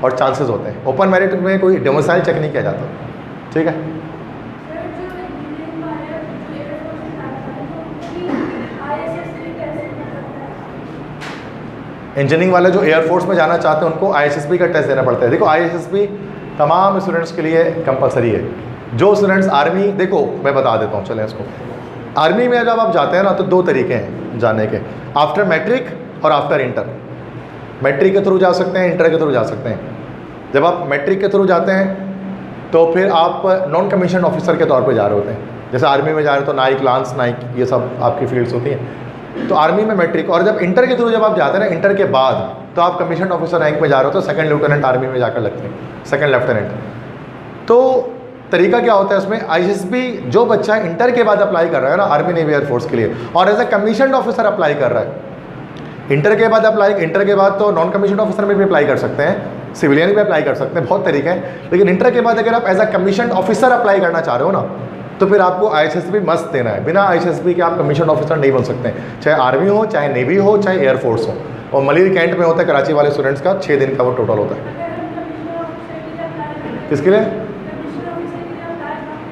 और चांसेस होते हैं। ओपन मेरिट में कोई डोमिसाइल चेक नहीं किया जाता। ठीक है, इंजीनियरिंग वाले जो एयरफोर्स में जाना चाहते हैं उनको ISSB का टेस्ट देना पड़ता है। देखो ISSB तमाम स्टूडेंट्स के लिए कंपलसरी है। जो स्टूडेंट्स आर्मी, देखो मैं बता देता हूँ, चलें इसको। आर्मी में जब आप जाते हैं ना तो दो तरीके हैं जाने के, आफ्टर मैट्रिक और आफ्टर इंटर। मैट्रिक के थ्रू जा सकते हैं, इंटर के थ्रू जा सकते हैं। जब आप मैट्रिक के थ्रू जाते हैं तो फिर आप नॉन कमीशन ऑफिसर के तौर पे जा रहे होते हैं। जैसे आर्मी में जा रहे हो तो नाइक, लांस नाइक, ये सब आपकी फील्ड्स होती हैं। तो आर्मी में मैट्रिक, और जब इंटर के थ्रू जब आप जाते हैं ना, इंटर के बाद तो आप कमीशन ऑफिसर रैंक में जा रहे हो तो सेकंड लेफ्टिनेंट आर्मी में जाकर लगते हैं, सेकंड लेफ्टिनेंट। तो तरीका क्या होता है उसमें, आईएसएसबी जो बच्चा इंटर के बाद अप्लाई कर रहा है ना आर्मी नेवी एयरफोर्स के लिए, और as a commission officer apply कर रहा है, इंटर के बाद तो नॉन कमीशन ऑफिसर में भी अप्लाई कर सकते हैं, सिविलियन भी अप्लाई कर सकते हैं, बहुत तरीके हैं, लेकिन इंटर के बाद अगर आप as a commission officer apply करना चाह रहे हो ना, तो फिर आपको आईएसएसबी मस्ट देना है। बिना आईएसएसबी के आप कमीशन ऑफिसर नहीं बन सकते, चाहे आर्मी हो, चाहे नेवी हो, चाहे एयरफोर्स हो। और मलिर कैंट में होता है कराची वाले स्टूडेंट्स का 6 दिन का वो टोटल होता है। किसके लिए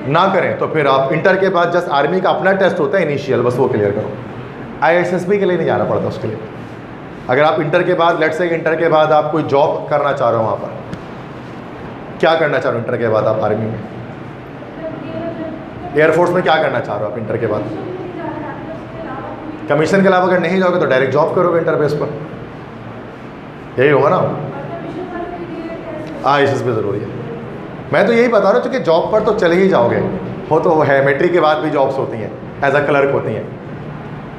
ना करें तो फिर आप इंटर के बाद जस्ट आर्मी का अपना टेस्ट होता है इनिशियल, बस वो क्लियर करो, आईएसएसबी के लिए नहीं जाना पड़ता उसके लिए। अगर आप इंटर के बाद लेट्स से इंटर के बाद आप कोई जॉब करना चाह रहे हो, वहाँ पर क्या करना चाह रहे हो इंटर के बाद आप आर्मी में, एयरफोर्स में क्या करना चाह रहे हो आप इंटर के बाद, कमीशन के अलावा अगर नहीं जाओगे तो डायरेक्ट जॉब करोगे इंटर बेस पर, यही होगा ना। आईएसएसबी ज़रूरी है, मैं तो यही बता रहा हूँ, क्योंकि जॉब पर तो चले ही जाओगे, हो तो वो है, मैट्रिक के बाद भी जॉब्स होती हैं, एज अ क्लर्क होती हैं,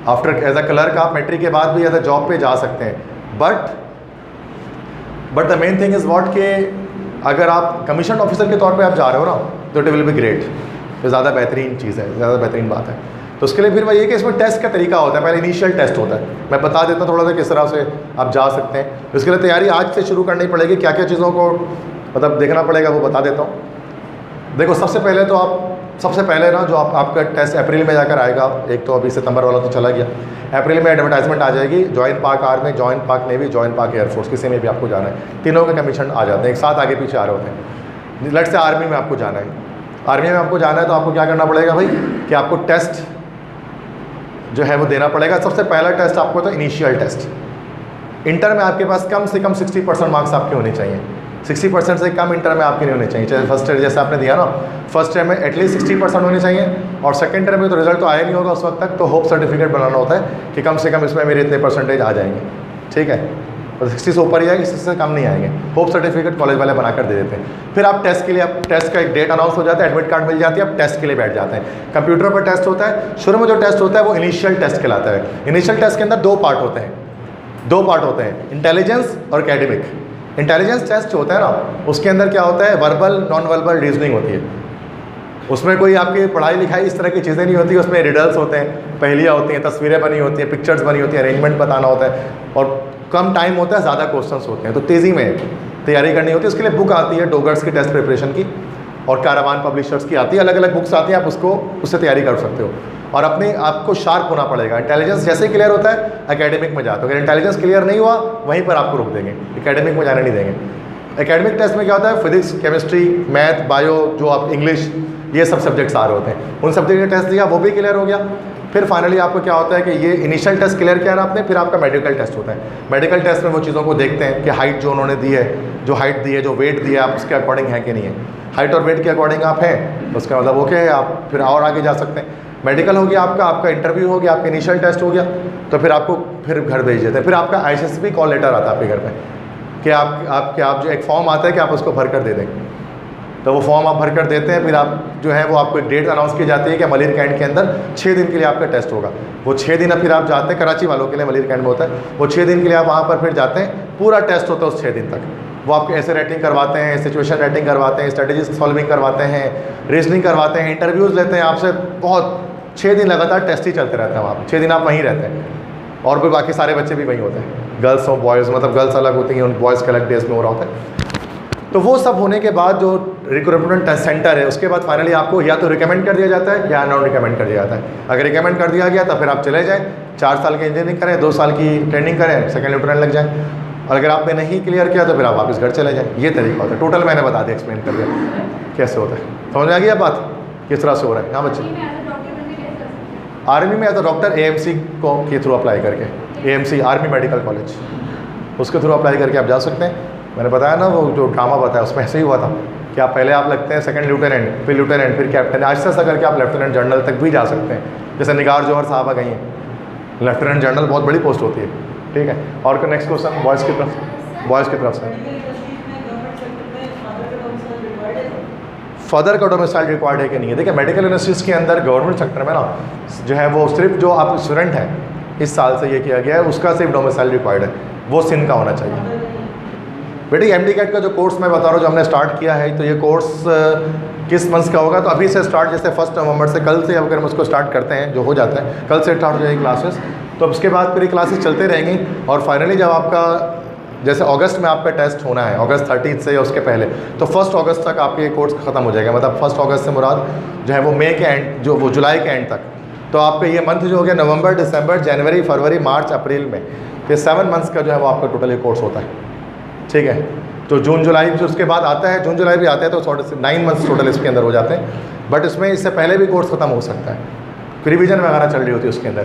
आफ्टर एज अ क्लर्क आप मैट्रिक के बाद भी एज अ जॉब पे जा सकते हैं। But the main thing is what के अगर आप कमीशन ऑफिसर के तौर पे आप जा रहे हो ना, तो इट विल बी ग्रेट, तो ज़्यादा बेहतरीन चीज़ है, ज़्यादा बेहतरीन बात है। तो उसके लिए फिर वही है कि इसमें टेस्ट का तरीका होता है, पहले इनिशियल टेस्ट होता है, मैं बता देता हूँ थोड़ा सा किस तरह से आप जा सकते हैं। उसके लिए तैयारी आज से शुरू करनी पड़ेगी, क्या क्या चीज़ों को मतलब देखना पड़ेगा वो बता देता हूँ। देखो सबसे पहले ना जो आपका टेस्ट अप्रैल में जाकर आएगा, एक तो अभी सितंबर वाला तो चला गया, अप्रैल में एडवर्टाइजमेंट आ जाएगी, जॉइन पाक आर्मी, जॉइन पाक नेवी, जॉइन पाक एयरफोर्स, किसी में भी आपको जाना है, तीनों के कमीशन आ जाते हैं, एक साथ आगे पीछे आ रहे होते हैं। लेट्स से आर्मी में आपको जाना है, आर्मी में आपको जाना है तो आपको क्या करना पड़ेगा भाई कि आपको टेस्ट जो है वो देना पड़ेगा। सबसे पहला टेस्ट आपको तो इनिशियल टेस्ट, इंटर में आपके पास कम से कम 60% मार्क्स आपके होने चाहिए, 60% से कम इंटर में आपके नहीं होने चाहिए, चाहे फर्स्ट ईयर जैसे आपने दिया ना, फर्स्ट ईयर में एटलीस्ट 60% होने चाहिए, और सेकंड ईयर में तो रिजल्ट तो आया नहीं होगा उस वक्त तक, तो होप सर्टिफिकेट बनाना होता है कि कम से कम इसमें मेरे इतने परसेंटेज आ जाएंगे, ठीक है, और 60 से ऊपर ही आएगी, 60 से कम नहीं आएंगे, होप सर्टिफिकेट कॉलेज वाले बनाकर दे देते हैं। फिर आप टेस्ट के लिए, आप टेस्ट का एक डेट अनाउंस हो जाता है, एडमिट कार्ड मिल जाती है, आप टेस्ट के लिए बैठ जाते हैं। कंप्यूटर पर टेस्ट होता है, शुरू में जो टेस्ट होता है वो इनिशियल टेस्ट कहलाता है। इनिशियल टेस्ट के अंदर दो पार्ट होते हैं, इंटेलिजेंस और एकेडमिक। इंटेलिजेंस टेस्ट होता है ना, उसके अंदर क्या होता है, वर्बल नॉन वर्बल रीजनिंग होती है, उसमें कोई आपकी पढ़ाई लिखाई इस तरह की चीज़ें नहीं होती, उसमें रिडल्स होते हैं, पहेलियाँ होती हैं, तस्वीरें बनी होती हैं, पिक्चर्स बनी होती हैं, अरेंजमेंट बताना होता है, और कम टाइम होता है, ज़्यादा क्वेश्चंस होते हैं, तो तेज़ी में तैयारी करनी होती है। उसके लिए बुक आती है डोगर्स की टेस्ट प्रिपरेशन की, और कारवान पब्लिशर्स की आती है, अलग अलग बुक्स आती हैं, आप उससे तैयारी कर सकते हो, और अपने आपको शार्प होना पड़ेगा। इंटेलिजेंस जैसे ही क्लियर होता है एकेडमिक में जाते हो, अगर इंटेलिजेंस क्लियर नहीं हुआ वहीं पर आपको रोक देंगे, एकेडमिक में जाने नहीं देंगे। एकेडमिक टेस्ट में क्या होता है, फिजिक्स, केमिस्ट्री, मैथ, बायो, जो आप इंग्लिश, ये सब सब्जेक्ट्स आ रहे होते हैं, उन सब्जेक्ट का टेस्ट दिया, वो भी क्लियर हो गया। फिर फाइनली आपको क्या होता है कि ये इनिशियल टेस्ट क्लियर किया ना आपने, फिर आपका मेडिकल टेस्ट होता है। मेडिकल टेस्ट में वो चीज़ों को देखते हैं कि हाइट जो उन्होंने दी है, जो हाइट दी है, जो वेट दिया, आप उसके अकॉर्डिंग है कि नहीं है, हाइट और वेट के अकॉर्डिंग आप हैं, उसका मतलब ओके है, आप फिर और आगे जा सकते हैं। मेडिकल हो गया आपका इंटरव्यू हो गया, आपका इनिशियल टेस्ट हो गया, तो फिर आपको फिर घर भेज देते हैं। फिर आपका आईएसएसबी कॉल लेटर आता है आपके घर पे कि आप जो एक फॉर्म आता है कि आप उसको भर कर दे दें, तो वो फॉर्म आप भर कर देते हैं। फिर आप जो है वो आपको एक डेट अनाउंस की जाती है कि मलिर कैंट के अंदर 6 दिन के लिए आपका टेस्ट होगा। वो 6 दिन फिर आप जाते हैं, कराची वालों के लिए मलिर कैंट में होता है, वो 6 दिन के लिए आप वहाँ पर फिर जाते हैं, पूरा टेस्ट होता है उस 6 दिन तक। वो आपके ऐसे रेटिंग करवाते हैं, सिचुएशन रेटिंग करवाते हैं, स्ट्रेटेजी सॉल्विंग करवाते हैं, रीजनिंग करवाते हैं, इंटरव्यूज़ लेते हैं आपसे, बहुत 6 दिन लगातार टेस्ट ही चलते रहते हैं वहाँ पर, 6 दिन आप वहीं रहते हैं, और फिर बाकी सारे बच्चे भी वहीं होते हैं, गर्ल्स और बॉयज़, मतलब गर्ल्स अलग होती हैं, उन बॉयज़ का अलग डेज में हो रहा होता है। तो वो सब होने के बाद जो रिक्रूटमेंट सेंटर है, उसके बाद फाइनली आपको या तो रिकमेंड कर दिया जाता है या नॉन रिकमेंड कर दिया जाता है। अगर रिकमेंड कर दिया गया तो फिर आप चले जाएँ, 4 साल की इंजीनियरिंग करें, 2 साल की ट्रेनिंग करें, सेकेंड लेफ्टिनेंट लग जाएँ, और अगर आपने नहीं क्लियर किया तो फिर आप वापस घर चले जाएँ। ये तरीका होता है, टोटल मैंने बता दिया, एक्सप्लेन कर दिया कैसे होता है। समझ में आ गई अब बात किस तरह से हो रहा है। हाँ बच्चे, आर्मी में एज अ डॉक्टर AMC के थ्रू अप्लाई करके, AMC आर्मी मेडिकल कॉलेज, उसके थ्रू अप्लाई करके आप जा सकते हैं। मैंने बताया ना वो जो ड्रामा बताया उसमें ऐसे ही हुआ था कि आप पहले आप लगते हैं सेकंड लेफ्टिनेंट, फिर कैप्टन, आहिस्ता आहिस्ता करके आप लेफ्टिनेंट जनरल तक भी जा सकते हैं। जैसे निगार जौहर साहबा गई हैं, लेफ्टिनेंट जनरल बहुत बड़ी पोस्ट होती है, ठीक है। और नेक्स्ट क्वेश्चन बॉयज़ की तरफ से, फादर का डोमिसाइल रिक्वायर्ड है कि नहीं है। देखिए मेडिकल यूनिवर्सिटीज़ के अंदर गवर्नमेंट सेक्टर में ना जो है वो सिर्फ जो आप स्टूडेंट हैं, इस साल से ये किया गया है, उसका सिर्फ डोमिसाइल रिक्वायर्ड है, वो सिंध का होना चाहिए। बेटे MD कैट का जो कोर्स मैं बता रहा हूँ, जो हमने स्टार्ट किया है, तो ये कोर्स किस मंथ का होगा, तो अभी से स्टार्ट, जैसे 1 नवंबर से, कल से अगर हम उसको स्टार्ट करते हैं, जो हो जाता है कल से स्टार्ट हो जाएगी क्लासेस, तो उसके बाद फिर ये क्लासेस चलते रहेंगी। और फाइनली जब आपका जैसे अगस्त में आपका टेस्ट होना है, अगस्त 30 से या उसके पहले, तो 1 अगस्त तक आपके ये कोर्स ख़त्म हो जाएगा। मतलब 1 अगस्त से मुराद जो है वो मई के एंड, जो वो जुलाई के एंड तक। तो आपका ये मंथ जो हो गया नवंबर, दिसंबर, जनवरी, फरवरी, मार्च, अप्रैल में, ये 7 मंथ्स का जो है वो आपका टोटल ये कोर्स होता है। ठीक है, तो जून जुलाई जो उसके बाद आता है, जून जुलाई भी आता है, तो 9 मंथ्स टोटल इसके अंदर हो जाते हैं। बट इसमें इससे पहले भी कोर्स ख़त्म हो सकता है, रिवीजन वगैरह चल रही होती है उसके अंदर।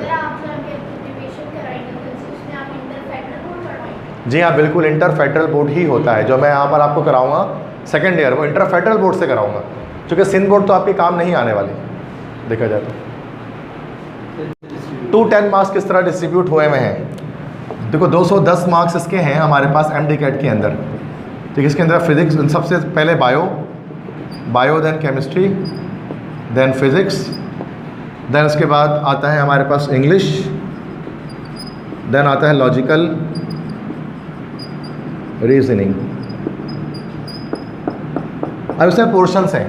जी हाँ, बिल्कुल इंटर फेडरल बोर्ड ही होता है जो मैं यहाँ पर आपको कराऊंगा सेकेंड ईयर, वो इंटर फेडरल बोर्ड से कराऊंगा, क्योंकि सिंध बोर्ड तो आपके काम नहीं आने वाली देखा जाए तो। 210 मार्क्स किस तरह डिस्ट्रीब्यूट हुए हुए हैं, देखो 210 मार्क्स इसके हैं हमारे पास MD कैट के अंदर। ठीक है, इसके अंदर फिज़िक्स, सबसे पहले bio then chemistry, then physics, then उसके बाद आता है हमारे पास इंग्लिश, देन आता है लॉजिकल रीजनिंग। अब इसमें पोर्शंस हैं,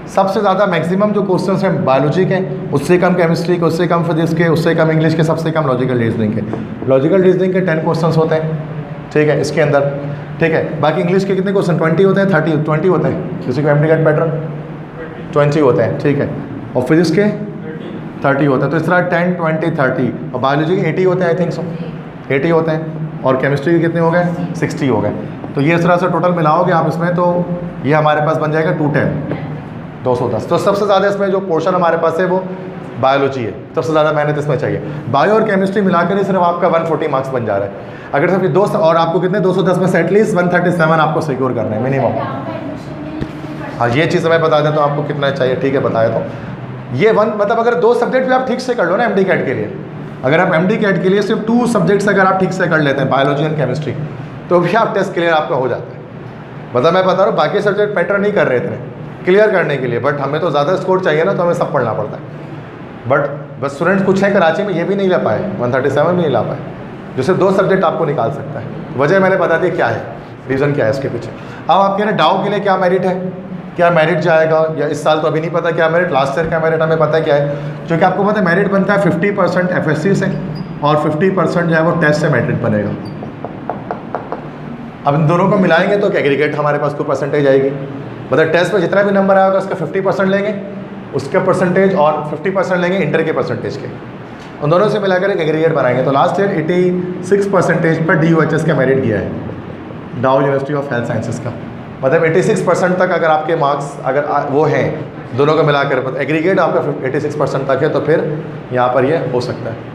सबसे ज़्यादा मैक्सिमम जो क्वेश्चंस हैं बायोलॉजी के, उससे कम केमिस्ट्री के, उससे कम फिजिक्स के, उससे कम इंग्लिश के, सबसे कम लॉजिकल रीजनिंग के। लॉजिकल रीजनिंग के 10 क्वेश्चंस होते हैं, ठीक है, इसके अंदर। ठीक है, बाकी इंग्लिश के कितने क्वेश्चन 20 होते हैं, 20 होते हैं, किसी को MD कैट पैटर्न 20 होते हैं। ठीक है, और फिजिक्स के 30 होते हैं। तो इस तरह 10, 20, 30, और बायोलॉजी के 80 होते हैं, आई थिंक सो 80 होते हैं, और केमिस्ट्री के कितने हो गए, 60 हो गए। तो ये इस तरह से टोटल मिलाओगे आप इसमें, तो ये हमारे पास बन जाएगा 210। तो सबसे ज़्यादा इसमें जो पोर्शन हमारे पास है वो बायोलॉजी है, सबसे ज़्यादा मेहनत इसमें चाहिए। बायो और केमिस्ट्री मिलाकर ही सिर्फ आपका 140 मार्क्स बन जा रहा है। अगर सिर्फ दो, और आपको कितने 210 में से एटलीस्ट 137 आपको सिक्योर करना है मिनिमम। हाँ, ये चीज़ मैं बता देता हूँ आपको कितना चाहिए। ठीक है, बताया तो ये मतलब अगर 2 सब्जेक्ट भी आप ठीक से कर लो ना MD कैट के लिए, अगर आप MD कैट के लिए सिर्फ 2 सब्जेक्ट्स अगर आप ठीक से कर लेते हैं, बायोलॉजी एंड केमिस्ट्री, तो भी आप टेस्ट क्लियर आपका हो जाता है। मतलब मैं बता रहा हूँ, बाकी सब्जेक्ट मैटर नहीं कर रहे थे क्लियर करने के लिए, बट हमें तो ज़्यादा स्कोर चाहिए ना, तो हमें सब पढ़ना पड़ता है। बट बस स्टूडेंट्स कुछ हैं कराची में, ये भी नहीं ला पाए, 137 भी नहीं ला पाए, जो सिर्फ 2 सब्जेक्ट आपको निकाल सकता है। वजह मैंने बता दी क्या है, रीज़न क्या है इसके पीछे। अब आप कह रहे हैं डाउ के लिए क्या मेरिट है, क्या मेरिट जाएगा, या इस साल तो अभी नहीं पता क्या मेरिट, लास्ट ईयर क्या मेरिट हमें पता है क्या है। क्योंकि आपको पता है मेरिट बनता है 50% FSC से, और 50% जो है वो टेस्ट से मेरिट बनेगा। अब इन दोनों को मिलाएंगे तो एग्रीगेट हमारे पास को परसेंटेज आएगी। मतलब टेस्ट में जितना भी नंबर आएगा उसका 50% लेंगे उसका परसेंटेज, और 50% लेंगे इंटर के परसेंटेज के, उन दोनों से मिलाकर एक एग्रीगेट बनाएंगे। तो लास्ट ईयर 86% पर DUHS का मेरिट गया है, डाउ यूनिवर्सिटी ऑफ हेल्थ साइंसेज का। मतलब 86% तक अगर आपके मार्क्स अगर वो हैं दोनों को मिलाकर, एग्रीगेट आपका 86% तक है, तो फिर यहाँ पर ये हो सकता है।